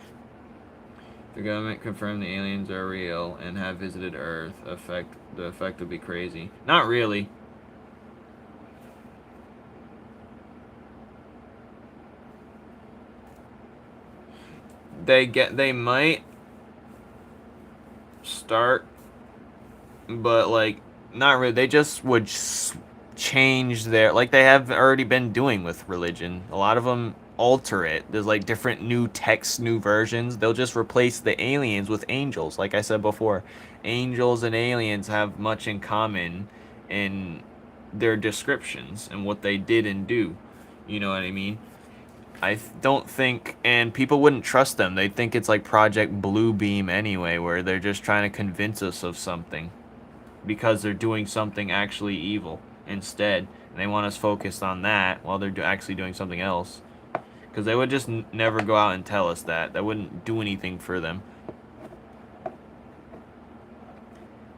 [SPEAKER 2] The government confirmed the aliens are real and have visited Earth. The effect would be crazy. Not really. They might start, but like not really. They just would change their, like they have already been doing with religion. A lot of them alter it. There's like different new texts, new versions. They'll just replace the aliens with angels. Like I said before, angels and aliens have much in common in their descriptions and what they did and do. You know what I mean? I don't think, and people wouldn't trust them. They'd think it's like Project Bluebeam anyway, where they're just trying to convince us of something because they're doing something actually evil instead. And they want us focused on that while they're actually doing something else. Because they would just never go out and tell us that. That wouldn't do anything for them.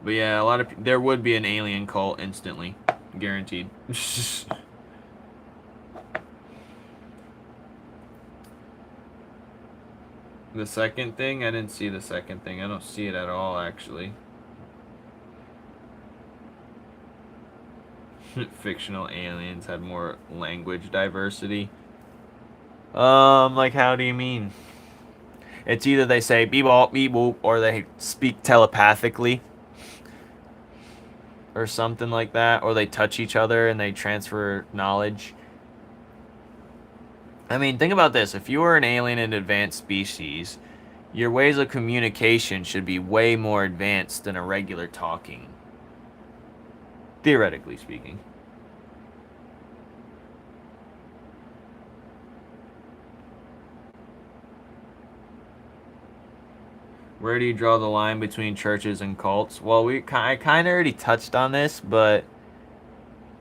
[SPEAKER 2] But yeah, there would be an alien cult instantly. Guaranteed. The second thing? I didn't see the second thing. I don't see it at all, actually. Fictional aliens had more language diversity. Like how do you mean? It's either they say beep bop beep boop or they speak telepathically or something like that, or they touch each other and they transfer knowledge. I mean, think about this. If you were an alien and advanced species, your ways of communication should be way more advanced than a regular talking. Theoretically speaking. Where do you draw the line between churches and cults? Well, I kind of already touched on this, but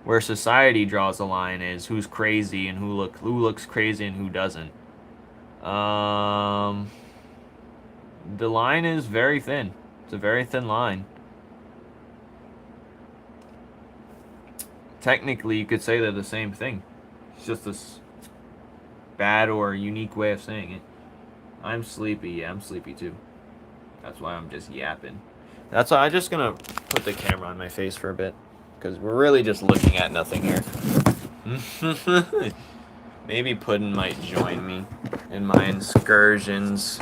[SPEAKER 2] where society draws the line is who's crazy and who looks crazy and who doesn't. The line is very thin. It's a very thin line. Technically, you could say they're the same thing. It's just this bad or unique way of saying it. I'm sleepy. Yeah, I'm sleepy too. That's why I'm just yapping. That's why I'm just gonna put the camera on my face for a bit. Because we're really just looking at nothing here. Maybe Puddin might join me in my excursions.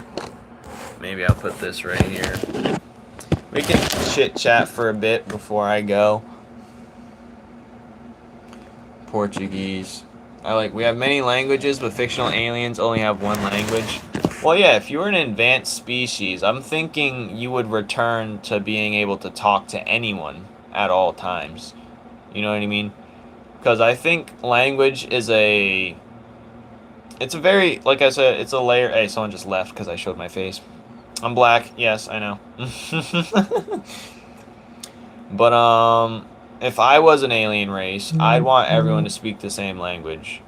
[SPEAKER 2] Maybe I'll put this right here. We can chit-chat for a bit before I go. Portuguese. We have many languages, but fictional aliens only have one language. Well, yeah, if you were an advanced species, I'm thinking you would return to being able to talk to anyone at all times. You know what I mean? Because I think language is it's a very, like I said, it's a layer. Hey, someone just left because I showed my face. I'm black. Yes, I know. But, if I was an alien race, I'd want everyone to speak the same language.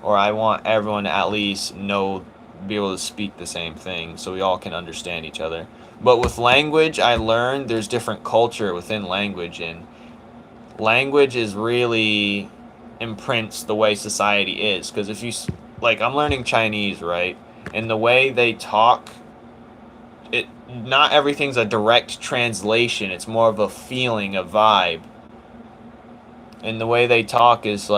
[SPEAKER 2] Or I want everyone to at least be able to speak the same thing so we all can understand each other. But with language, I learned there's different culture within language, and language is really imprints the way society is. Because if you, I'm learning Chinese, right? And the way they talk, not everything's a direct translation. It's more of a feeling, a vibe. And the way they talk is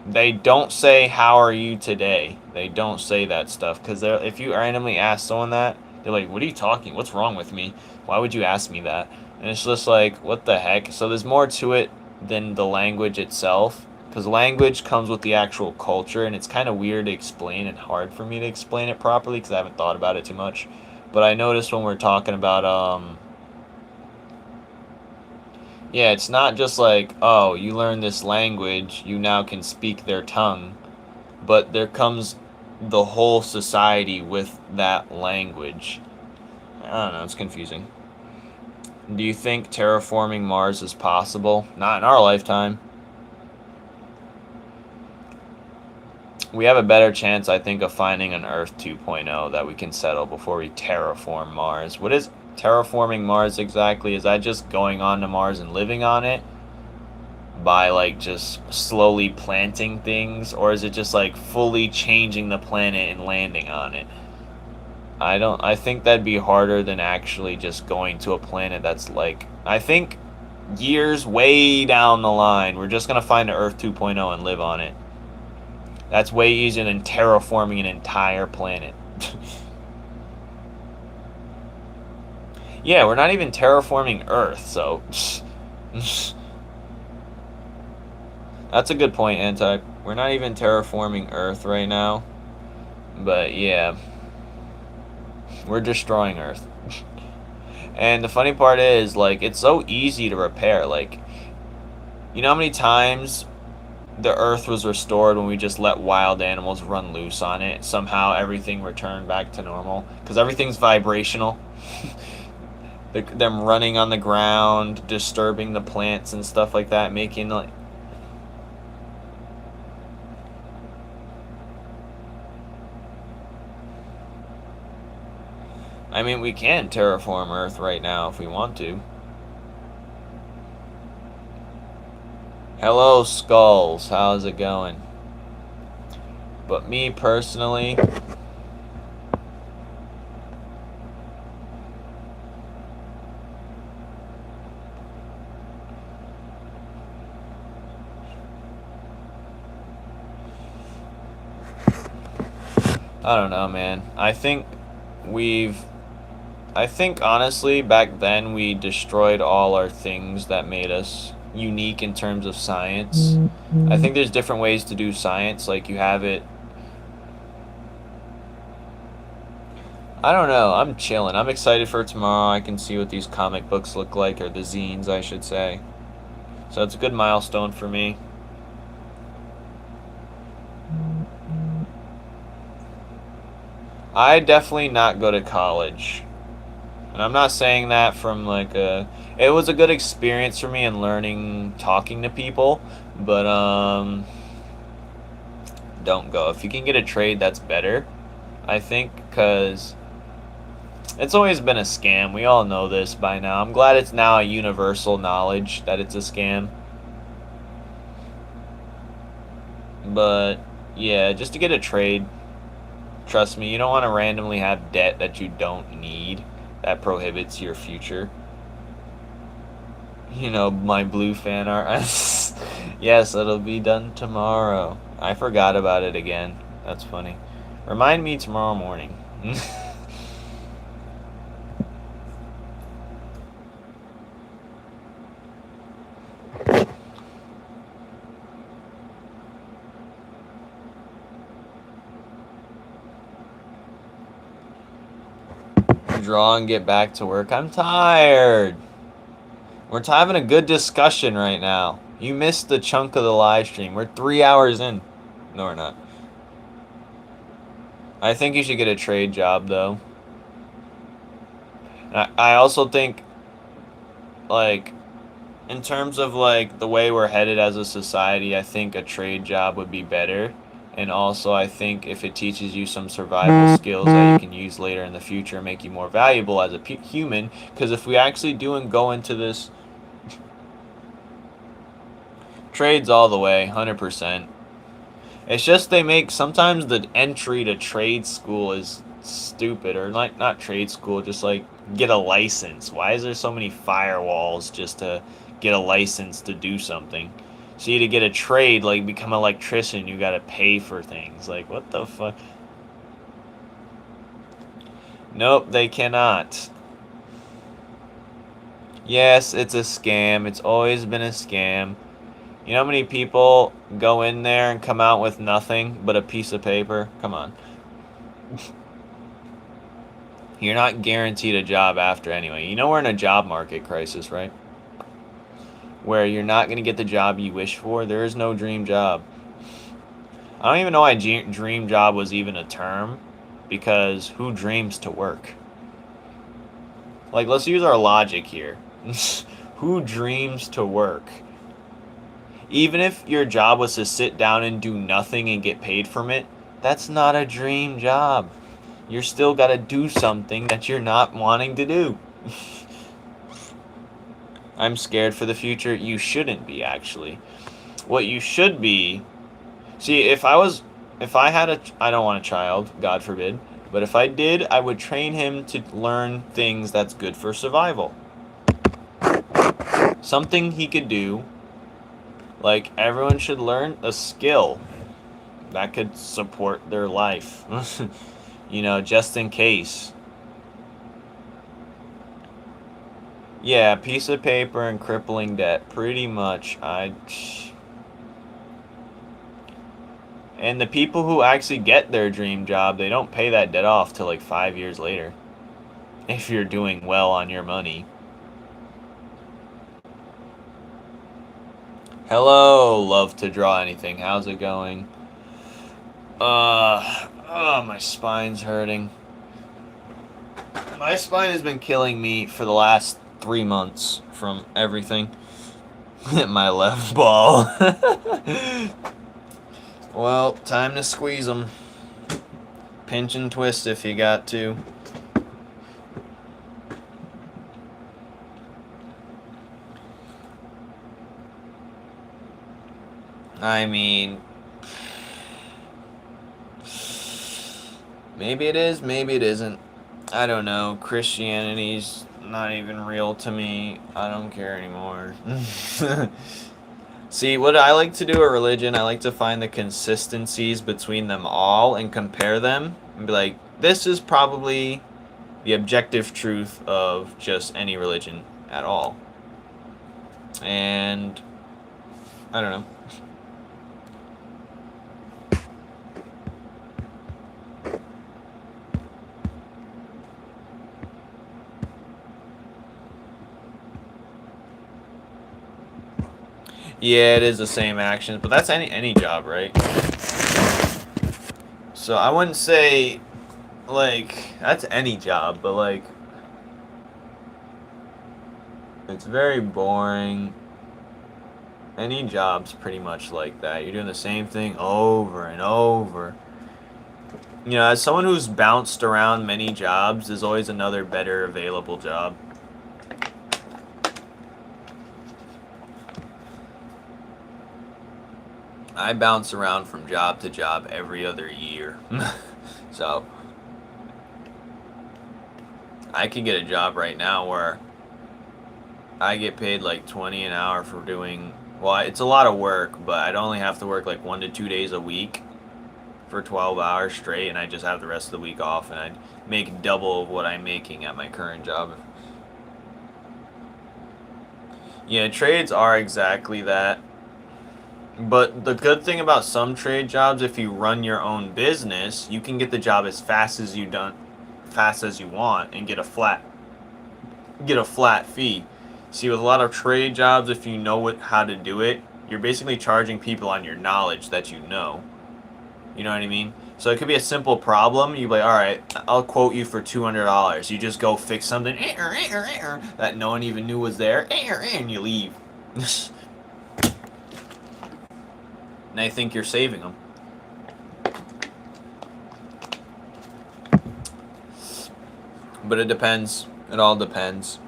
[SPEAKER 2] they don't say, "How are you today?" They don't say that stuff. Because if you randomly ask someone that, they're like, "What are you talking? What's wrong with me? Why would you ask me that?" And it's just like, what the heck? So there's more to it than the language itself. Because language comes with the actual culture. And it's kind of weird to explain and hard for me to explain it properly because I haven't thought about it too much. But I noticed when we're talking about, yeah, it's not just oh, you learn this language, you now can speak their tongue. But there comes the whole society with that language. I don't know, it's confusing. Do you think terraforming Mars is possible? Not in our lifetime. We have a better chance, I think, of finding an Earth 2.0 that we can settle before we terraform Mars. What is terraforming Mars exactly? Is that just going on to Mars and living on it by just slowly planting things, or is it just fully changing the planet and landing on it? I think that'd be harder than actually just going to a planet that's like, I think years way down the line, we're just gonna find an Earth 2.0 and live on it. That's way easier than terraforming an entire planet. Yeah, we're not even terraforming Earth, so that's a good point, Anti. We're not even terraforming Earth right now. But yeah, we're destroying Earth. And the funny part is, like, it's so easy to repair. Like, you know how many times the Earth was restored when we just let wild animals run loose on it? Somehow everything returned back to normal. Because everything's vibrational. Them running on the ground, disturbing the plants and stuff like that, making, like... I mean, we can terraform Earth right now if we want to. Hello, Skulls. How's it going? But me personally, I don't know, man. I think honestly, back then we destroyed all our things that made us unique in terms of science. I think there's different ways to do science. Like, you have it... I don't know. I'm chilling. I'm excited for tomorrow. I can see what these comic books look like, or the zines, I should say. So it's a good milestone for me. I definitely not go to college. And I'm not saying that from like a... It was a good experience for me in learning, talking to people. But, don't go. If you can get a trade, that's better, I think, because it's always been a scam. We all know this by now. I'm glad it's now a universal knowledge that it's a scam. But, yeah, just to get a trade, trust me, you don't want to randomly have debt that you don't need. That prohibits your future. You know, my blue fan art. Yes, it'll be done tomorrow. I forgot about it again. That's funny. Remind me tomorrow morning. Draw and get back to work. I'm tired. We're having a good discussion right now. You missed the chunk of the live stream. We're 3 hours in. No, we're not. I think you should get a trade job, though. I also think, like, in terms of, like, the way we're headed as a society, I think a trade job would be better. And also, I think if it teaches you some survival skills that you can use later in the future and make you more valuable as a human. Because if we actually do and go into this... Trades all the way, 100%. It's just they make... Sometimes the entry to trade school is stupid. Or, like, not trade school, just, like, get a license. Why is there so many firewalls just to get a license to do something? See, to get a trade, like, become an electrician, you gotta pay for things. Like, what the fuck? Nope, they cannot. Yes, it's a scam. It's always been a scam. You know how many people go in there and come out with nothing but a piece of paper? Come on. You're not guaranteed a job after anyway. You know we're in a job market crisis, right? Where you're not going to get the job you wish for. There is no dream job. I don't even know why dream job was even a term. Because who dreams to work? Like, let's use our logic here. Who dreams to work? Even if your job was to sit down and do nothing and get paid from it, that's not a dream job. You're still got to do something that you're not wanting to do. I'm scared for the future. You shouldn't be, actually. What you should be... See, I don't want a child, God forbid. But if I did, I would train him to learn things that's good for survival. Something he could do. Like, everyone should learn a skill that could support their life. You know, just in case. Yeah, piece of paper and crippling debt. Pretty much. And the people who actually get their dream job, they don't pay that debt off till like 5 years later. If you're doing well on your money. Hello, love to draw anything. How's it going? My spine's hurting. My spine has been killing me for the last 3 months from everything. My left ball. Well, time to squeeze them. Pinch and twist if you got to. I mean, maybe it is, maybe it isn't. I don't know. Christianity's not even real to me. I don't care anymore. See, what I like to do a religion, I like to find the consistencies between them all and compare them and be like, this is probably the objective truth of just any religion at all. And I don't know. Yeah, it is the same actions, but that's any job, right? So I wouldn't say, like, that's any job, but, like, it's very boring. Any job's pretty much like that. You're doing the same thing over and over. You know, as someone who's bounced around many jobs, there's always another better available job. I bounce around from job to job every other year. So, I could get a job right now where I get paid like 20 an hour for doing, well, it's a lot of work, but I'd only have to work like 1 to 2 days a week for 12 hours straight, and I just have the rest of the week off, and I'd make double of what I'm making at my current job. Yeah, trades are exactly that. But the good thing about some trade jobs, if you run your own business, you can get the job as fast as you want and get a flat fee. See, with a lot of trade jobs, if you know how to do it, you're basically charging people on your knowledge that you know. You know what I mean? So it could be a simple problem. You'd be like, all right, I'll quote you for $200. You just go fix something that no one even knew was there, and you leave. And I think you're saving them. But it depends. It all depends.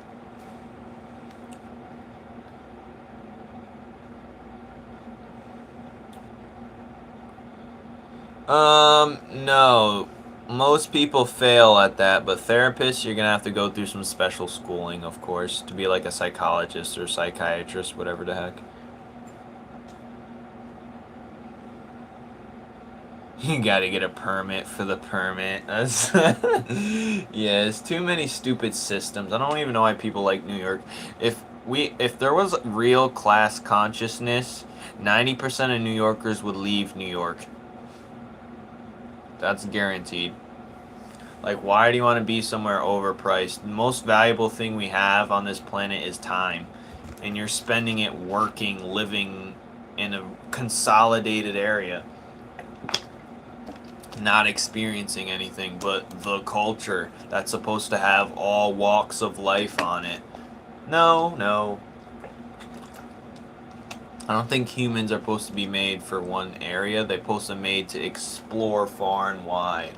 [SPEAKER 2] No. Most people fail at that, but therapists, you're gonna have to go through some special schooling, of course, to be like a psychologist or psychiatrist, whatever the heck. You gotta get a permit for the permit. Yeah, it's too many stupid systems. I don't even know why people like New York. If there was real class consciousness, 90% of New Yorkers would leave New York. That's guaranteed. Like, why do you want to be somewhere overpriced? The most valuable thing we have on this planet is time. And you're spending it working, living in a consolidated area. Not experiencing anything but the culture that's supposed to have all walks of life on it. No. I don't think humans are supposed to be made for one area. They're supposed to be made to explore far and wide.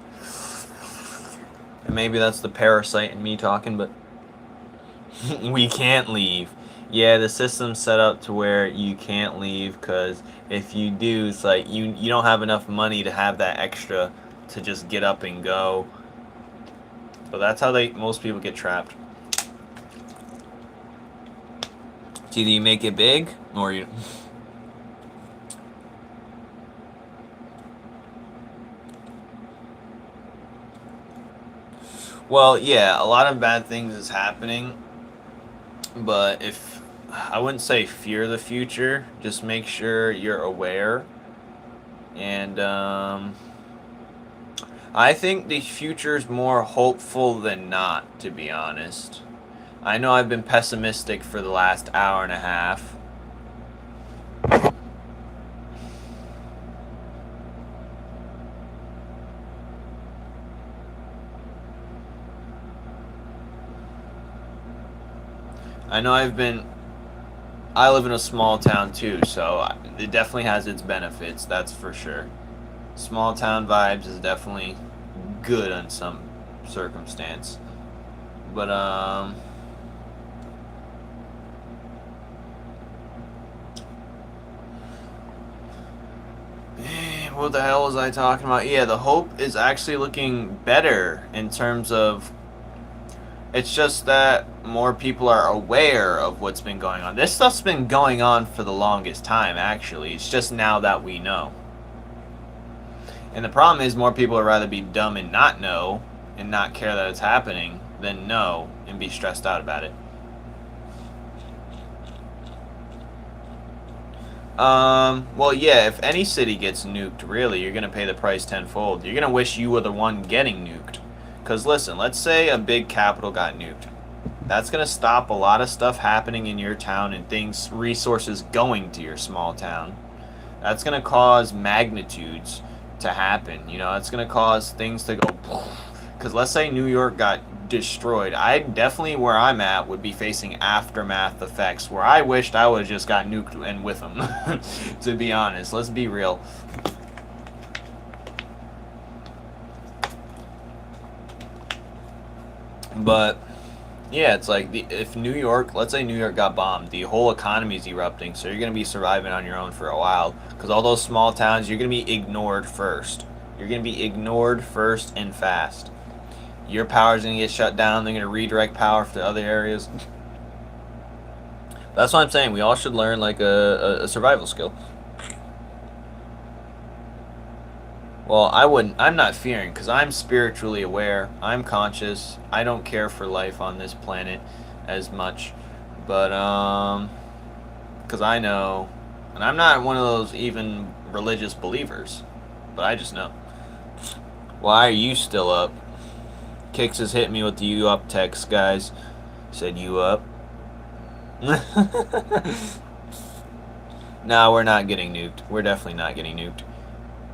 [SPEAKER 2] And maybe that's the parasite in me talking, but we can't leave. Yeah, the system's set up to where you can't leave, because if you do, it's like you don't have enough money to have that extra to just get up and go. But that's how most people get trapped. It's either you make it big or you. Well, yeah, a lot of bad things is happening, but if I wouldn't say fear the future, just make sure you're aware. And I think the future's more hopeful than not, to be honest. I know I've been pessimistic for the last hour and a half. I know I live in a small town too, so it definitely has its benefits, that's for sure. Small town vibes is definitely good in some circumstance. But, what the hell was I talking about? Yeah, the hope is actually looking better in terms of. It's just that more people are aware of what's been going on. This stuff's been going on for the longest time, actually. It's just now that we know. And the problem is more people would rather be dumb and not know and not care that it's happening than know and be stressed out about it. Well, yeah, if any city gets nuked, really, you're going to pay the price tenfold. You're going to wish you were the one getting nuked. Because listen, let's say a big capital got nuked. That's going to stop a lot of stuff happening in your town and resources going to your small town. That's going to cause magnitudes to happen. You know, that's going to cause things to go. Because let's say New York got destroyed. I definitely, where I'm at, would be facing aftermath effects where I wished I would have just got nuked and with them. To be honest, let's be real. But yeah, it's like if New York, let's say New York got bombed, the whole economy is erupting, so you're going to be surviving on your own for a while. Because all those small towns, you're going to be ignored first. You're going to be ignored first and fast. Your power's going to get shut down. They're going to redirect power to other areas. That's what I'm saying. We all should learn like a survival skill. Well, I'm not fearing because I'm spiritually aware. I'm conscious. I don't care for life on this planet as much. But, because I know, and I'm not one of those even religious believers, but I just know. Why are you still up? Kix has hit me with the you up text, guys. Said you up. No, we're not getting nuked. We're definitely not getting nuked.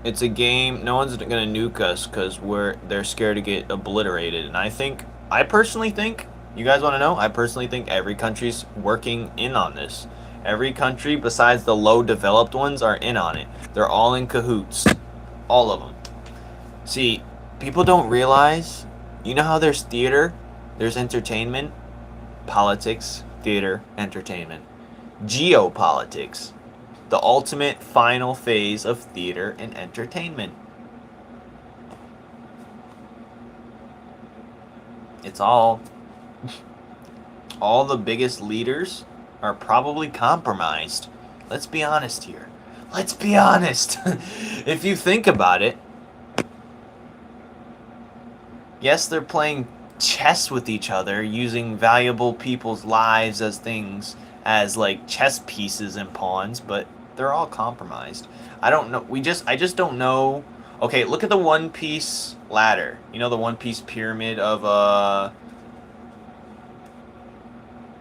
[SPEAKER 2] It's a game. No one's gonna nuke us because they're scared to get obliterated. And I personally think, you guys want to know? I personally think every country's working in on this. Every country besides the low developed ones are in on it. They're all in cahoots. All of them. See, people don't realize, you know how there's theater, there's entertainment, politics, theater, entertainment, geopolitics. The ultimate final phase of theater and entertainment. It's all the biggest leaders are probably compromised. Let's be honest here. Let's be honest. If you think about it, yes, they're playing chess with each other, using valuable people's lives as things, as like chess pieces and pawns, but they're all compromised. I don't know. I just don't know. Okay, look at the One Piece ladder. You know the One Piece pyramid of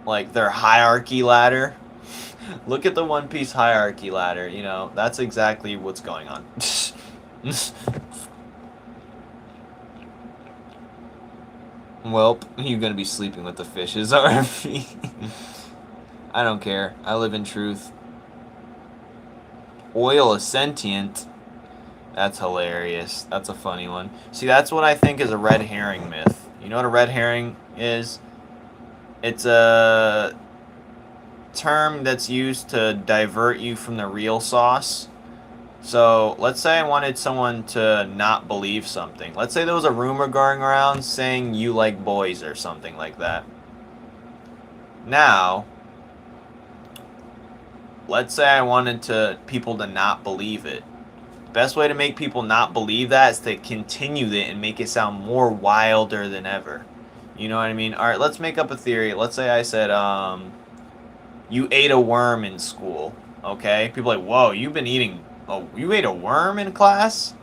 [SPEAKER 2] like their hierarchy ladder. Look at the One Piece hierarchy ladder. You know, that's exactly what's going on. Welp, you're gonna be sleeping with the fishes, RP. I don't care. I live in truth. Oil is sentient. That's hilarious. That's a funny one. See, that's what I think is a red herring myth. You know what a red herring is? It's a term that's used to divert you from the real sauce. So let's say I wanted someone to not believe something. Let's say there was a rumor going around saying you like boys or something like that. Now, let's say I wanted people to not believe it. Best way to make people not believe that is to continue it and make it sound more wilder than ever. You know what I mean? All right, let's make up a theory. Let's say I said, you ate a worm in school. Okay, people are like, whoa, you've been eating. Oh, you ate a worm in class?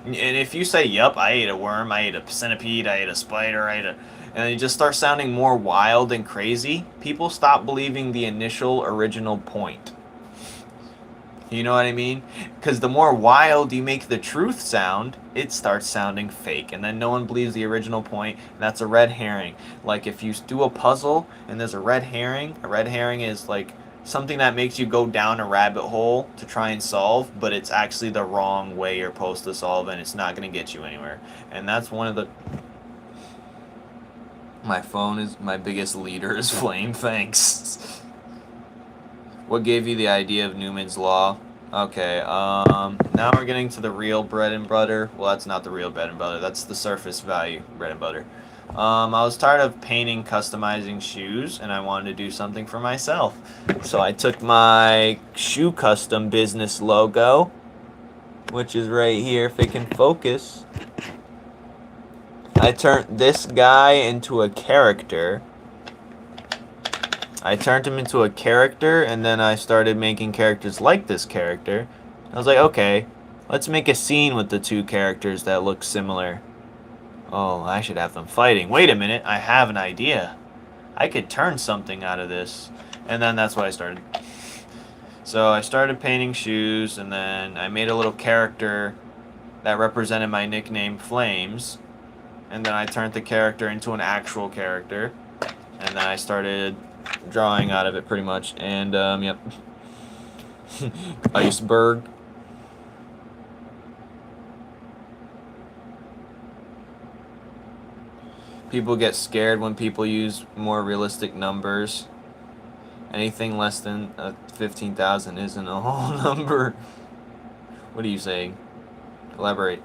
[SPEAKER 2] And if you say, yup, I ate a worm, I ate a centipede, I ate a spider, I ate a... And you just start sounding more wild and crazy, people stop believing the initial original point. You know what I mean? Because the more wild you make the truth sound, it starts sounding fake. And then no one believes the original point, and that's a red herring. Like if you do a puzzle and there's a red herring is like something that makes you go down a rabbit hole to try and solve, but it's actually the wrong way you're supposed to solve, and it's not going to get you anywhere. And that's one of the... My phone is my biggest leader is Flame, thanks. What gave you the idea of Newman's Law? Okay, now we're getting to the real bread and butter. Well, that's not the real bread and butter. That's the surface value bread and butter. I was tired of painting, customizing shoes, and I wanted to do something for myself. So I took my shoe custom business logo, which is right here if it can focus. I turned this guy into a character. I turned him into a character, and then I started making characters like this character. I was like, okay, let's make a scene with the two characters that look similar. Oh, I should have them fighting. Wait a minute, I have an idea. I could turn something out of this. And then that's what I started. So I started painting shoes, and then I made a little character that represented my nickname, Flames. And then I turned the character into an actual character. And then I started drawing out of it pretty much. And, yep. Iceberg. People get scared when people use more realistic numbers. Anything less than 15,000 isn't a whole number. What are you saying? Elaborate.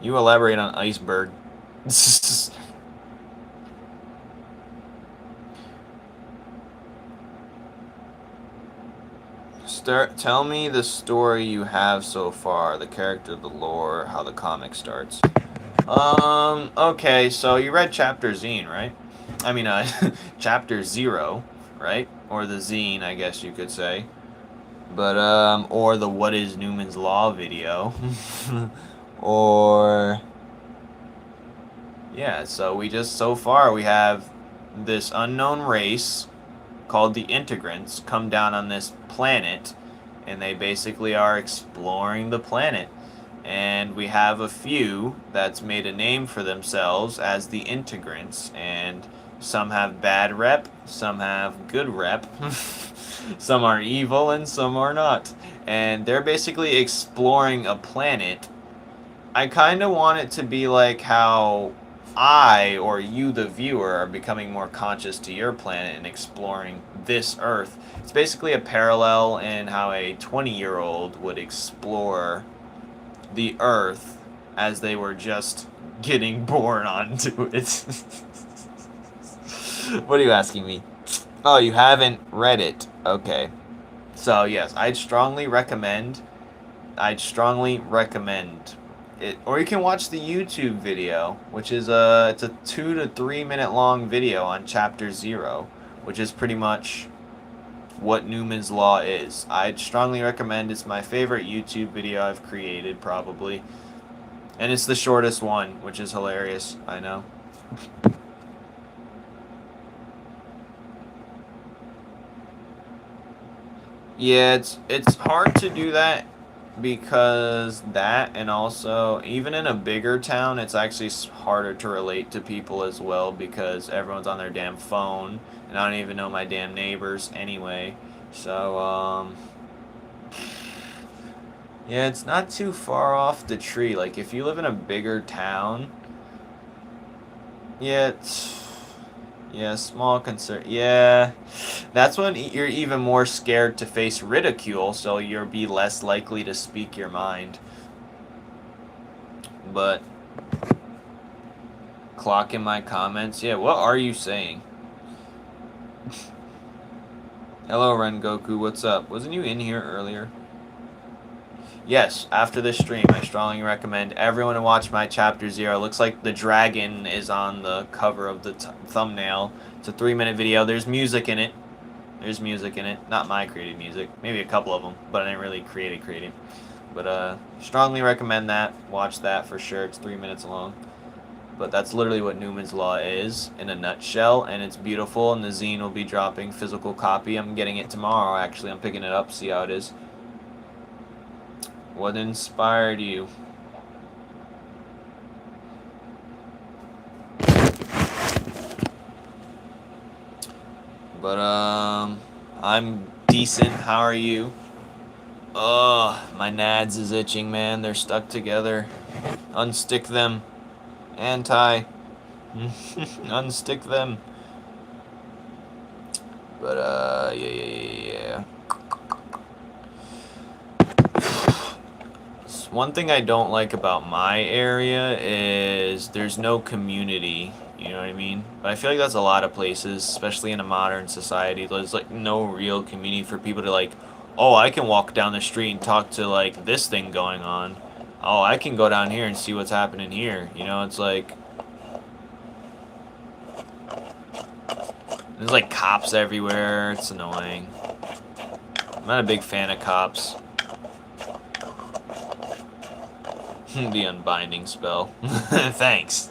[SPEAKER 2] You elaborate on iceberg. Tell me the story you have so far, the character, the lore, how the comic starts. Okay, so you read Chapter Zine, right? I mean, Chapter 0, right? Or the Zine, I guess you could say. But, or the What is Newman's Law video. Or... Yeah, so so far we have this unknown race called the Integrants come down on this planet, and they basically are exploring the planet. And we have a few that's made a name for themselves as the Integrants, and some have bad rep, some have good rep, some are evil and some are not. And they're basically exploring a planet. I kind of want it to be like how I, or you the viewer, are becoming more conscious to your planet and exploring this Earth. It's basically a parallel in how a 20-year-old would explore the Earth as they were just getting born onto it. What are you asking me? Oh, you haven't read it. Okay. So, yes, I'd strongly recommend it, or you can watch the YouTube video, which is it's a 2 to 3 minute long video on Chapter 0, which is pretty much what Newman's Law is. I'd strongly recommend. It's my favorite YouTube video I've created, probably. And it's the shortest one, which is hilarious, I know. Yeah, it's hard to do that because that, and also even in a bigger town, it's actually harder to relate to people as well because everyone's on their damn phone, and I don't even know my damn neighbors anyway. So yeah, it's not too far off the tree. Like if you live in a bigger town, yeah, Yeah, small concern. Yeah, that's when you're even more scared to face ridicule, so you'll be less likely to speak your mind. But clock in my comments. Yeah, what are you saying? Hello, Rengoku. What's up? Wasn't you in here earlier? Yes, after this stream, I strongly recommend everyone to watch my Chapter 0. It looks like the dragon is on the cover of the thumbnail. It's a 3-minute video. There's music in it. There's music in it. Not my created music. Maybe a couple of them, but I didn't really create it. But strongly recommend that. Watch that for sure. It's 3 minutes long. But that's literally what Numen's Law is in a nutshell, and it's beautiful, and the zine will be dropping physical copy. I'm getting it tomorrow, actually. I'm picking it up, see how it is. What inspired you? But, I'm decent. How are you? Ugh, my nads is itching, man. They're stuck together. Unstick them. Anti. Unstick them. But, yeah. One thing I don't like about my area is there's no community, you know what I mean? But I feel like that's a lot of places, especially in a modern society. There's like no real community for people to like, oh, I can walk down the street and talk to like this thing going on. Oh, I can go down here and see what's happening here. You know, it's like there's like cops everywhere. It's annoying. I'm not a big fan of cops. The unbinding spell. Thanks.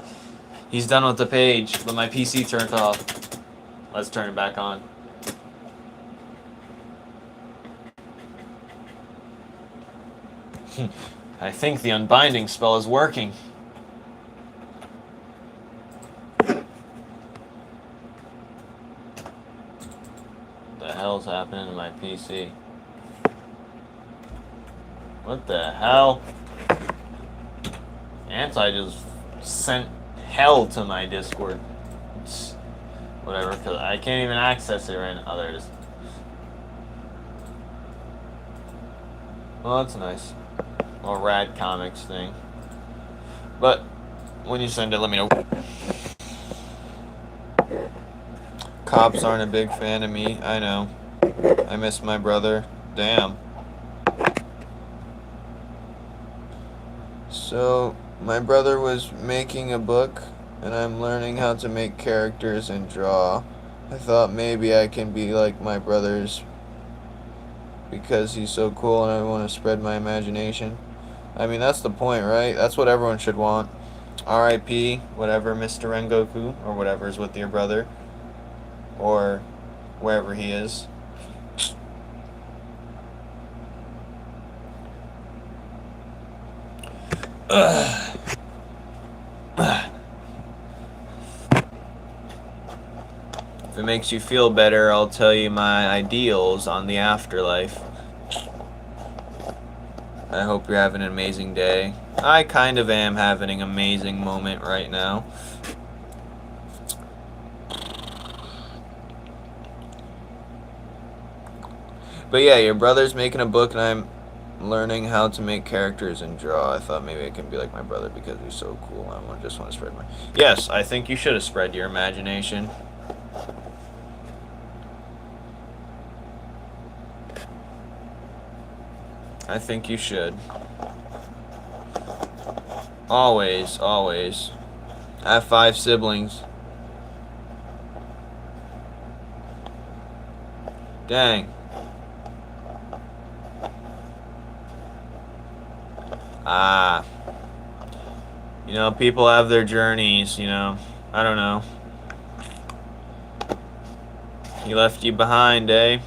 [SPEAKER 2] He's done with the page, but my PC turned off. Let's turn it back on. I think the unbinding spell is working. What the hell's happening to my PC? What the hell? Anti just sent hell to my Discord. It's whatever, because I can't even access it right now. Oh, there it is. Well, that's nice. Little rad comics thing. But when you send it, let me know. Cops aren't a big fan of me. I know. I miss my brother. Damn. So, my brother was making a book, and I'm learning how to make characters and draw. I thought maybe I can be like my brother's because he's so cool and I want to spread my imagination. I mean, that's the point, right? That's what everyone should want. R.I.P. whatever, Mr. Rengoku, or whatever is with your brother, or wherever he is. If it makes you feel better, I'll tell you my ideals on the afterlife. I hope you're having an amazing day. I kind of am having an amazing moment right now. But yeah, your brother's making a book and I'm learning how to make characters and draw. I thought maybe I can be like my brother because he's so cool. I just want to spread my... Yes, I think you should have spread your imagination. I think you should. Always, always. I have 5 siblings. Dang. Ah. You know, people have their journeys, you know. I don't know. He left you behind, eh?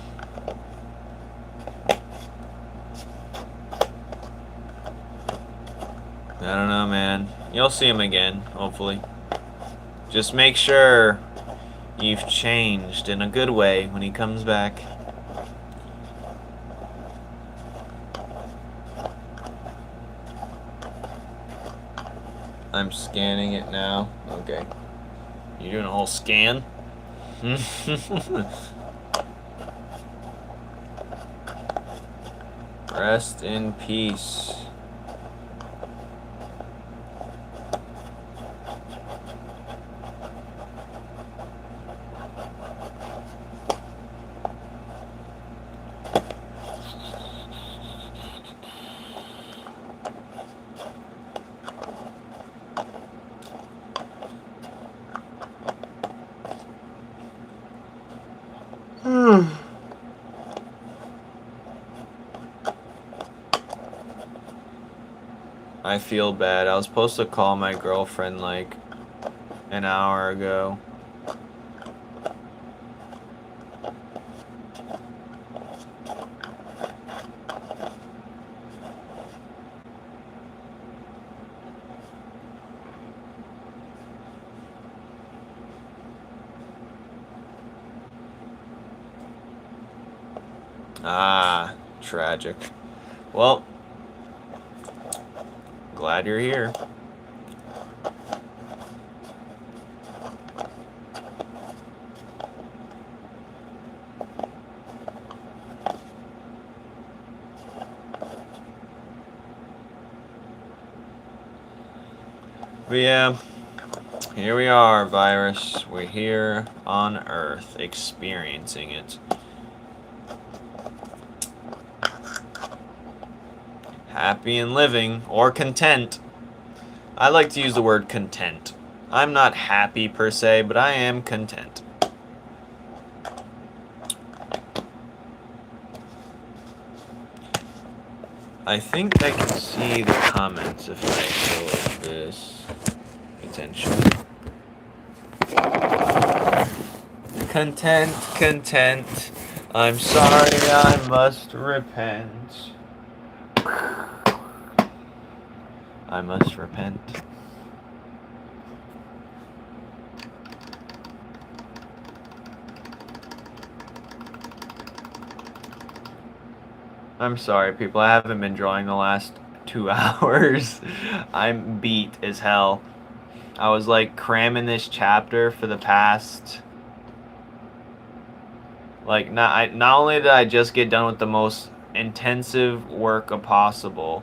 [SPEAKER 2] I don't know, man. You'll see him again, hopefully. Just make sure you've changed in a good way when he comes back. I'm scanning it now. Okay. You doing a whole scan? Rest in peace. I feel bad. I was supposed to call my girlfriend like an hour ago. Ah, tragic. Well, glad you're here. But yeah, here we are, virus. We're here on Earth, experiencing it. Happy and living, or content. I like to use the word content. I'm not happy per se, but I am content. I think I can see the comments if I go like this. Potentially. Content, content. I'm sorry, I must repent. I must repent. I'm sorry, people. I haven't been drawing the last 2 hours. I'm beat as hell. I was like cramming this chapter for the past. Like, not only did I just get done with the most intensive work possible,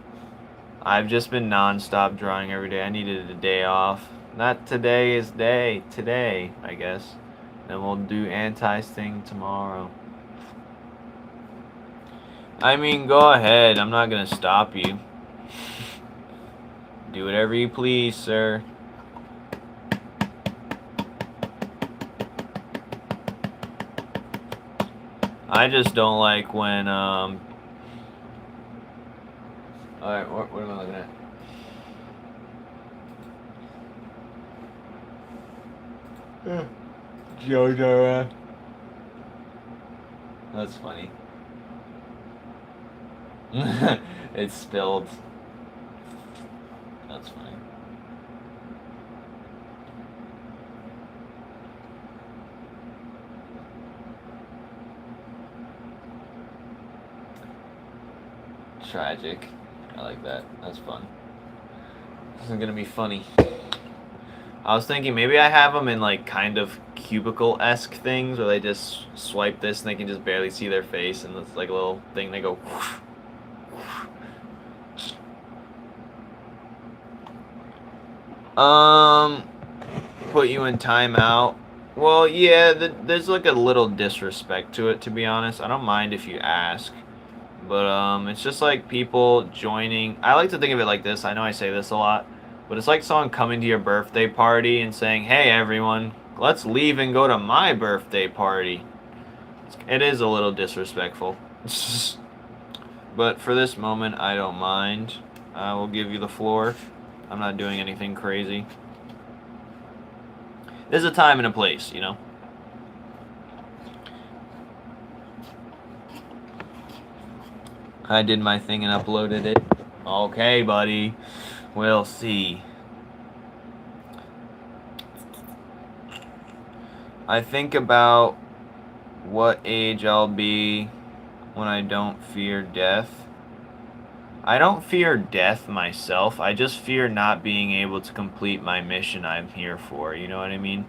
[SPEAKER 2] I've just been non-stop drawing every day. I needed a day off. Not today is day. Today, I guess. Then we'll do Anti's thing tomorrow. I mean, go ahead. I'm not gonna stop you. Do whatever you please, sir. I just don't like when, Alright, what am I looking at? Jojo. That's funny. It's spilled. That's funny. Tragic. I like that. That's fun. This is gonna be funny. I was thinking maybe I have them in like kind of cubicle-esque things where they just swipe this and they can just barely see their face and it's like a little thing they go whoosh, whoosh. Put you in timeout. Well, yeah, there's like a little disrespect to it, to be honest. I don't mind if you ask. But it's just like people joining. I like to think of it like this. I know I say this a lot, but it's like someone coming to your birthday party and saying, "Hey, everyone, let's leave and go to my birthday party." It is a little disrespectful. But for this moment, I don't mind. I will give you the floor. I'm not doing anything crazy. There's a time and a place, you know? I did my thing and uploaded it. Okay, buddy. We'll see. I think about what age I'll be when I don't fear death. I don't fear death myself. I just fear not being able to complete my mission I'm here for. You know what I mean?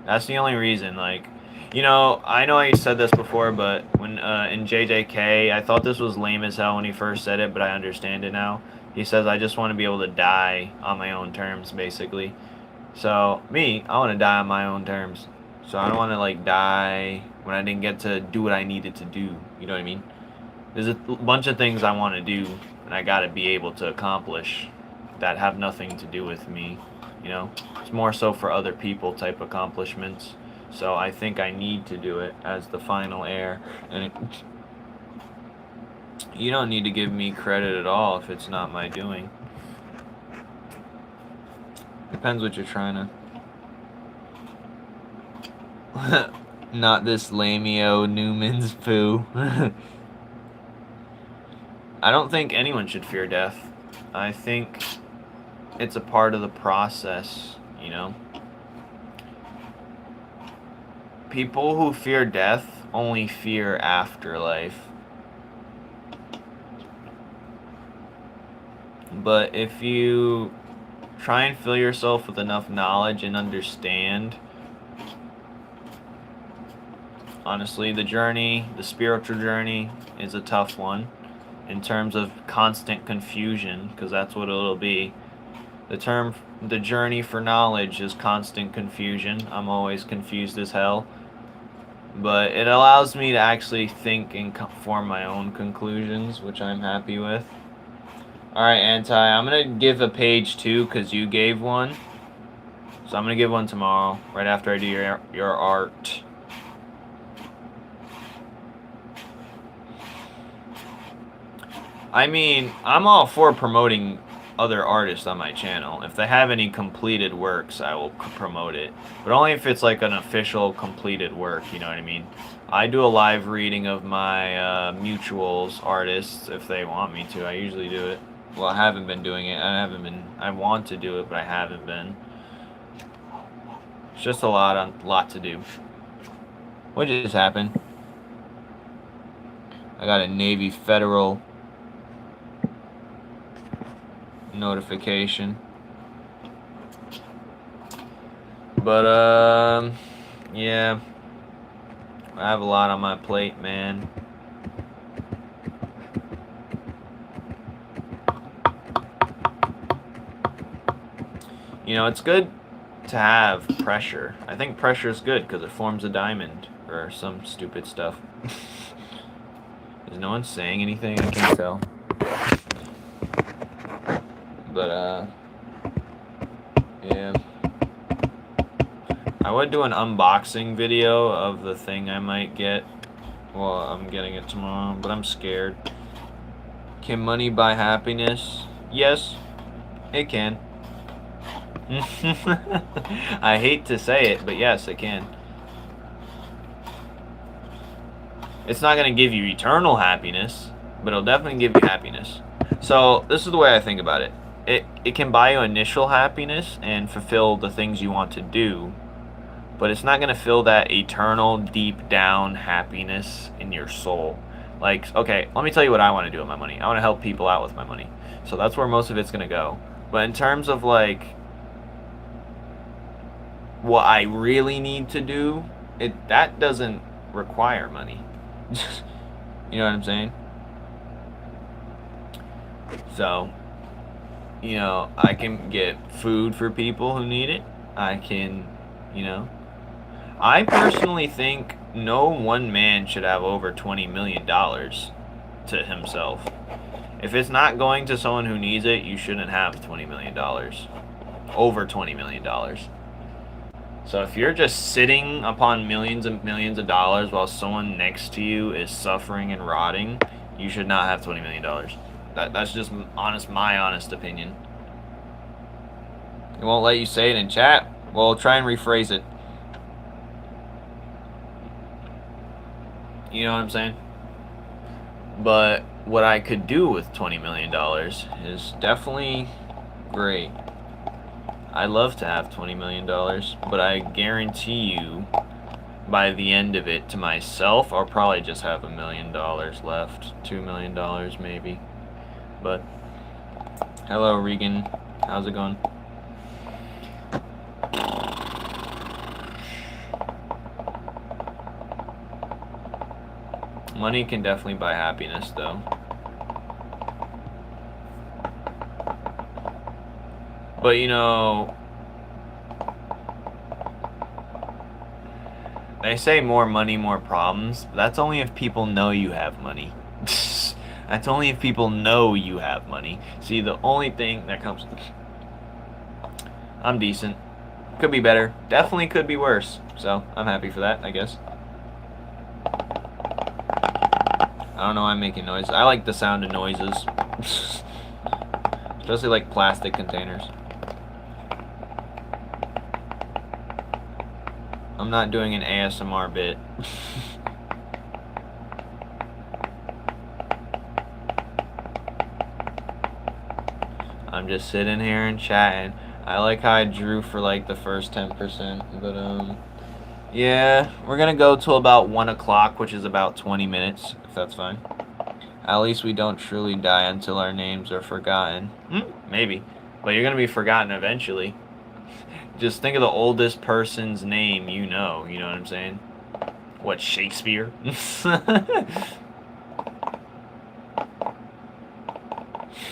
[SPEAKER 2] That's the only reason. Like, you know I said this before, but when in JJK, I thought this was lame as hell when he first said it, but I understand it now. He says, I just want to be able to die on my own terms, basically. So, me, I want to die on my own terms. So I don't want to, like, die when I didn't get to do what I needed to do. You know what I mean? There's a bunch of things I want to do, and I got to be able to accomplish that have nothing to do with me. You know? It's more so for other people type accomplishments. So I think I need to do it as the final heir. And you don't need to give me credit at all if it's not my doing. Depends what you're trying to... Not this lameo Numen's poo. I don't think anyone should fear death. I think it's a part of the process, you know? People who fear death only fear afterlife. But if you try and fill yourself with enough knowledge and understand, honestly, the spiritual journey is a tough one in terms of constant confusion, because that's what it'll be. The journey for knowledge is constant confusion. I'm always confused as hell. But it allows me to actually think and form my own conclusions, which I'm happy with. Alright, Anti, I'm going to give a page 2 because you gave one. So I'm going to give one tomorrow, right after I do your art. I mean, I'm all for promoting other artists on my channel. If they have any completed works, I will promote it. But only if it's like an official completed work, you know what I mean? I do a live reading of my mutuals artists if they want me to. I usually do it. Well, I haven't been doing it. I want to do it, but I haven't been. It's just a lot to do. What just happened? I got a Navy Federal notification. But yeah, I have a lot on my plate, man. You know, it's good to have pressure. I think pressure is good because it forms a diamond or some stupid stuff. Is no one saying anything? I can't tell. But yeah. I would do an unboxing video of the thing I might get. Well, I'm getting it tomorrow, but I'm scared. Can money buy happiness? Yes, it can. I hate to say it, but yes, it can. It's not going to give you eternal happiness, but it'll definitely give you happiness. So, this is the way I think about it. It can buy you initial happiness and fulfill the things you want to do, but it's not going to fill that eternal, deep down happiness in your soul. Like, okay, let me tell you what I want to do with my money. I want to help people out with my money. So that's where most of it's going to go. But in terms of, like, what I really need to do, that doesn't require money. You know what I'm saying? So, you know, I can get food for people who need it. I can, you know. I personally think no one man should have over $20 million to himself. If it's not going to someone who needs it, you shouldn't have $20 million. Over $20 million. So if you're just sitting upon millions and millions of dollars while someone next to you is suffering and rotting, you should not have $20 million. That's just my honest opinion. It won't let you say it in chat? Well, try and rephrase it. You know what I'm saying? But what I could do with $20 million is definitely great. I love to have $20 million, but I guarantee you by the end of it to myself, I'll probably just have $1 million left. $2 million maybe. But, hello Regan, how's it going? Money can definitely buy happiness, though. But, you know, they say more money, more problems. But that's only if people know you have money. That's only if people know you have money. See, the only thing that comes... I'm decent. Could be better. Definitely could be worse. So, I'm happy for that, I guess. I don't know why I'm making noise. I like the sound of noises. Especially like plastic containers. I'm not doing an ASMR bit. I'm just sitting here and chatting. I like how I drew for like the first 10%, but yeah, we're gonna go till about 1 o'clock, which is about 20 minutes, if that's fine. At least we don't truly die until our names are forgotten. Maybe. But you're gonna be forgotten eventually. Just think of the oldest person's name you know what I'm saying? What, Shakespeare?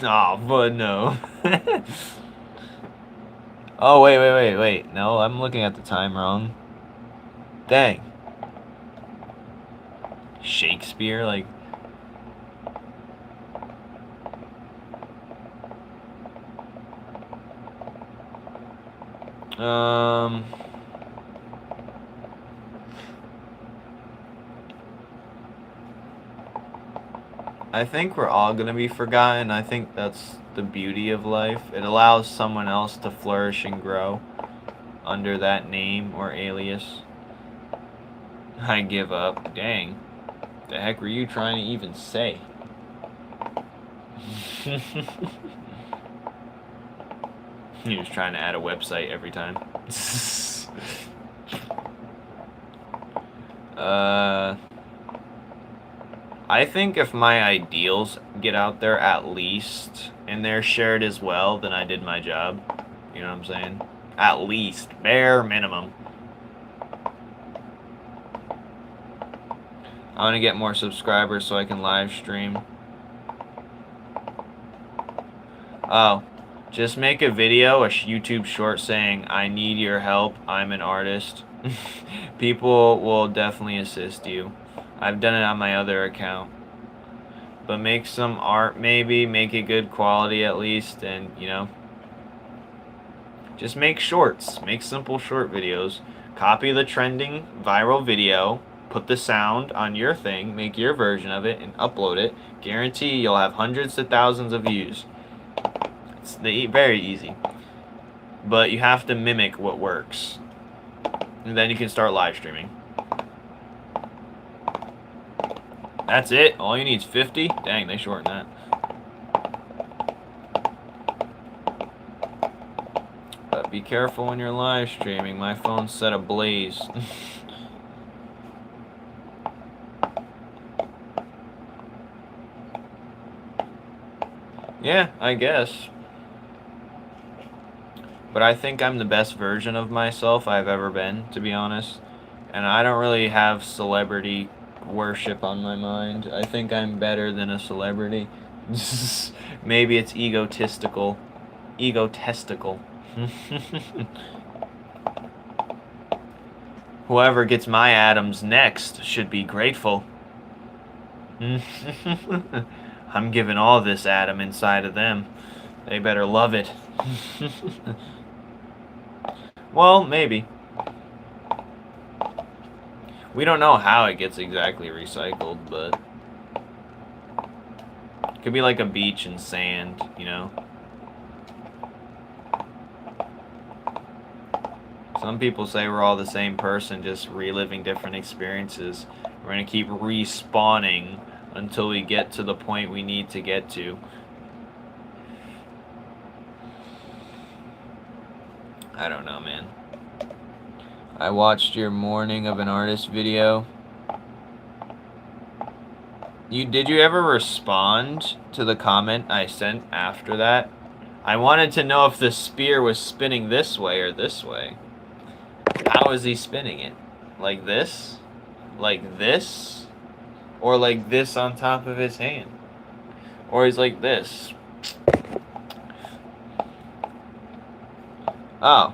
[SPEAKER 2] Oh, but no. Oh, wait. No, I'm looking at the time wrong. Dang. Shakespeare, like... I think we're all gonna be forgotten. I think that's the beauty of life. It allows someone else to flourish and grow under that name or alias. I give up. Dang. The heck were you trying to even say? He was trying to add a website every time. I think if my ideals get out there at least, and they're shared as well, then I did my job. You know what I'm saying? At least. Bare minimum. I want to get more subscribers so I can live stream. Oh. Just make a video, a YouTube short saying, I need your help, I'm an artist. People will definitely assist you. I've done it on my other account. But make some art maybe, make it good quality at least, and, you know. Just make shorts. Make simple short videos. Copy the trending viral video, put the sound on your thing, make your version of it, and upload it. Guarantee you'll have hundreds to thousands of views. It's very easy. But you have to mimic what works. And then you can start live streaming. That's it? All you need is 50? Dang, they shortened that. But be careful when you're live streaming. My phone's set ablaze. Yeah, I guess. But I think I'm the best version of myself I've ever been, to be honest. And I don't really have celebrity worship on my mind. I think I'm better than a celebrity. Maybe it's egotistical. Whoever gets my atoms next should be grateful. I'm giving all this atom inside of them. They better love it. Well, maybe. We don't know how it gets exactly recycled, but it could be like a beach and sand, you know? Some people say we're all the same person, just reliving different experiences. We're gonna keep respawning until we get to the point we need to get to. I don't know, man. I watched your morning of an artist video. Did you ever respond to the comment I sent after that? I wanted to know if the spear was spinning this way or this way. How is he spinning it? Like this? Like this? Or like this on top of his hand. Or he's like this. Oh,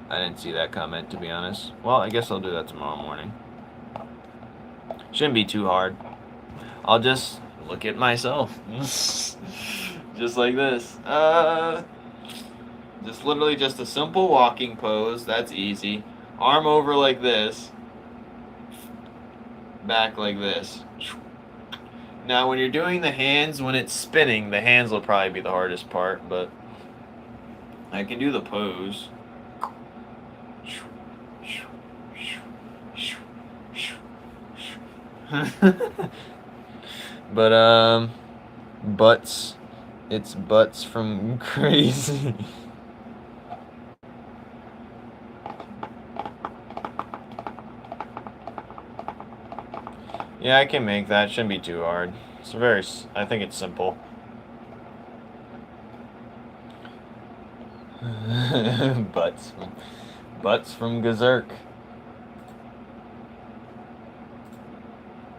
[SPEAKER 2] I didn't see that comment, to be honest. Well, I guess I'll do that tomorrow morning. Shouldn't be too hard. I'll just look at myself. Just like this. Just literally just a simple walking pose. That's easy. Arm over like this. Back like this. Now, when you're doing the hands, when it's spinning, the hands will probably be the hardest part, but I can do the pose. But, butts. It's butts from crazy. Yeah, I can make that. Shouldn't be too hard. It's I think it's simple. Butts from Gazerk.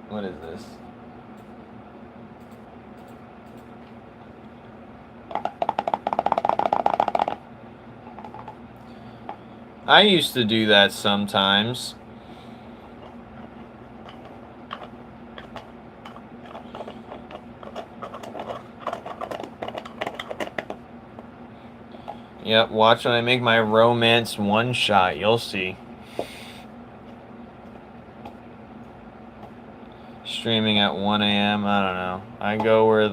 [SPEAKER 2] What is this? I used to do that sometimes. Yep, watch when I make my romance one-shot. You'll see. Streaming at 1 a.m. I don't know. I go where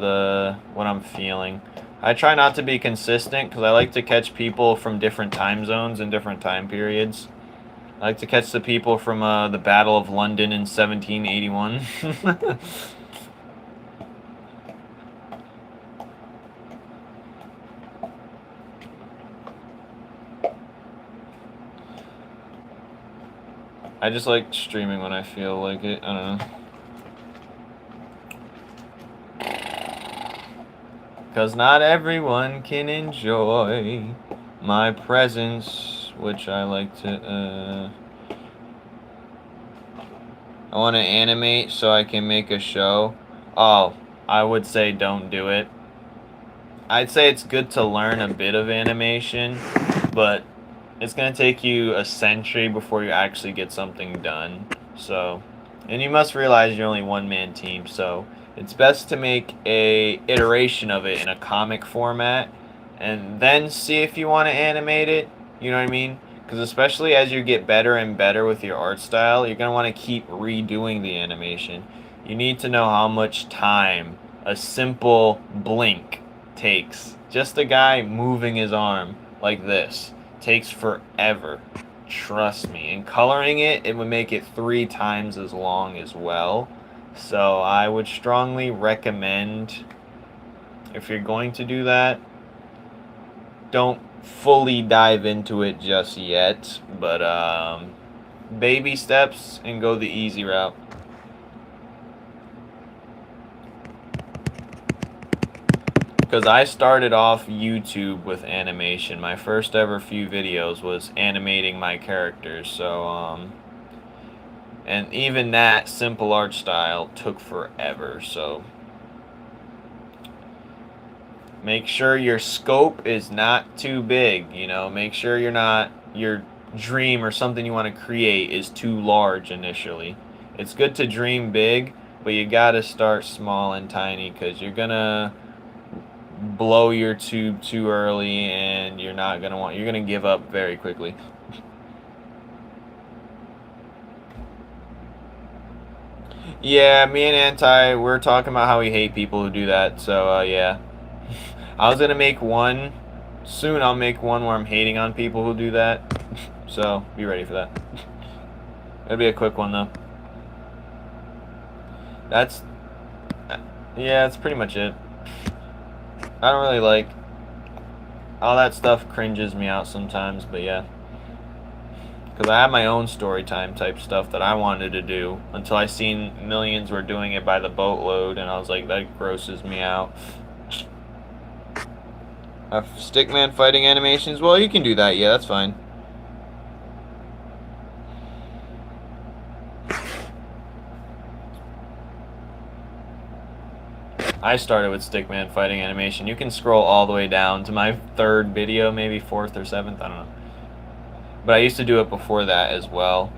[SPEAKER 2] what I'm feeling. I try not to be consistent because I like to catch people from different time zones and different time periods. I like to catch the people from the Battle of London in 1781. I just like streaming when I feel like it. I don't know. Because not everyone can enjoy my presence, which I like to, I want to animate so I can make a show. Oh, I would say don't do it. I'd say it's good to learn a bit of animation, but it's going to take you a century before you actually get something done. So, and you must realize you're only one-man team, so it's best to make a iteration of it in a comic format and then see if you want to animate it. You know what I mean? Because especially as you get better and better with your art style, you're going to want to keep redoing the animation. You need to know how much time a simple blink takes. Just a guy moving his arm like this takes forever. Trust me. And coloring it, it would make it 3 times as long as well. So I would strongly recommend, if you're going to do that, don't fully dive into it just yet, but baby steps and go the easy route. Because I started off YouTube with animation. My first ever few videos was animating my characters, so and even that simple art style took forever, so make sure your scope is not too big, you know, make sure your dream or something you want to create is too large initially. It's good to dream big, but you gotta start small and tiny because you're gonna blow your tube too early and you're gonna give up very quickly. Yeah, me and Anti, we're talking about how we hate people who do that, so yeah. I was gonna make one soon. I'll make one where I'm hating on people who do that. So be ready for that. It'll be a quick one though. Yeah, that's pretty much it. I don't really like all that stuff. Cringes me out sometimes, but yeah. Because I have my own story time type stuff that I wanted to do until I seen millions were doing it by the boatload, and I was like, that grosses me out. Stickman fighting animations? Well, you can do that. Yeah, that's fine. I started with stickman fighting animation. You can scroll all the way down to my 3rd video, maybe 4th or 7th, I don't know. But I used to do it before that as well.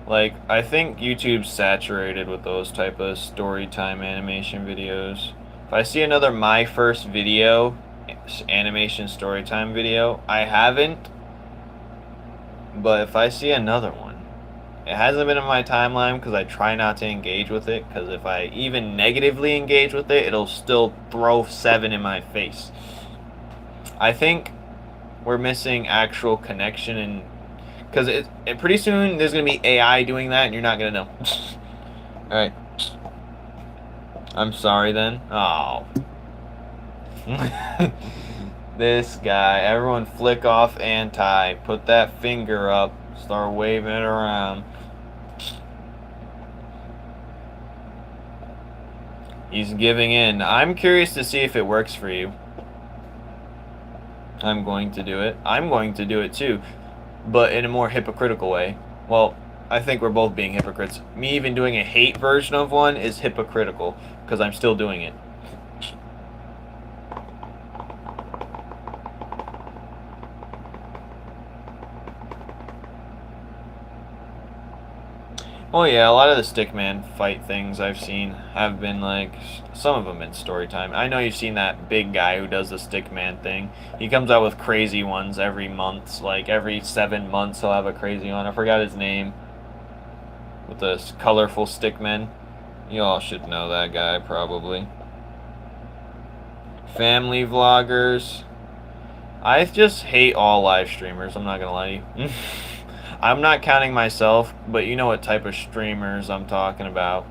[SPEAKER 2] Like, I think YouTube's saturated with those type of story time animation videos. If I see another my first video, animation story time video, I haven't. But if I see another one, it hasn't been in my timeline because I try not to engage with it. Because if I even negatively engage with it, it'll still throw 7 in my face. I think we're missing actual connection and because it pretty soon there's gonna be AI doing that and you're not gonna know. All right. I'm sorry then. Oh. This guy. Everyone flick off anti. Put that finger up. Start waving it around. He's giving in. I'm curious to see if it works for you. I'm going to do it. I'm going to do it too. But in a more hypocritical way. Well, I think we're both being hypocrites. Me even doing a hate version of one is hypocritical because I'm still doing it. Oh yeah, a lot of the stickman fight things I've seen have been like, some of them in story time. I know you've seen that big guy who does the stickman thing. He comes out with crazy ones every month, like every 7 months he'll have a crazy one. I forgot his name. With the colorful stickmen. You all should know that guy probably. Family vloggers. I just hate all live streamers, I'm not gonna lie to you. I'm not counting myself, but you know what type of streamers I'm talking about.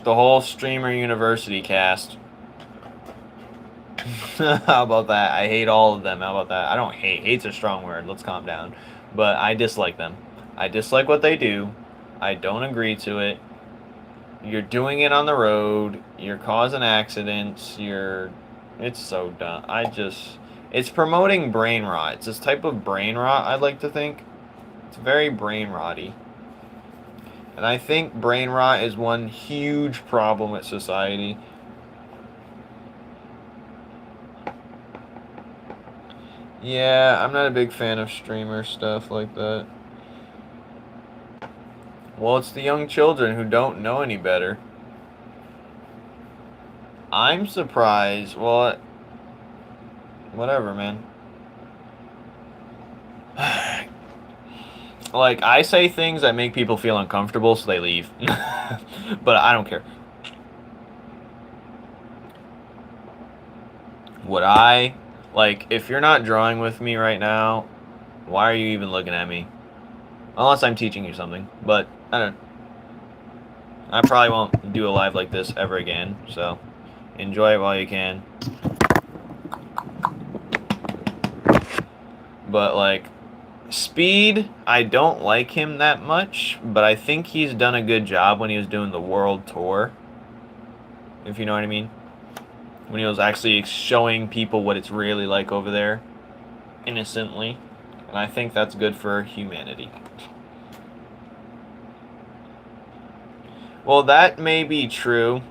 [SPEAKER 2] The whole streamer university cast. How about that? I hate all of them. How about that? I don't hate. Hate's a strong word. Let's calm down. But I dislike them. I dislike what they do. I don't agree to it. You're doing it on the road. You're causing accidents. It's so dumb. It's promoting brain rot. It's this type of brain rot, I'd like to think. It's very brain rotty. And I think brain rot is one huge problem with society. Yeah, I'm not a big fan of streamer stuff like that. Well, it's the young children who don't know any better. I'm surprised. Well, whatever, man. Like, I say things that make people feel uncomfortable, so they leave. But I don't care. Like, if you're not drawing with me right now, why are you even looking at me? Unless I'm teaching you something. But, I probably won't do a live like this ever again, so enjoy it while you can. But, like, Speed, I don't like him that much, but I think he's done a good job when he was doing the world tour. If you know what I mean. When he was actually showing people what it's really like over there, innocently. And I think that's good for humanity. Well, that may be true.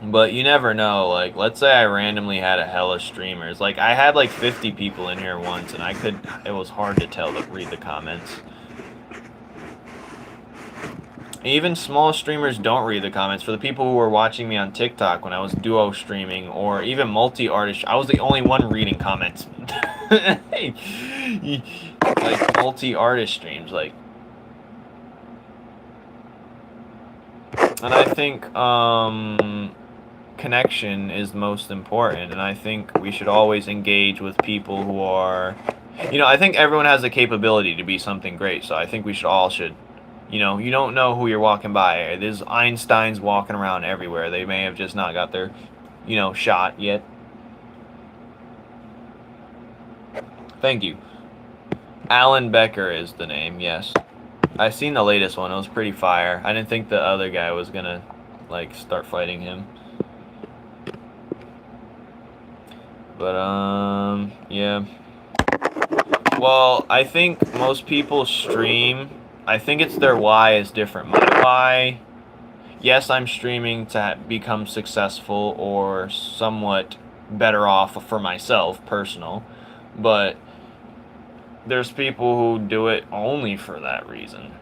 [SPEAKER 2] But you never know. Like, let's say I randomly had a hella streamers. Like, I had like 50 people in here once, and it was hard to tell to read the comments. Even small streamers don't read the comments. For the people who were watching me on TikTok when I was duo streaming, or even multi-artist, I was the only one reading comments. Hey, like multi-artist streams, like. And I think connection is most important, and I think we should always engage with people who are, I think everyone has the capability to be something great, so I think we should. You don't know who you're walking by. There's Einsteins walking around everywhere. They may have just not got their, shot yet. Thank you. Alan Becker is the name, yes. I've seen the latest one. It was pretty fire. I didn't think the other guy was gonna like start fighting him. But yeah. Well, I think most people stream. I think it's their why is different. My why, yes, I'm streaming to become successful or somewhat better off for myself, personal. But there's people who do it only for that reason.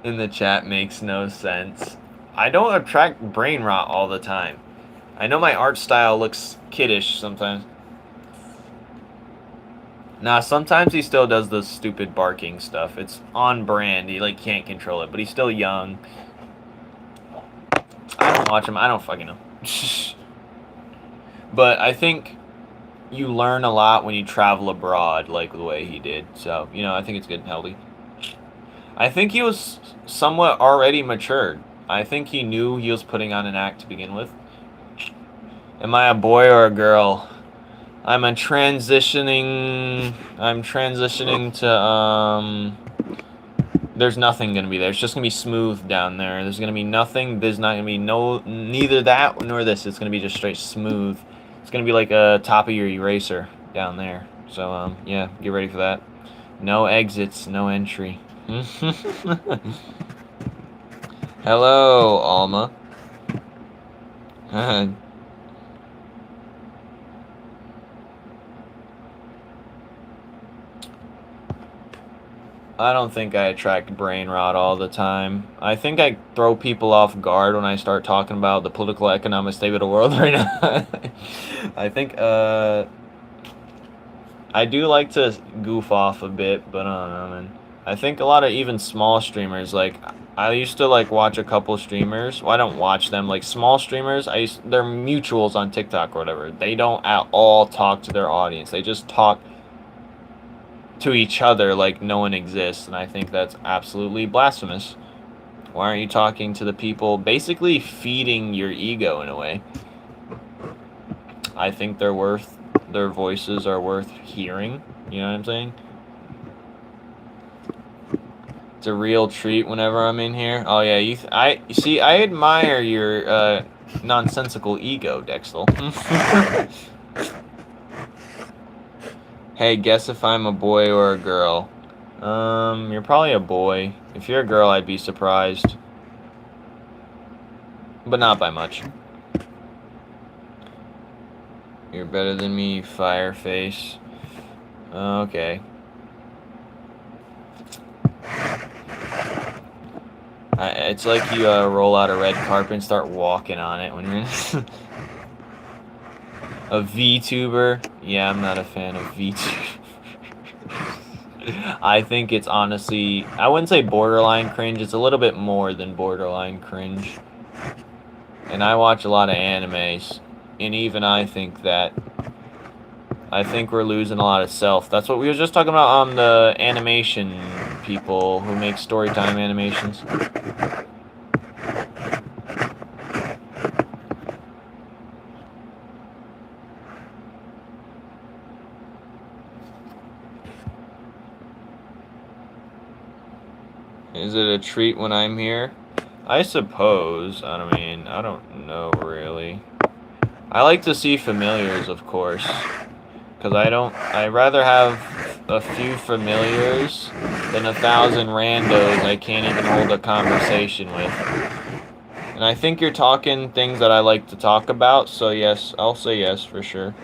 [SPEAKER 2] In the chat makes no sense. I don't attract brain rot all the time. I know my art style looks kiddish sometimes. Nah, sometimes he still does the stupid barking stuff. It's on brand. He like can't control it, but he's still young. I don't watch him. I don't fucking know. But I think you learn a lot when you travel abroad, like the way he did. So, you know, I think it's good and healthy. I think he was somewhat already matured. I think he knew he was putting on an act to begin with. Am I a boy or a girl? I'm transitioning to, there's nothing going to be there. It's just going to be smooth down there. There's going to be nothing. There's not going to be neither that nor this. It's going to be just straight smooth. It's going to be like a top of your eraser down there. So, yeah, get ready for that. No exits, no entry. Hello, Alma. I don't think I attract brain rot all the time. I think I throw people off guard when I start talking about the political economic state of the world right now. I think, I do like to goof off a bit, but I don't know, man. I think a lot of even small streamers, like, I used to, like, watch a couple streamers. Well, I don't watch them. Like, small streamers, they're mutuals on TikTok or whatever. They don't at all talk to their audience. They just talk to each other like no one exists, and I think that's absolutely blasphemous. Why aren't you talking to the people, basically feeding your ego in a way? I think their voices are worth hearing, you know what I'm saying? It's a real treat whenever I'm in here. Oh yeah, I admire your nonsensical ego, Dextel. Hey, guess if I'm a boy or a girl. You're probably a boy. If you're a girl, I'd be surprised. But not by much. You're better than me, Fireface. Okay. It's like you roll out a red carpet and start walking on it when you're in a VTuber. Yeah, I'm not a fan of VTuber. I think it's honestly, I wouldn't say borderline cringe. It's a little bit more than borderline cringe. And I watch a lot of animes, and even I think we're losing a lot of self. That's what we were just talking about on the animation people who make storytime animations. Is it a treat when I'm here? I suppose. I don't know really. I like to see familiars, of course. Because I'd rather have a few familiars than 1,000 randos I can't even hold a conversation with. And I think you're talking things that I like to talk about, so yes, I'll say yes for sure.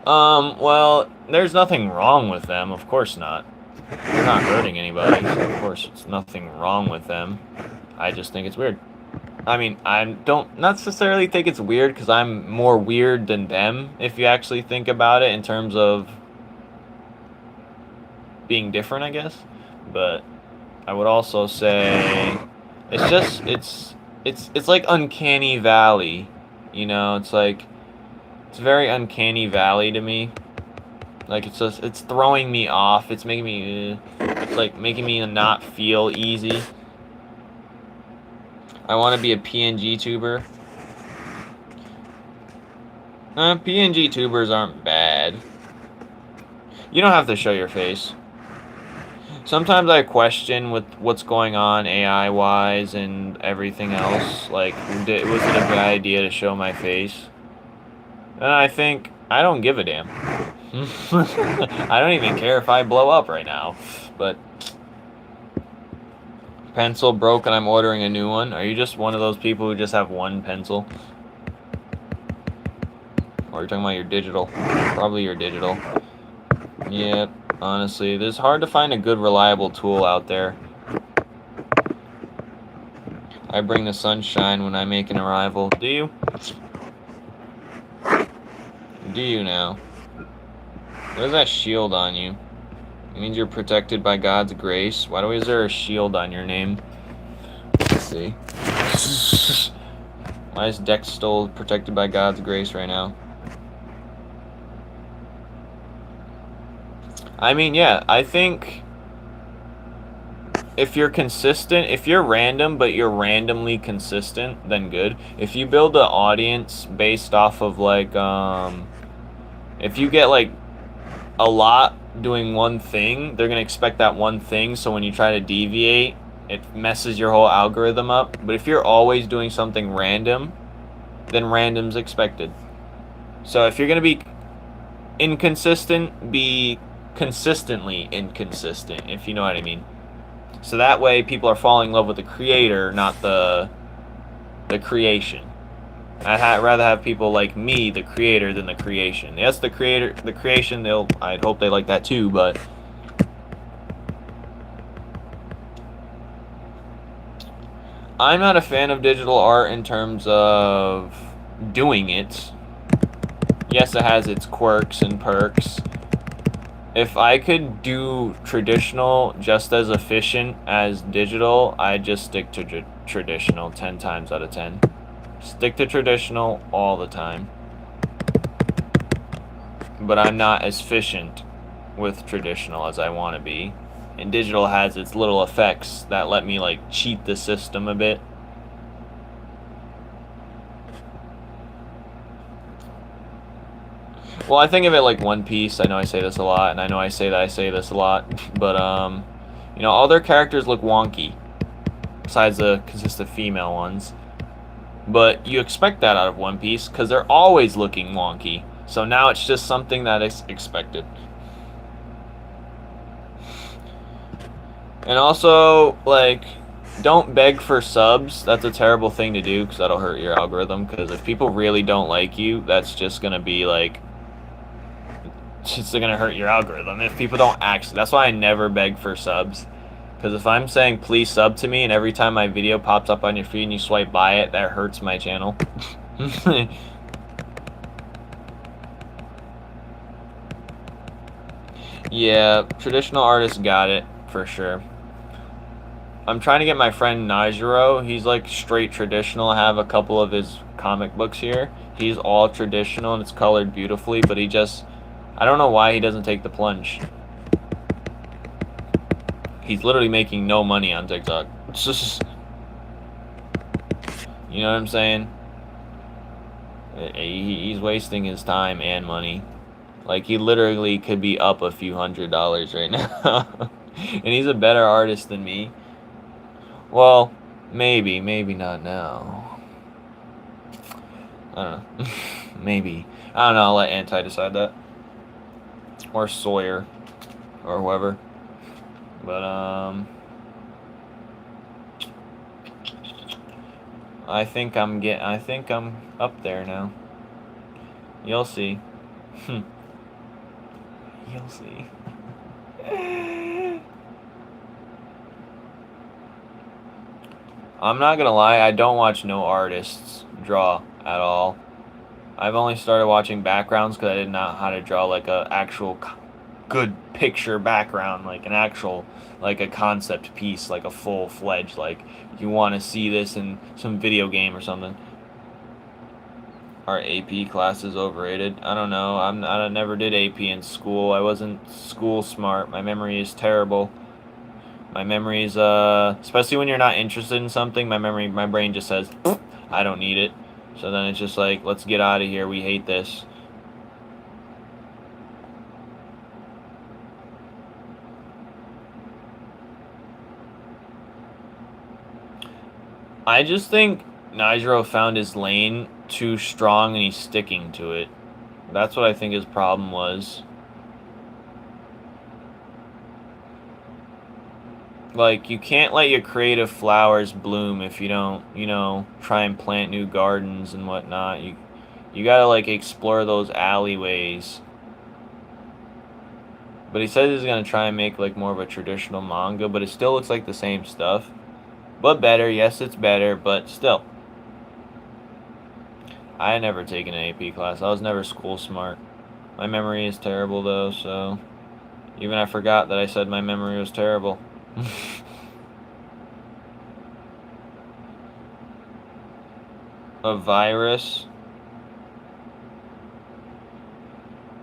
[SPEAKER 2] Well, there's nothing wrong with them, of course not. They're not hurting anybody, so of course it's nothing wrong with them. I just think it's weird. I mean, I don't necessarily think it's weird because I'm more weird than them, if you actually think about it in terms of being different, I guess. But I would also say it's just, it's like Uncanny Valley, you know, it's like, it's very Uncanny Valley to me. Like, it's throwing me off, it's making me, it's like making me not feel easy. I want to be a PNG tuber. PNG tubers aren't bad. You don't have to show your face. Sometimes I question with what's going on AI-wise and everything else. Like, was it a good idea to show my face? And I think, I don't give a damn. I don't even care if I blow up right now. But, pencil broke and I'm ordering a new one. Are you just one of those people who just have one pencil? Or are you talking about your digital? Probably your digital. Yep, honestly, it's hard to find a good, reliable tool out there. I bring the sunshine when I make an arrival. Do you? Do you now? What is that shield on you? It means you're protected by God's grace. Why is there a shield on your name? Let's see. Why is Dex still protected by God's grace right now? I mean, yeah, I think if you're consistent, if you're random, but you're randomly consistent, then good. If you build an audience based off of, like, if you get, like, a lot doing one thing, they're going to expect that one thing, so when you try to deviate, it messes your whole algorithm up. But if you're always doing something random, then random's expected. So if you're going to be inconsistent, be consistently inconsistent, if you know what I mean. So that way people are falling in love with the creator, not the creation. I'd rather have people like me, the creator, than the creation. Yes, the creation, I'd hope they like that too, but I'm not a fan of digital art in terms of doing it. Yes, it has its quirks and perks. If I could do traditional just as efficient as digital, I'd just stick to traditional 10 times out of 10. Stick to traditional all the time. But I'm not as efficient with traditional as I want to be. And digital has its little effects that let me, like, cheat the system a bit. Well, I think of it like One Piece. I know I say this a lot, and I know I say this a lot, but, you know, all their characters look wonky, besides the consistent female ones. But you expect that out of One Piece, because they're always looking wonky. So now it's just something that is expected. And also, like, don't beg for subs. That's a terrible thing to do, because that'll hurt your algorithm. Because if people really don't like you, that's just going to be, like, it's going to hurt your algorithm. If people don't actually... That's why I never beg for subs. Because if I'm saying, please sub to me, and every time my video pops up on your feed and you swipe by it, that hurts my channel. Yeah, traditional artists got it, for sure. I'm trying to get my friend Najiro. He's like straight traditional. I have a couple of his comic books here. He's all traditional and it's colored beautifully, but he just... I don't know why he doesn't take the plunge. He's literally making no money on TikTok. It's just... You know what I'm saying? He's wasting his time and money. Like, he literally could be up a few $100s right now. And he's a better artist than me. Well, maybe not now. I don't know. Maybe. I don't know, I'll let Anti decide that. Or Sawyer. Or whoever. But, I think I'm up there now. You'll see. You'll see. I'm not gonna lie, I don't watch no artists draw at all. I've only started watching backgrounds because I didn't know how to draw like a actual good picture background, like an actual, like a concept piece, like a full-fledged, like you want to see this in some video game or something. Our AP class is overrated. I don't know. I never did AP in school. I wasn't school smart. My memory is terrible. My memory is, especially when you're not interested in something, my brain just says, I don't need it. So then it's just like, let's get out of here. We hate this. I just think Nigro found his lane too strong and he's sticking to it. That's what I think his problem was. Like, you can't let your creative flowers bloom if you don't, you know, try and plant new gardens and whatnot. You gotta, like, explore those alleyways. But he says he's gonna try and make, like, more of a traditional manga, but it still looks like the same stuff. But better, yes, it's better, but still. I had never taken an AP class. I was never school smart. My memory is terrible, though, so... Even I forgot that I said my memory was terrible. A virus?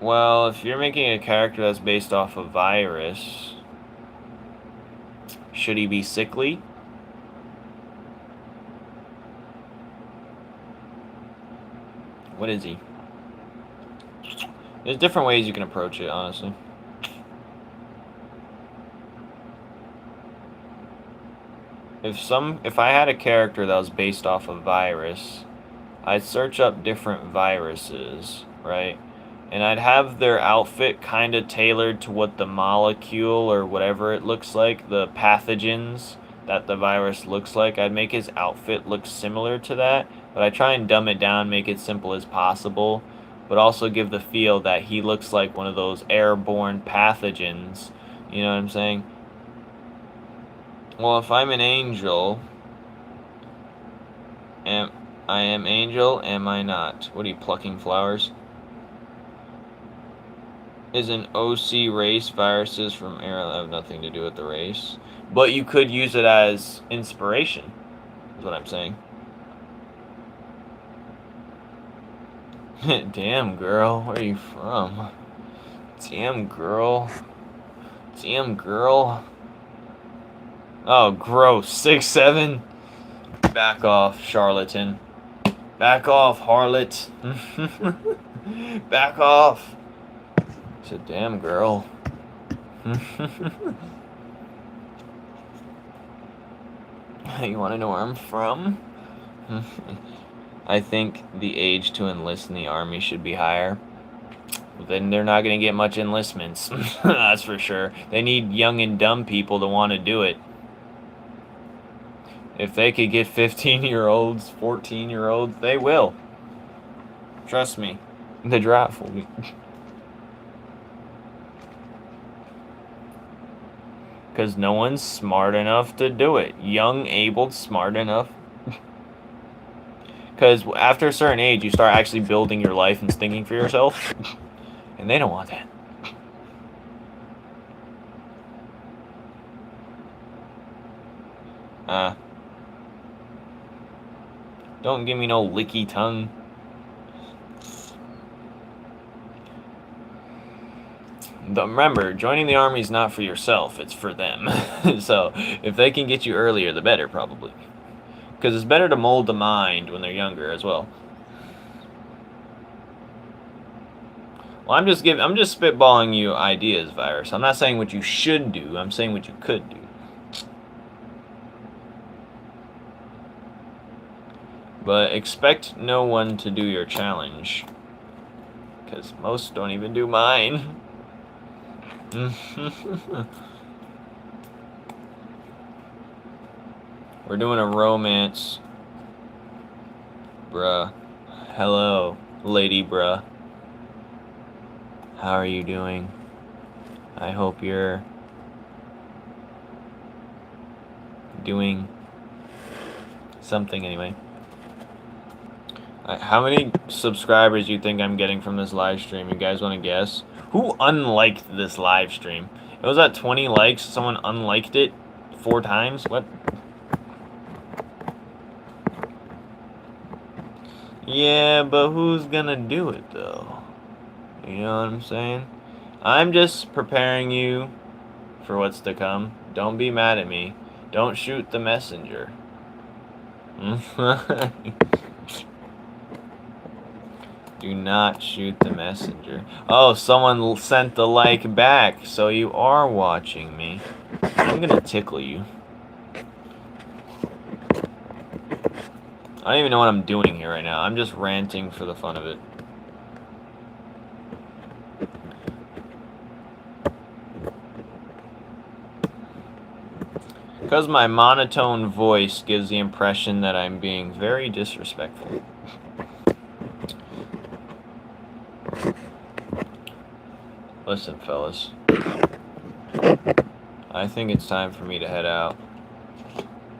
[SPEAKER 2] Well, if you're making a character that's based off a virus, should he be sickly? What is he? There's different ways you can approach it, honestly. If I had a character that was based off a virus, I'd search up different viruses, right? And I'd have their outfit kind of tailored to what the molecule or whatever it looks like, the pathogens that the virus looks like. I'd make his outfit look similar to that, but I try and dumb it down, make it simple as possible, but also give the feel that he looks like one of those airborne pathogens. You know what I'm saying? Well, if I'm an angel, I am angel, am I not? What are you, plucking flowers? Is an OC race viruses from air have nothing to do with the race. But you could use it as inspiration, is what I'm saying. Damn, girl, where are you from? Damn, girl. Damn, girl. Oh, gross. 6'7"? Back off, charlatan. Back off, harlot. Back off. It's a damn girl. You want to know where I'm from? I think the age to enlist in the army should be higher. Then they're not going to get much enlistments. That's for sure. They need young and dumb people to want to do it. If they could get 15-year-olds, 14-year-olds, they will. Trust me. The draft will be. Because no one's smart enough to do it. Young, able, smart enough. Because after a certain age, you start actually building your life and thinking for yourself. And they don't want that. Don't give me no licky tongue. Remember, joining the army is not for yourself, it's for them. So, if they can get you earlier, the better, probably. Because it's better to mold the mind when they're younger as well. Well, I'm just spitballing you ideas, Virus. I'm not saying what you should do, I'm saying what you could do. But expect no one to do your challenge. Because most don't even do mine. We're doing a romance. Bruh. Hello, lady bruh. How are you doing? I hope you're doing something anyway. How many subscribers do you think I'm getting from this live stream? You guys want to guess? Who unliked this live stream? It was at 20 likes. Someone unliked it 4 times? What? Yeah, but who's gonna do it, though? You know what I'm saying? I'm just preparing you for what's to come. Don't be mad at me. Don't shoot the messenger. Do not shoot the messenger. Oh, someone sent the like back, so you are watching me. I'm gonna tickle you. I don't even know what I'm doing here right now. I'm just ranting for the fun of it. Because my monotone voice gives the impression that I'm being very disrespectful. Listen, fellas. I think it's time for me to head out.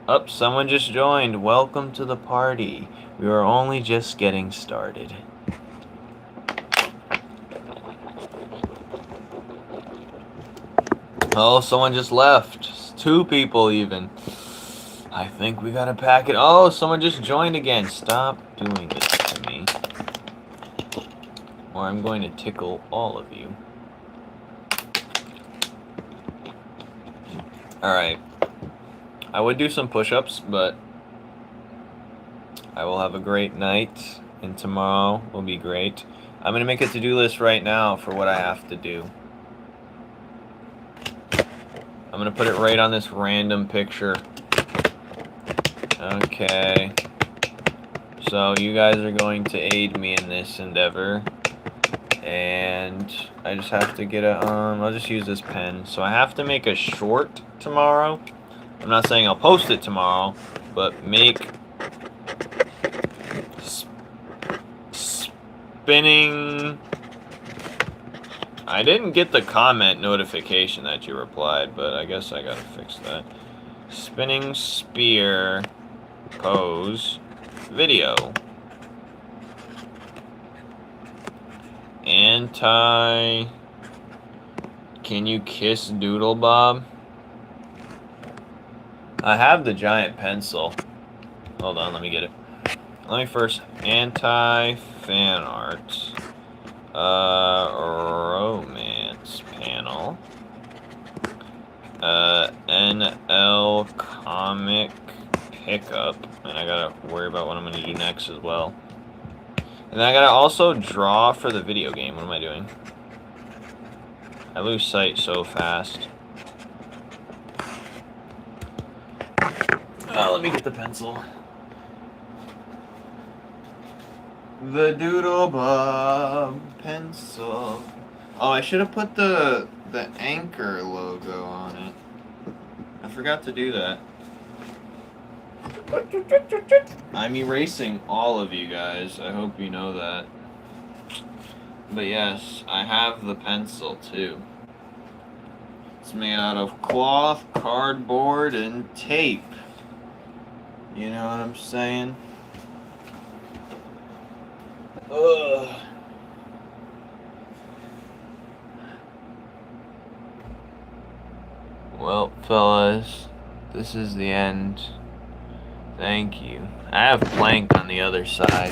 [SPEAKER 2] Up, someone just joined. Welcome to the party. We are only just getting started. Oh, someone just left. 2 people even. I think we gotta pack it. Oh, someone just joined again. Stop doing this to me, or I'm going to tickle all of you. Alright. I would do some push-ups, but I will have a great night, and tomorrow will be great. I'm gonna make a to-do list right now for what I have to do. I'm gonna put it right on this random picture. Okay. So you guys are going to aid me in this endeavor. And I just have to get a, I'll just use this pen. So I have to make a short tomorrow. I'm not saying I'll post it tomorrow, but make spinning. I didn't get the comment notification that you replied, but I guess I gotta fix that. Spinning spear pose video. Anti. Can you kiss Doodle Bob? I have the giant pencil. Hold on, let me get it. Let me first. Anti fan art. Romance panel. NL comic pickup. And I gotta worry about what I'm gonna do next as well. And then I gotta also draw for the video game. What am I doing? I lose sight so fast. Oh, let me get the pencil. The Doodle Bob pencil. Oh, I should have put the Anchor logo on it. I forgot to do that. I'm erasing all of you guys. I hope you know that. But yes, I have the pencil too. It's made out of cloth, cardboard, and tape. You know what I'm saying? Ugh. Well, fellas, this is the end. Thank you. I have plank on the other side.